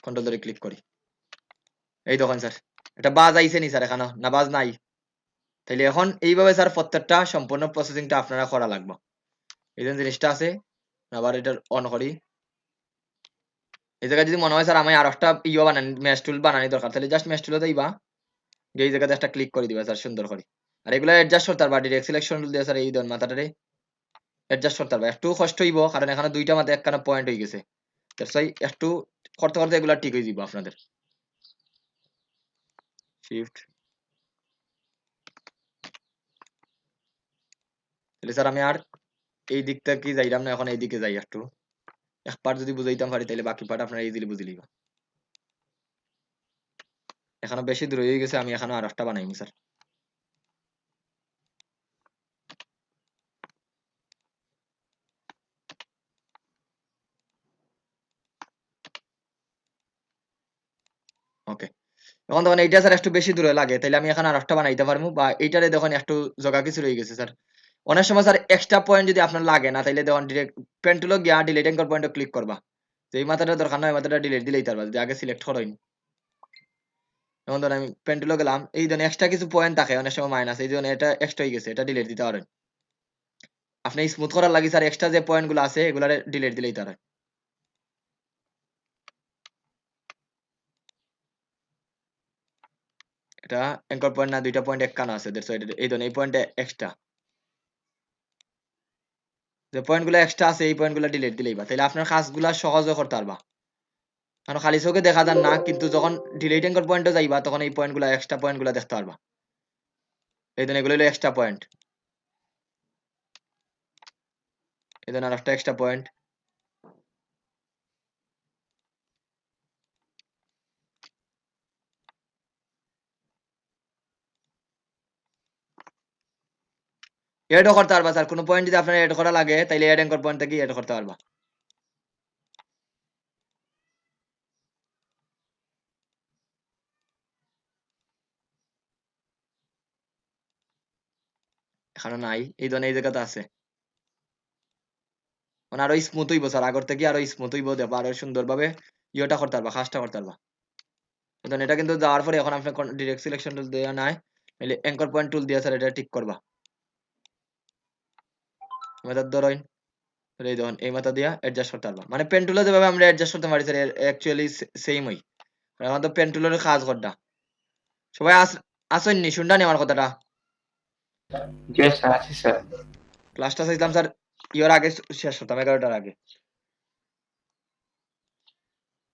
কন্ট্রোল ধরে ক্লিক করি। এই দেখুন স্যার, এটা বাজ আইছে নি স্যার এখানে, না বাজ নাই। তাইলে এখন এইভাবে স্যার প্রত্যেকটা সম্পূর্ণ প্রসেসিংটা আপনারা করা লাগবে। এই যে জিনিসটা আছে, আবার এটা অন করি। এই জায়গায় যদি মনে হয় স্যার আমি আর একটা বানানি, ম্যাশ টুল বানানি দরকার, তাহলে জাস্ট ম্যাশ টুলে যাইবা, এই জায়গাতে একটা ক্লিক করে দিবা স্যার সুন্দর করে। আর এগুলো অ্যাডজাস্ট করতে পারবা ডিরেক্ট সিলেকশন টুল দিয়ে স্যার, এই ধরুন মাথাটারে অ্যাডজাস্ট করতে পারবা। একটু কষ্ট হইব কারণ এখানে দুইটা মাথা একখানা পয়েন্ট হয়ে গেছে, তাই একটু করতে করতে এগুলা ঠিক হয়ে যাব আপনাদের। শিফট, তাহলে স্যার আমি আর এই দিকটা কি যাইলাম না, এখন এই দিকে যাই একটু। এক পার্ট যদি বুঝাইতাম পারি তাহলে বাকি পার্ট আপনারা ইজিলি বুঝে লিবা। এখানে বেশি দূর হয়ে গেছে, আমি এখানে আর একটা বানাইনি স্যার। ওকে, এখন দেখুন এইটা স্যার একটু বেশি দূরে লাগে, তাইলে আমি এখানে আর একটা বানাইতে পারবো, বা এইটারে দেখুন একটু জগা কিছু রয়ে গেছে স্যার। অনেক সময় স্যার এক্সট্রা পয়েন্ট যদি আপনার লাগে না, তাইলে দেখুন ডিরেক্ট পেন টুলে গিয়া ডিলিট এঙ্কর পয়েন্টে ক্লিক করবা, যে এই মাথাটা দরকার নয়, এই মাথাটা ডিলিট দিলেই পারবা যদি আগে সিলেক্ট করেন। যেমন ধরেন আমি পেন টুলে গেলাম, এই ধরেন এক্সট্রা কিছু পয়েন্ট থাকে অনেক সময় মাইনাস, এই জন্য এটা এক্সট্রা হয়ে গেছে, এটা ডিলিট দিতে পারেন। আপনি স্মুথ করার লাগে স্যার এক্সট্রা যে পয়েন্ট গুলো আছে এগুলা ডিলিট দিলেই পারেন। এটা এঙ্কর পয়েন্ট না, দুইটা পয়েন্ট একখানা আছে, এই ধরেন এই পয়েন্টে এক্সট্রা, যে পয়েন্ট গুলো এক্সট্রা আছে এই পয়েন্ট গুলো ডিলিট দিলেই বা, তাহলে আপনার কাজগুলা সহজে করতে পারবা। কারণ খালি চোখে দেখা যান না, কিন্তু যখন ডিলিট এঙ্কর পয়েন্টে যাইবা তখন এই পয়েন্ট গুলা এক্সট্রা পয়েন্ট গুলা দেখতে পারবা। এই ধরেন এগুলো হলো এক্সট্রা পয়েন্ট, এই ধরেন আর একটা এক্সট্রা পয়েন্ট। এডও করতে পারবা স্যার, কোনো পয়েন্ট যদি আপনার এড করা লাগে তাহলে এড এঙ্কর পয়েন্ট থেকে এড করতে পারবা। এখানে নাই, এই ধরেন এই জায়গাতে আছে, মানে আরো স্মুথ হইব স্যার, আগর থেকে আরো স্মুথ হইব, দেখো আরো সুন্দর ভাবে ইয়েটা করতে পারবা, কাজটা করতে পারবা। ধরেন এটা কিন্তু যাওয়ার পরে এখন আপনার ডিরেক্ট সিলেকশন টুল দেওয়া নাই, তাহলে এঙ্কর পয়েন্ট টুল দিয়ে স্যার এটা ঠিক করবা। মেথড ধরেন, এই দেখুন এই মাথা দিয়া অ্যাডজাস্ট করতে পারবা, মানে পেন টুলে যেভাবে আমরা অ্যাডজাস্ট করতে পারি স্যার অ্যাকচুয়ালি সেম হই। এখন তো পেন টুলের কাজ করটা সবাই আসেননি, শুনডানি আমার কথাটা। জি স্যার, আছি স্যার। ক্লাসটা চাইছিলাম স্যার ইয়ার আগে শেষ হতাম, 11টার আগে।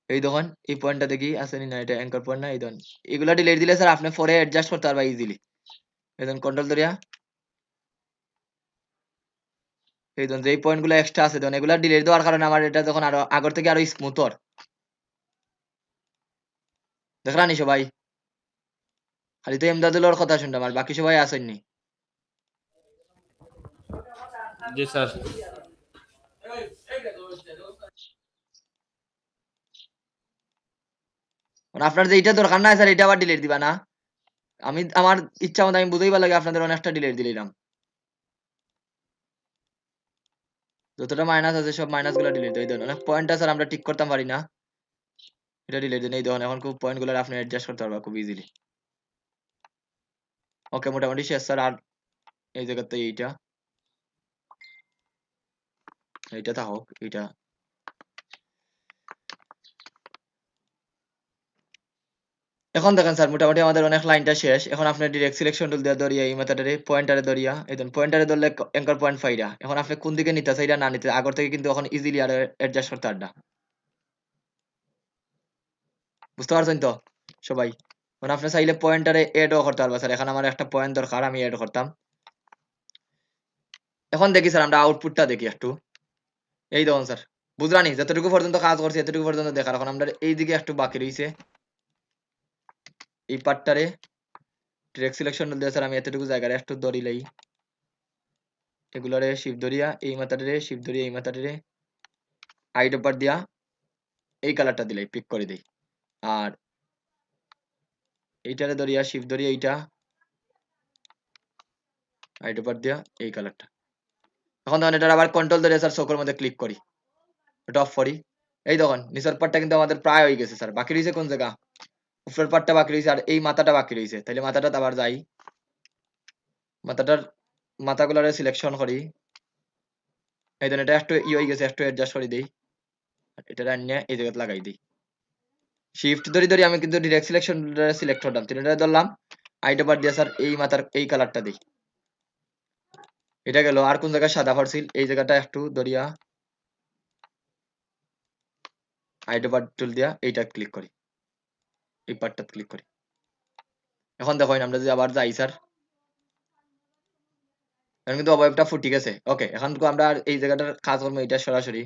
এই দেখুন এই পয়েন্টটা দেখি আসেনি না, এটা অ্যাঙ্কর পয়েন্ট না, এই দেখুন এগুলা ডিলিট দিলে স্যার আপনি পরে অ্যাডজাস্ট করতে পারবা ইজিলি। এই দেখুন কন্ট্রোল ধরিয়া এই দেখুন যে পয়েন্ট গুলো এক্সট্রা আছে দেখুন এগুলা ডিলিট দেওয়ার কারণে আমার এটা যখন আরো আগর থেকে আরো স্মুথর দেখলানি সবাই। খালি তো এমদাদুলের কথা শুনলাম, আর বাকি সবাই আসেননি। জি স্যার। মানে আপনার যে এটা দরকার নাই স্যার এটা আবার ডিলিট দিবা না, আমি আমার ইচ্ছা মতো আমি বুঝাইবার লাগে আপনাদের অনেকটা ডিলিট দিলাম। যতটা মাইনাস আছে সব মাইনাস গুলো ডিলিট দিয়ে দেন, অনেক পয়েন্ট আছে স্যার আমরা ঠিক করতে পারি না, এটা ডিলিট দেন। এই দেখুন এখন খুব পয়েন্ট গুলো আপনি অ্যাডজাস্ট করতে পারবা খুব ইজিলি। ওকে মোটামুটি শেষ স্যার। আর এই জায়গাতে এইটা থাকুক, এইটা এখন দেখেন স্যার মোটামুটি আমাদের অনেক লাইনটা শেষ। এখন আপনি ডিরেক্ট সিলেকশন টুল দিয়ে ধরিয়া এই মেথডে পয়েন্টারে ধরিয়া এই দেন পয়েন্টারে ধরলে এঙ্কর পয়েন্ট ফাইরা, এখন আপনি কোন দিকে নিতে চাইরা না নিতে আগর থেকে কিন্তু এখন ইজিলি আর অ্যাডজাস্ট করতে পারডা। বুঝতে পারছেন তো সবাই? মানে আপনি চাইলে পয়েন্টারে এডও করতে পারবা স্যার, এখন আমার একটা পয়েন্ট দরকার আমি এড করতাম। এখন দেখি স্যার আমরা আউটপুটটা দেখি একটু। এই দেখুন স্যার বুঝলানি যতটুকু পর্যন্ত কাজ করছি এতটুকু পর্যন্ত দেখার। এখন আমরা এইদিকে একটু বাকি রয়েছে, এই পার্টটারে ডিরেক্ট সিলেকশন দিয়ে স্যার আমি এতটুকু জায়গায় একটু ধরিলাই, এগুলারে শিফট ধরিয়া এই মাথাটারে শিফট ধরিয়া এই মাথাটারে হাইট ওভার দিয়া এই কালারটা দিলাই পিক করে দেই, আর এইটারে ধরিয়া শিফট ধরিয়া এইটা হাইট ওভার দিয়া এই কালারটা। এখন তখন এটার আবার কন্ট্রোল ধরে স্যার চোখের মধ্যে ক্লিক করি, এটা অফ করি। এই দেখুন নিচের পার্টটা কিন্তু আমাদের প্রায় হয়ে গেছে স্যার, বাকি রয়েছে কোন জায়গা, উপরের পার্টটা বাকি রয়েছে আর এই মাথাটা বাকি রয়েছে। তাহলে মাথাটা আবার যাই, মাথাটার মাথাগুলারে সিলেকশন করি, এই ধরুন এটা একটু হয়ে গেছে, একটু অ্যাডজাস্ট করে দিই, এটা আনিয়ে এই জায়গাতে লাগাই দিই। শিফট ধরি ধরি আমি কিন্তু ডিরেক্ট সিলেকশন সিলেক্ট করলাম, তিনটা ধরলাম, হাইট ওভার দিয়ে স্যার এই মাথার এই কালারটা দিই, এটা গেল। আর কোন জায়গায় সাদা ফারছিল এই জায়গাটা একটু ধরিয়া হাইট ওভার টুল দিয়া এইটা ক্লিক করি, এই পার্টটা ক্লিক করি। এখন দেখো আমরা যদি আবার যাই স্যার, এখন কিন্তু অবয়বটা ফুটি গেছে। ওকে, এখন তো আমরা আর এই জায়গাটার কাজ করবো এটা সরাসরি।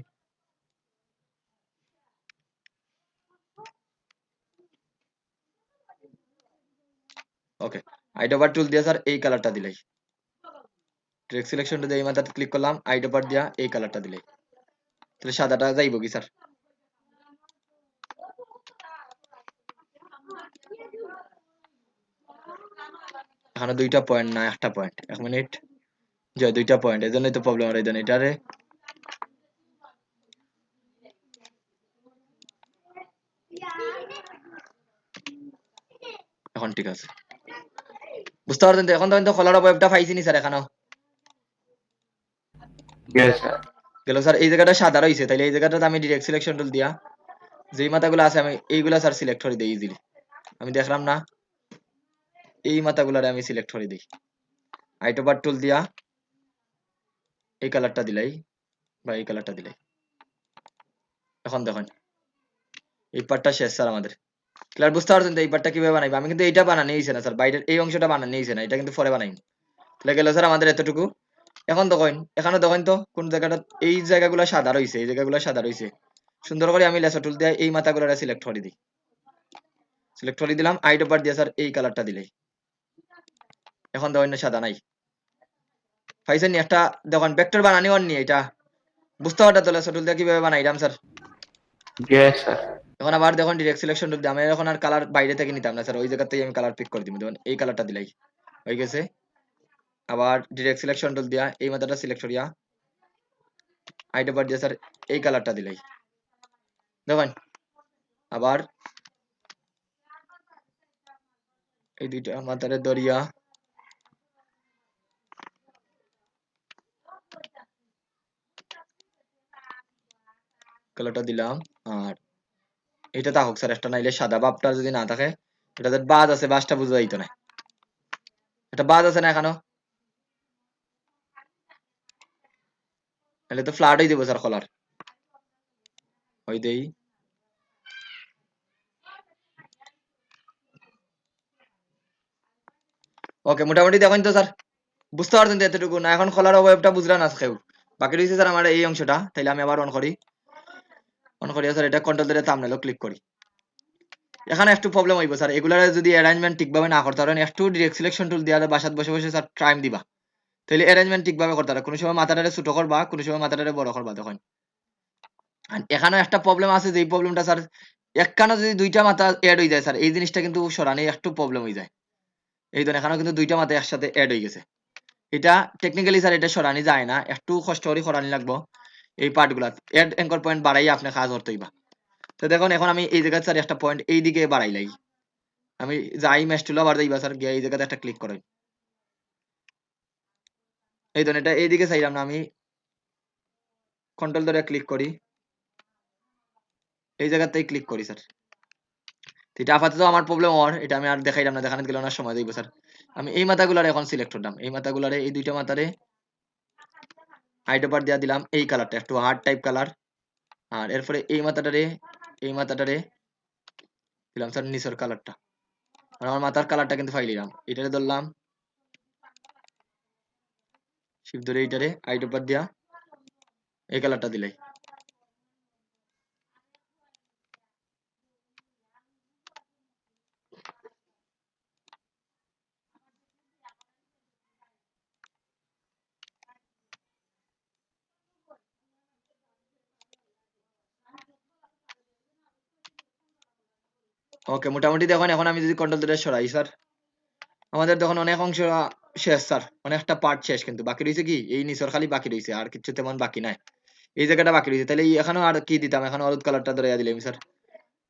ওকে, হাইট ওভার টুল দিয়ে স্যার এই কালারটা দিলাই, ডিরেক্ট সিলেকশন দিয়ে এই মাথাতে ক্লিক করলাম, হাইট ওভার দিয়া এই কালারটা দিলাই, তাহলে সাদাটা যাইব কি স্যার? এখানে দুইটা পয়েন্ট না একটা পয়েন্ট, এক মিনিট, যে দুইটা পয়েন্ট, এই জন্যই তো প্রবলেম আর এই জন্য এটারে এখন ঠিক আছে, বুঝতে পারছেন তো? এখন তো খোলার ওয়েবটা পাইছি নি স্যার এখানেও Yes, sir. গেল স্যার। এই জায়গাটা সাদা রয়েছে, তাহলে এই জায়গাটাতে আমি ডিরেক্ট সিলেকশন টুল দিয়া যেই মাথাগুলো আছে আমি এইগুলা স্যার সিলেক্ট করে দিই ইজিলি। আমি দেখলাম না, এই মাথাগুলারে আমি সিলেক্ট করে দিই, হাইট ওভার টুল দিয়া এই কালারটা দিলাই বা এই কালারটা দিলাই। এখন দেখুন এই পার্টটা শেষ স্যার আমাদের। ক্লিয়ার? বুঝতে পারছেন তো এই পার্টটা কিভাবে বানাইবো? আমি কিন্তু এইটা বানানো হয়েছে না স্যার, বাইরের এই অংশটা বানানো হয়েছে না, এটা কিন্তু পরে বানাই। তাহলে গেল স্যার আমাদের এতটুকু। এখন দেখেন এখানে দেখেন তো কোন জায়গাটা এই জায়গাগুলো সাদা রয়েছে, এই জায়গাগুলো সাদা রয়েছে, সুন্দর করে আমি লেসা টুল দিয়ে এই মাথাগুলো সিলেক্ট করে দিই, সিলেক্ট করে দিলাম, হাইট ওভার দিয়ে স্যার এই কালারটা দিলাই। এখন দেখেন না সাদা নাই, পাইছেন নি? একটা দেখেন ভেক্টর বানানি অন নি, এটা বুঝতে পারটা তো লেসা টুল দিয়ে কিভাবে বানাইলাম স্যার। Yes, sir. এখন আবার দেখুন ডিরেক্ট সিলেকশন টুল দিয়ে আমি এখন আর কালার বাইরে থেকে নিতাম না স্যার, ওই জায়গাতেই আমি কালার পিক করে দিব, দেখুন এই কালারটা দিলাই হয়ে গেছে। আবার ডিরেক্ট সিলেকশন টুল দিয়া এই মাথাটা সিলেক্ট করিয়া হাইট ওভার দিয়ে স্যার এই কালারটা দিলাই, দেখুন আবার এই দুইটা মাথারে দরিয়া কালারটা দিলাম। আর এটা তা হোক স্যার, একটা নাইলে সাদা ভাবটা যদি না থাকে, এটাতে বাজ আছে, বাজটা বুঝা যাইতো না, এটা বাজ আছে না এখানো, তাহলে তো ফ্ল্যাট হয়ে দিব স্যার কলার ওই দেই। ওকে, মোটামুটি দেখেন তো স্যার, বুঝতে পারছেন তো এতটুকু না? এখন কলার ওয়েবটা বুঝলেন না কেউ? বাকি রয়েছে স্যার আমার এই অংশটা, তাইলে আমি আবার অন করি, অন করি স্যার, এটা কন্ট্রোল ধরে থাম্বনেইলও ক্লিক করি। এখানে একটু প্রবলেম হইব স্যার, এগুলার যদি অ্যারেঞ্জমেন্ট ঠিকভাবে না করতে পারেন, একটু ডিরেক্ট সিলেকশন টুল দিয়ে বাসাত বসে বসে স্যার টাইম দিবা, তাহলে অ্যারেঞ্জমেন্ট ঠিকভাবে করতে পারে। কোনো সময় মাথাটারে ছোট করবা, কোনো সময় মাথাটারে বড় করবা, তখন আর এখানেও একটা প্রবলেম আছে, যে প্রবলেমটা স্যার একখানে যদি দুইটা মাথা অ্যাড হয়ে যায় স্যার, এই জিনিসটা কিন্তু সরানি একটু প্রবলেম হয়ে যায়। এই ধরেন এখানেও কিন্তু দুইটা মাথা একসাথে অ্যাড হয়ে গেছে, এটা টেকনিক্যালি স্যার এটা সরানি যায় না, একটু কষ্ট করে সরানি লাগবো। এই পার্টগুলা অ্যাড অ্যাঙ্কর পয়েন্ট বাড়াই আপনি কাজ করতে হইবা। তো দেখুন এখন আমি এই জায়গায় স্যার একটা পয়েন্ট এই দিকে বাড়াইলাই, আমি যাই ম্যাচ টুল আবার যাইবা স্যার, গিয়ে এই জায়গাতে একটা ক্লিক করাই, এই ধরেন এটা এইদিকে চাইলাম না, আমি কন্ট্রোল ধরে ক্লিক করি, এই জায়গাতেই ক্লিক করি স্যার। এটা আপাতত আমার প্রবলেম হওয়ার, এটা আমি আর দেখাইলাম না, দেখানো গেল না, সময় দিব স্যার। আমি এই মাথাগুলার এখন সিলেক্ট করলাম, এই মাথাগুলারে এই দুইটা মাথারে হাইট ওভার দিয়া দিলাম এই কালারটা একটু হার্ড টাইপ কালার, আর এরপরে এই মাথাটারে দিলাম স্যার নিচের কালারটা, আর আমার মাথার কালারটা কিন্তু ফাইলিলাম, এটারে ধরলাম শিফট ধরে এইটারে হাইট ওভার দিয়া এই কালারটা দিলাই, ওকে মোটামুটি দেখুন এখন আমি যদি কন্ট্রোল ধরে সরাই স্যার আমাদের দেখুন অনেক অংশ শেষ স্যার অনেকটা পার্ট শেষ কিন্তু বাকি রয়েছে কি এই নিচর খালি বাকি রয়েছে আর কিছু তেমন বাকি নাই এই জায়গাটা বাকি রয়েছে তাহলে এখানেও আর কি দিতাম এখন হলুদ কালারটা ধরে দিলাম স্যার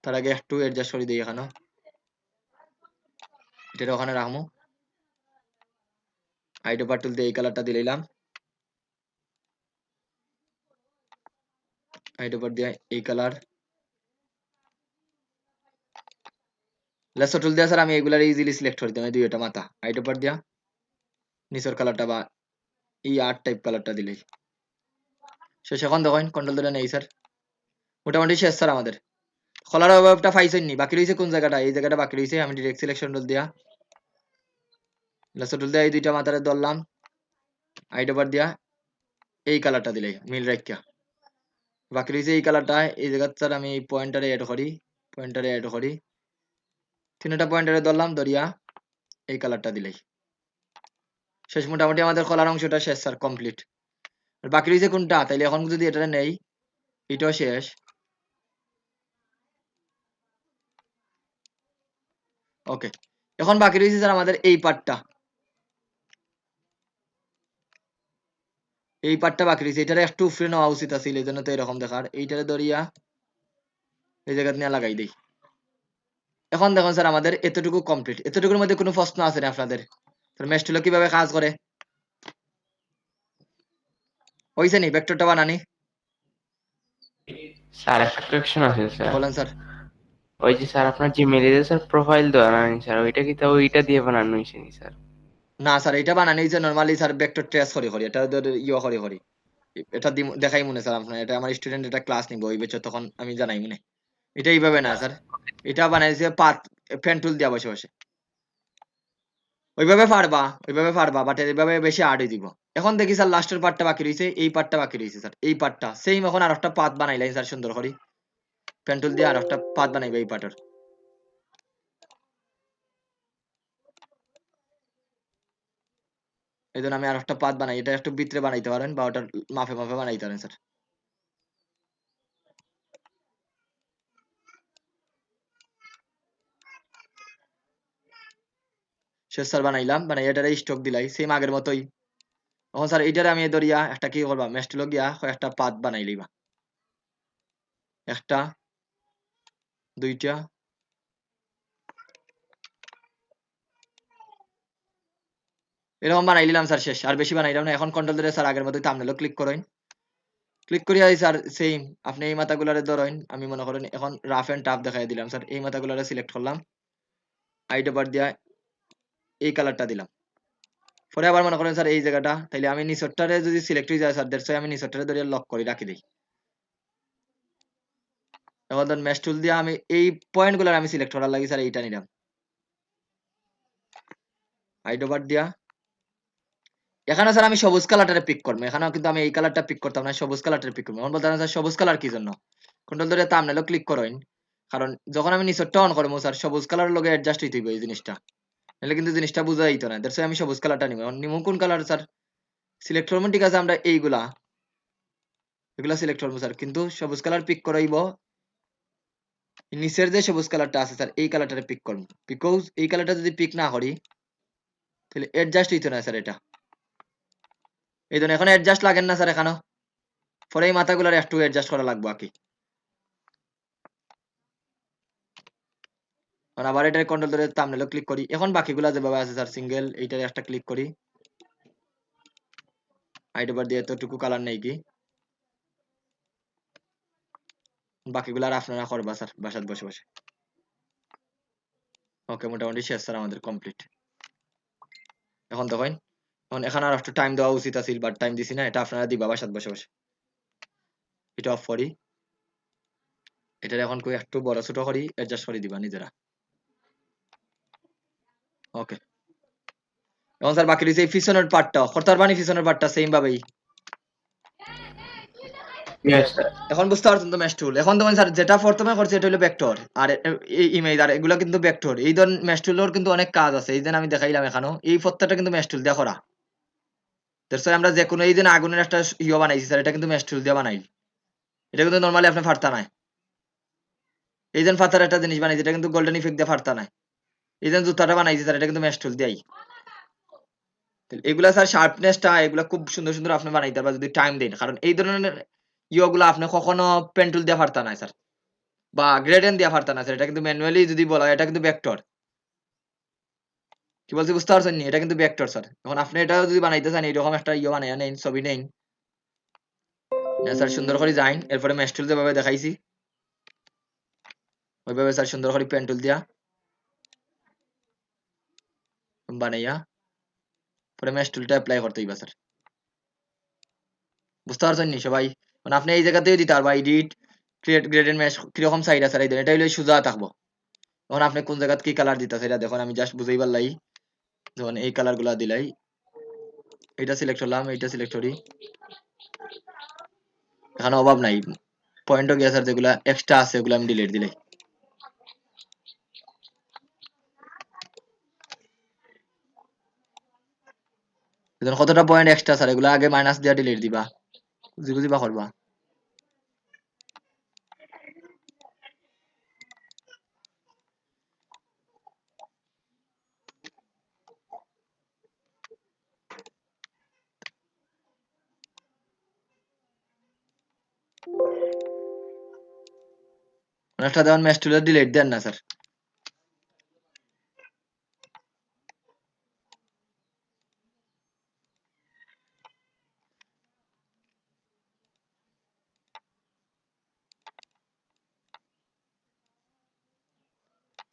তার আগে একটু অ্যাডজাস্ট করে দিই এখানেও এটা ওখানে রাখবো আইডো পার্টুল দিয়ে এই কালারটা দিলাম আইডো পার্ট দিয়ে এই কালার লেসো টুল দিয়ে স্যার আমি এগুলার ইজিলি সিলেক্ট করে দিলাম এই দুইটা মাথা আইডো পার্ট দিয়া নিচের কালারটা বা এই আর্ট টাইপ কালারটা দিলেই শেষ এখন দেখেন কন্ট্রোল ধরে নেই স্যার মোটামুটি শেষ স্যার আমাদের খোলার অভাবটা পাইছেন নি বাকি রয়েছে কোন জায়গাটা এই জায়গাটা বাকি রয়েছে আমি ডিরেক্ট সিলেকশন টুল দিয়া লেসো টুল দিয়ে এই দুইটা মাথারে ধরলাম আইডো পার্ট দিয়া এই কালারটা দিলেই মিল রাখিয়া বাকি রয়েছে এই কালারটা এই জায়গা স্যার আমি এই পয়েন্টারে অ্যাড করি তিনটা পয়েন্টারে ধরলাম ধরিয়া এই কালারটা দিলেই শেষ মোটামুটি আমাদের খোলার অংশটা শেষ স্যার কমপ্লিট আর বাকি রয়েছে কোনটা তাইলে এখন যদি এটা নেই এটাও শেষ ওকে এখন বাকি রয়েছে স্যার আমাদের এই পার্টটা বাকি রয়েছে এটারে একটু উফরে নেওয়া উচিত আছিল এই জন্য তো এরকম দেখার এইটারে ধরিয়া এই জায়গা নিয়ে লাগাই দিই এখন দেখুন স্যার আমাদের এতটুকু কমপ্লিট এতটুকুর মধ্যে কোনো প্রশ্ন আছে না আপনাদের মেশ টুল কিভাবে কাজ করে হইছে নি ভেক্টরটা বানানি স্যার একটা কোয়েশ্চন আছে স্যার বলেন স্যার ওই যে স্যার আপনার জিমেইলে যে স্যার প্রোফাইল দেওয়া নাই স্যার ওইটা কি তা ওইটা দিয়ে বানানো হয়েছে নি স্যার না স্যার এটা বানানি যে নরমালি স্যার ভেক্টর ট্রেস করি এটা করি এটা দেখাই মনে স্যার আপনার এটা আমার স্টুডেন্ট এটা ক্লাস নিব ওই বছর তখন আমি জানাই মনে এটা এইভাবে না স্যার এটা বানাইছে পাত পেন টুল দিয়া বসে বসে ওইভাবে পারবা বাট এইভাবে বেশি আর্ট দিব এখন দেখি স্যার লাস্টের পার্টটা বাকি রয়েছে এই পার্টটা বাকি রয়েছে স্যার এই পার্টটা সেম এখন আর একটা পাত বানাইলাই স্যার সুন্দর করে পেন টুল দিয়ে আর একটা পাত বানাইবে এই পার্টের এই জন্য আমি আর একটা পাত বানাই এটা একটু ভিতরে বানাইতে পারেন বা ওটার মাফে মাফে বানাইতে পারেন স্যার শেষ স্যার বানাইলাম এটারে স্টক দিলাই সেম আগের মতোই এখন স্যার এটারে আমি ধরিয়া একটা কি করবা মেশ টুল গিয়া একটা পাত বানাই লইবা একটা দুইটা এরকম বানাই নিলাম স্যার শেষ আর বেশি বানাইলাম না এখন কন্ট্রোল ধরে স্যার আগের মতোই থাম্বনেলও ক্লিক করেন ক্লিক করিয়া স্যার সেম আপনি এই মাথাগুলারে ধরেন আমি মনে করেন এখন রাফ এন্ড টাফ দেখাই দিলাম স্যার এই মাথাগুলারে সিলেক্ট করলাম আইডো বার দিয়া এই কালারটা দিলাম পরে আবার মনে করেন স্যার এই জায়গাটা তাইলে আমি নিচরটারে যদি সিলেক্ট হয়ে যায় স্যার দ্যাটস আমি নিচরটারে ধরে লক করে রাখি দিই এখন ধর ম্যাশ টুল দিয়ে আমি এই পয়েন্টগুলার আমি সিলেক্ট করার লাগি স্যার এইটা নিলাম আইডো বার দিয়া এখানে স্যার আমি সবুজ কালারটারে পিক করবো এখানেও কিন্তু আমি এই কালারটা পিক করতাম না সবুজ কালারটা পিক করবো এখন বলতে স্যার সবুজ কালার কি জন্য কন্ট্রোল ধরে থাম্বনেলও ক্লিক করেন কারণ যখন আমি নিচরটা অন করবো স্যার সবুজ কালার লগে অ্যাডজাস্ট হইতে হইবে এই জিনিসটা নাহলে কিন্তু জিনিসটা বোঝা যাইত না দ্যাটস আমি সবুজ কালারটা নিব এখন নিমু কোন কালার স্যার সিলেক্ট করবো ঠিক আছে আমরা এগুলা সিলেক্ট করবো স্যার কিন্তু সবুজ কালার পিক করাইব নিচের যে সবুজ কালারটা আছে স্যার এই কালারটারে পিক করবো বিকজ এই কালারটা যদি পিক না করি তাহলে অ্যাডজাস্ট হইতো না স্যার এটা এই জন্য এখন অ্যাডজাস্ট লাগেন না স্যার এখানেও পরে এই মাথাগুলার একটু অ্যাডজাস্ট করা লাগবে আর কি আবার এটার কন্ট্রোল ধরে থাম্বনেলও ক্লিক করি এখন বাকিগুলা যেভাবে আছে স্যার সিঙ্গেল এইটারে একটা ক্লিক করি আইডি বার দিয়ে এতটুকু কালার নেই কি বাকিগুলা আর আপনারা করবা স্যার বাসাত বসে বসে ওকে মোটামুটি শেষ স্যার আমাদের কমপ্লিট এখন দেখেন এখন এখানে আর একটু টাইম দেওয়া উচিত আছিল বাট টাইম দিছি না এটা আপনারা দিবা বাসাত বসে বসে এটা অফ করি এটার এখন কই একটু বড় ছোট করি অ্যাডজাস্ট করে দিবা নিজেরা ওকে এখন স্যার বাকি রয়েছে এই পিছনের পার্টটা করতে পারবানি পিছনের পার্টটা সেম ভাবেই ইয়েস স্যার এখন বুঝতে পারছেন তো ম্যাশ টুল এখন তোমার স্যার যেটা প্রথমে করছে এটা হলো ভেক্টর আর এই ইমেজ আর এগুলো কিন্তু ভেক্টর এই ধরনের ম্যাশ টুলের কিন্তু অনেক কাজ আছে এই যে আমি দেখাইলাম এখানেও এই প্রত্যেকটা কিন্তু ম্যাশ টুল দিয়ে করা দ্যাটস আমরা যে কোনো এই যে আগুনের একটা ইয়ে বানাইছি স্যার এটা কিন্তু ম্যাশ টুল দিয়ে বানাই এটা কিন্তু নরমালি আপনি পারতা না এই যেন ফাতার একটা জিনিস বানাইছি, এটা কিন্তু গোল্ডেন ইফেক্ট দিয়ে ফারতা নাই। এই যেন জুতাটা বানাইছি স্যার, এটা কিন্তু ম্যাশ টুল দিয়াই। এগুলা স্যার শার্পনেসটা এগুলা খুব সুন্দর সুন্দর আপনি বানাইতে পারবেন যদি টাইম দেন, কারণ এই ধরনের ইয়েগুলো আপনি কখনো পেন টুল দিয়ে ফারতা না স্যার, বা গ্রেডেন্ট দিয়ে ফারতা না স্যার। এটা কিন্তু ম্যানুয়ালি যদি বলা হয়, এটা কিন্তু ভেক্টর। কি বলছি বুঝতে পারছেন নি? এটা কিন্তু ভেক্টর স্যার। এখন আপনি এটা যদি বানাইতে চান, এরকম একটা ইয়ে বানাইয়া নেন, ছবি নেন স্যার, সুন্দর করে যাইন, এরপরে ম্যাশ টুল যেভাবে দেখাইছি ওইভাবে স্যার সুন্দর করে পেন টুল দিয়া বানাইয়া পরে ম্যাশ টুলটা অ্যাপ্লাই করতে হইবা স্যার। বুঝতে পারছেন নি সবাই? মানে আপনি এই জায়গাতেও দিতে পারবা এডিট, ক্রিয়েট গ্রেডেন্ট ম্যাশ কিরকম সাইড আছে এই এটা হইলে সোজা থাকবো। এখন আপনি কোন জায়গাত কি কালার দিতেছে এটা দেখুন, আমি জাস্ট বুঝাইবার লাই। যখন এই কালার গুলা দিলাই, এটা সিলেক্ট করলাম, এইটা সিলেক্ট করি, এখানে অভাব নাই, পয়েন্টও গিয়া স্যার যেগুলা এক্সট্রা আছে ওগুলো আমি ডিলিট দিলাই। এখন কতটা পয়েন্ট এক্সট্রা স্যার, এগুলো আগে মাইনাস দিয়া ডিলিট দিবা, বুঝি বুঝি বা করবা। অনেকটা দেওয়ান ম্যাশ টুলের ডিলিট দেন না স্যার।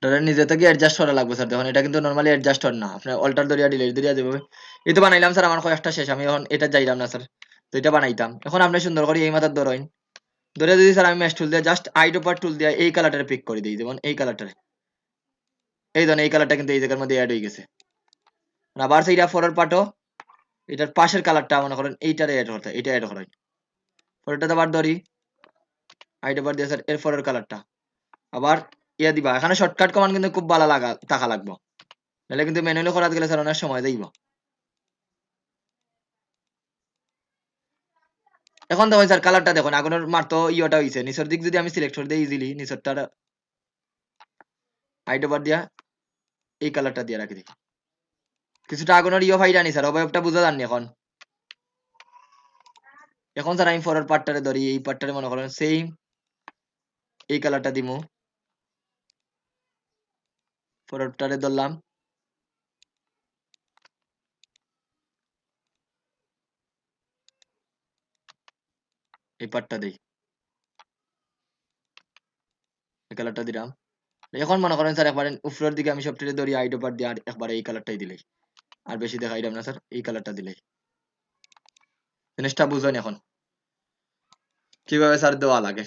ধরেন নিজে থেকে অ্যাডজাস্ট করা লাগবে স্যার। দেখুন এটা কিন্তু নরমালি অ্যাডজাস্ট হন না, আপনার অল্টার দরিয়া ডিলিট দরিয়া যেভাবে এই তো বানাইলাম স্যার, আমার কয়েকটা শেষ, আমি এখন এটা যাইলাম না স্যার, তো এটা বানাইতাম। এখন আপনি সুন্দর করে এই মাথার ধরেন, ধরে যদি স্যার আমি ম্যাশ টুল দিয়ে জাস্ট আইডোপার টুল দিয়ে এই কালারটা পিক করে দিই, যেমন এই কালারটা, এই ধরেন এই কালারটা কিন্তু এই জায়গার মধ্যে অ্যাড হয়ে গেছে। আবার সেইটা ফরের পার্টও এটার পাশের কালারটা মনে করেন এইটারে অ্যাড করতে, এটা অ্যাড করাই, পরেরটা আবার ধরি আইডোপার দিয়ে স্যার এর ফরের কালারটা আবার ইয়া দিবা। এখানে শর্টকাট কমান্ড কিন্তু খুব ভালো লাগা টাকা লাগবে, নাহলে কিন্তু ম্যানুয়ালি করাতে গেলে স্যার অনেক সময় যাইব। এখন দেখুন স্যার কালারটা দেখুন, আগুনের মারতো ইয়েটা হইছে, নিচের দিক যদি আমি সিলেক্ট করে দিই ইজিলি, নিচেরটা আইডোপার দিয়া এই কালারটা দিয়ে রাখি দিই, কিছুটা আগুনের ইয়ে ফাইডা নি স্যার, অবয়বটা বুঝা যাননি এখন। এখন স্যার আমি ফরের পার্টটারে ধরি, এই পার্টটারে মনে করেন সেম এই কালারটা দিমু, ফরেরটারে ধরলাম, এই পার্টটা দেই, এই কালারটা দিলাম। এখন মনে করেন স্যার একবার উপরের দিকে আমি সবটারে ধরি আইডোপার দিয়ে, আর একবার এই কালারটাই দিলাই, আর বেশি দেখাইলাম না স্যার, এই কালারটা দিলাই। জিনিসটা বুঝলেন এখন কিভাবে স্যার দেওয়া লাগে?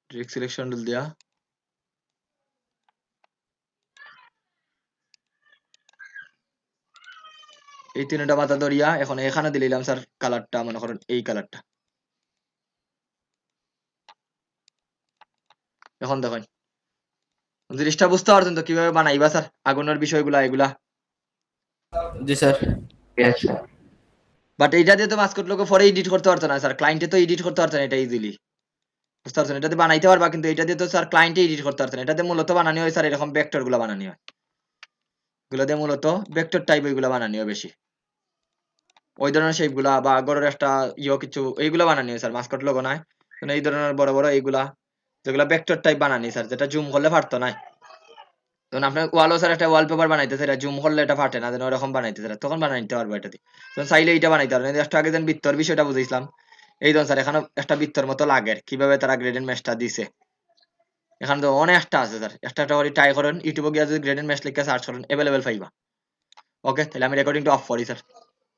ট্রিক সিলেকশন টুল দিয়া এই তিনটা মাথা ধরিয়া এখন এখানে দিলাম স্যার কালারটা, মনে করেন এই কালারটা। এখন দেখেন জিনিসটা বুঝতে পারছেন তো কিভাবে বানাইবা স্যার আগুনের বিষয়গুলা এগুলা? जी सर। Yes, sir. বাট এইটা দিয়ে তো মাস্কট লোকে পরে এডিট করতে পারতো না স্যার, ক্লায়েন্টে তো এডিট করতে পারতো না এটা ইজিলি, বুঝতে পারছেন? এটাতে বানাইতে পারবা, কিন্তু এটা দিয়ে তো স্যার ক্লায়েন্টে এডিট করতে পারতো না। এটাতে মূলত বানানি হয় স্যার এরকম ভেক্টর গুলা বানানি হয়, এগুলো দিয়ে মূলত ভেক্টর টাইপ ওইগুলা বানানি হয় বেশি, ওই ধরনের শেপ গুলা বা গড়ের একটা ইয়ে কিছু এইগুলা বানানি হয় স্যার, মাস্কট লোগো নয়, কিন্তু এই ধরনের বড় বড় এইগুলা যেগুলা ভেক্টর টাইপ বানানি স্যার, যেটা জুম করলে পারতো না। তখন আপনার ওয়ালও স্যার একটা ওয়ালপেপার বানাইতেছে, এটা জুম করলে এটা ফাটে না, যেন ওরকম বানাইতেছে, তখন বানাই নিতে পারবো এটা দিয়ে। তখন চাইলে এইটা বানাইতে পারবেন। একটু আগে যেন বৃত্তর বিষয়টা বুঝাইছিলাম, এই ধরুন স্যার এখানে একটা বৃত্তর মতো লাগে, কিভাবে তারা গ্রেডেন্ট ম্যাশটা দিছে, এখানে তো অনেকটা আছে স্যার, একটা একটা করে ট্রাই করেন, ইউটিউবে গিয়ে যদি গ্রেডেন্ট ম্যাশ লিখে সার্চ করেন অ্যাভেলেবেল পাইবা। ওকে, তাহলে আমি রেকর্ডিংটা অফ করি স্যার।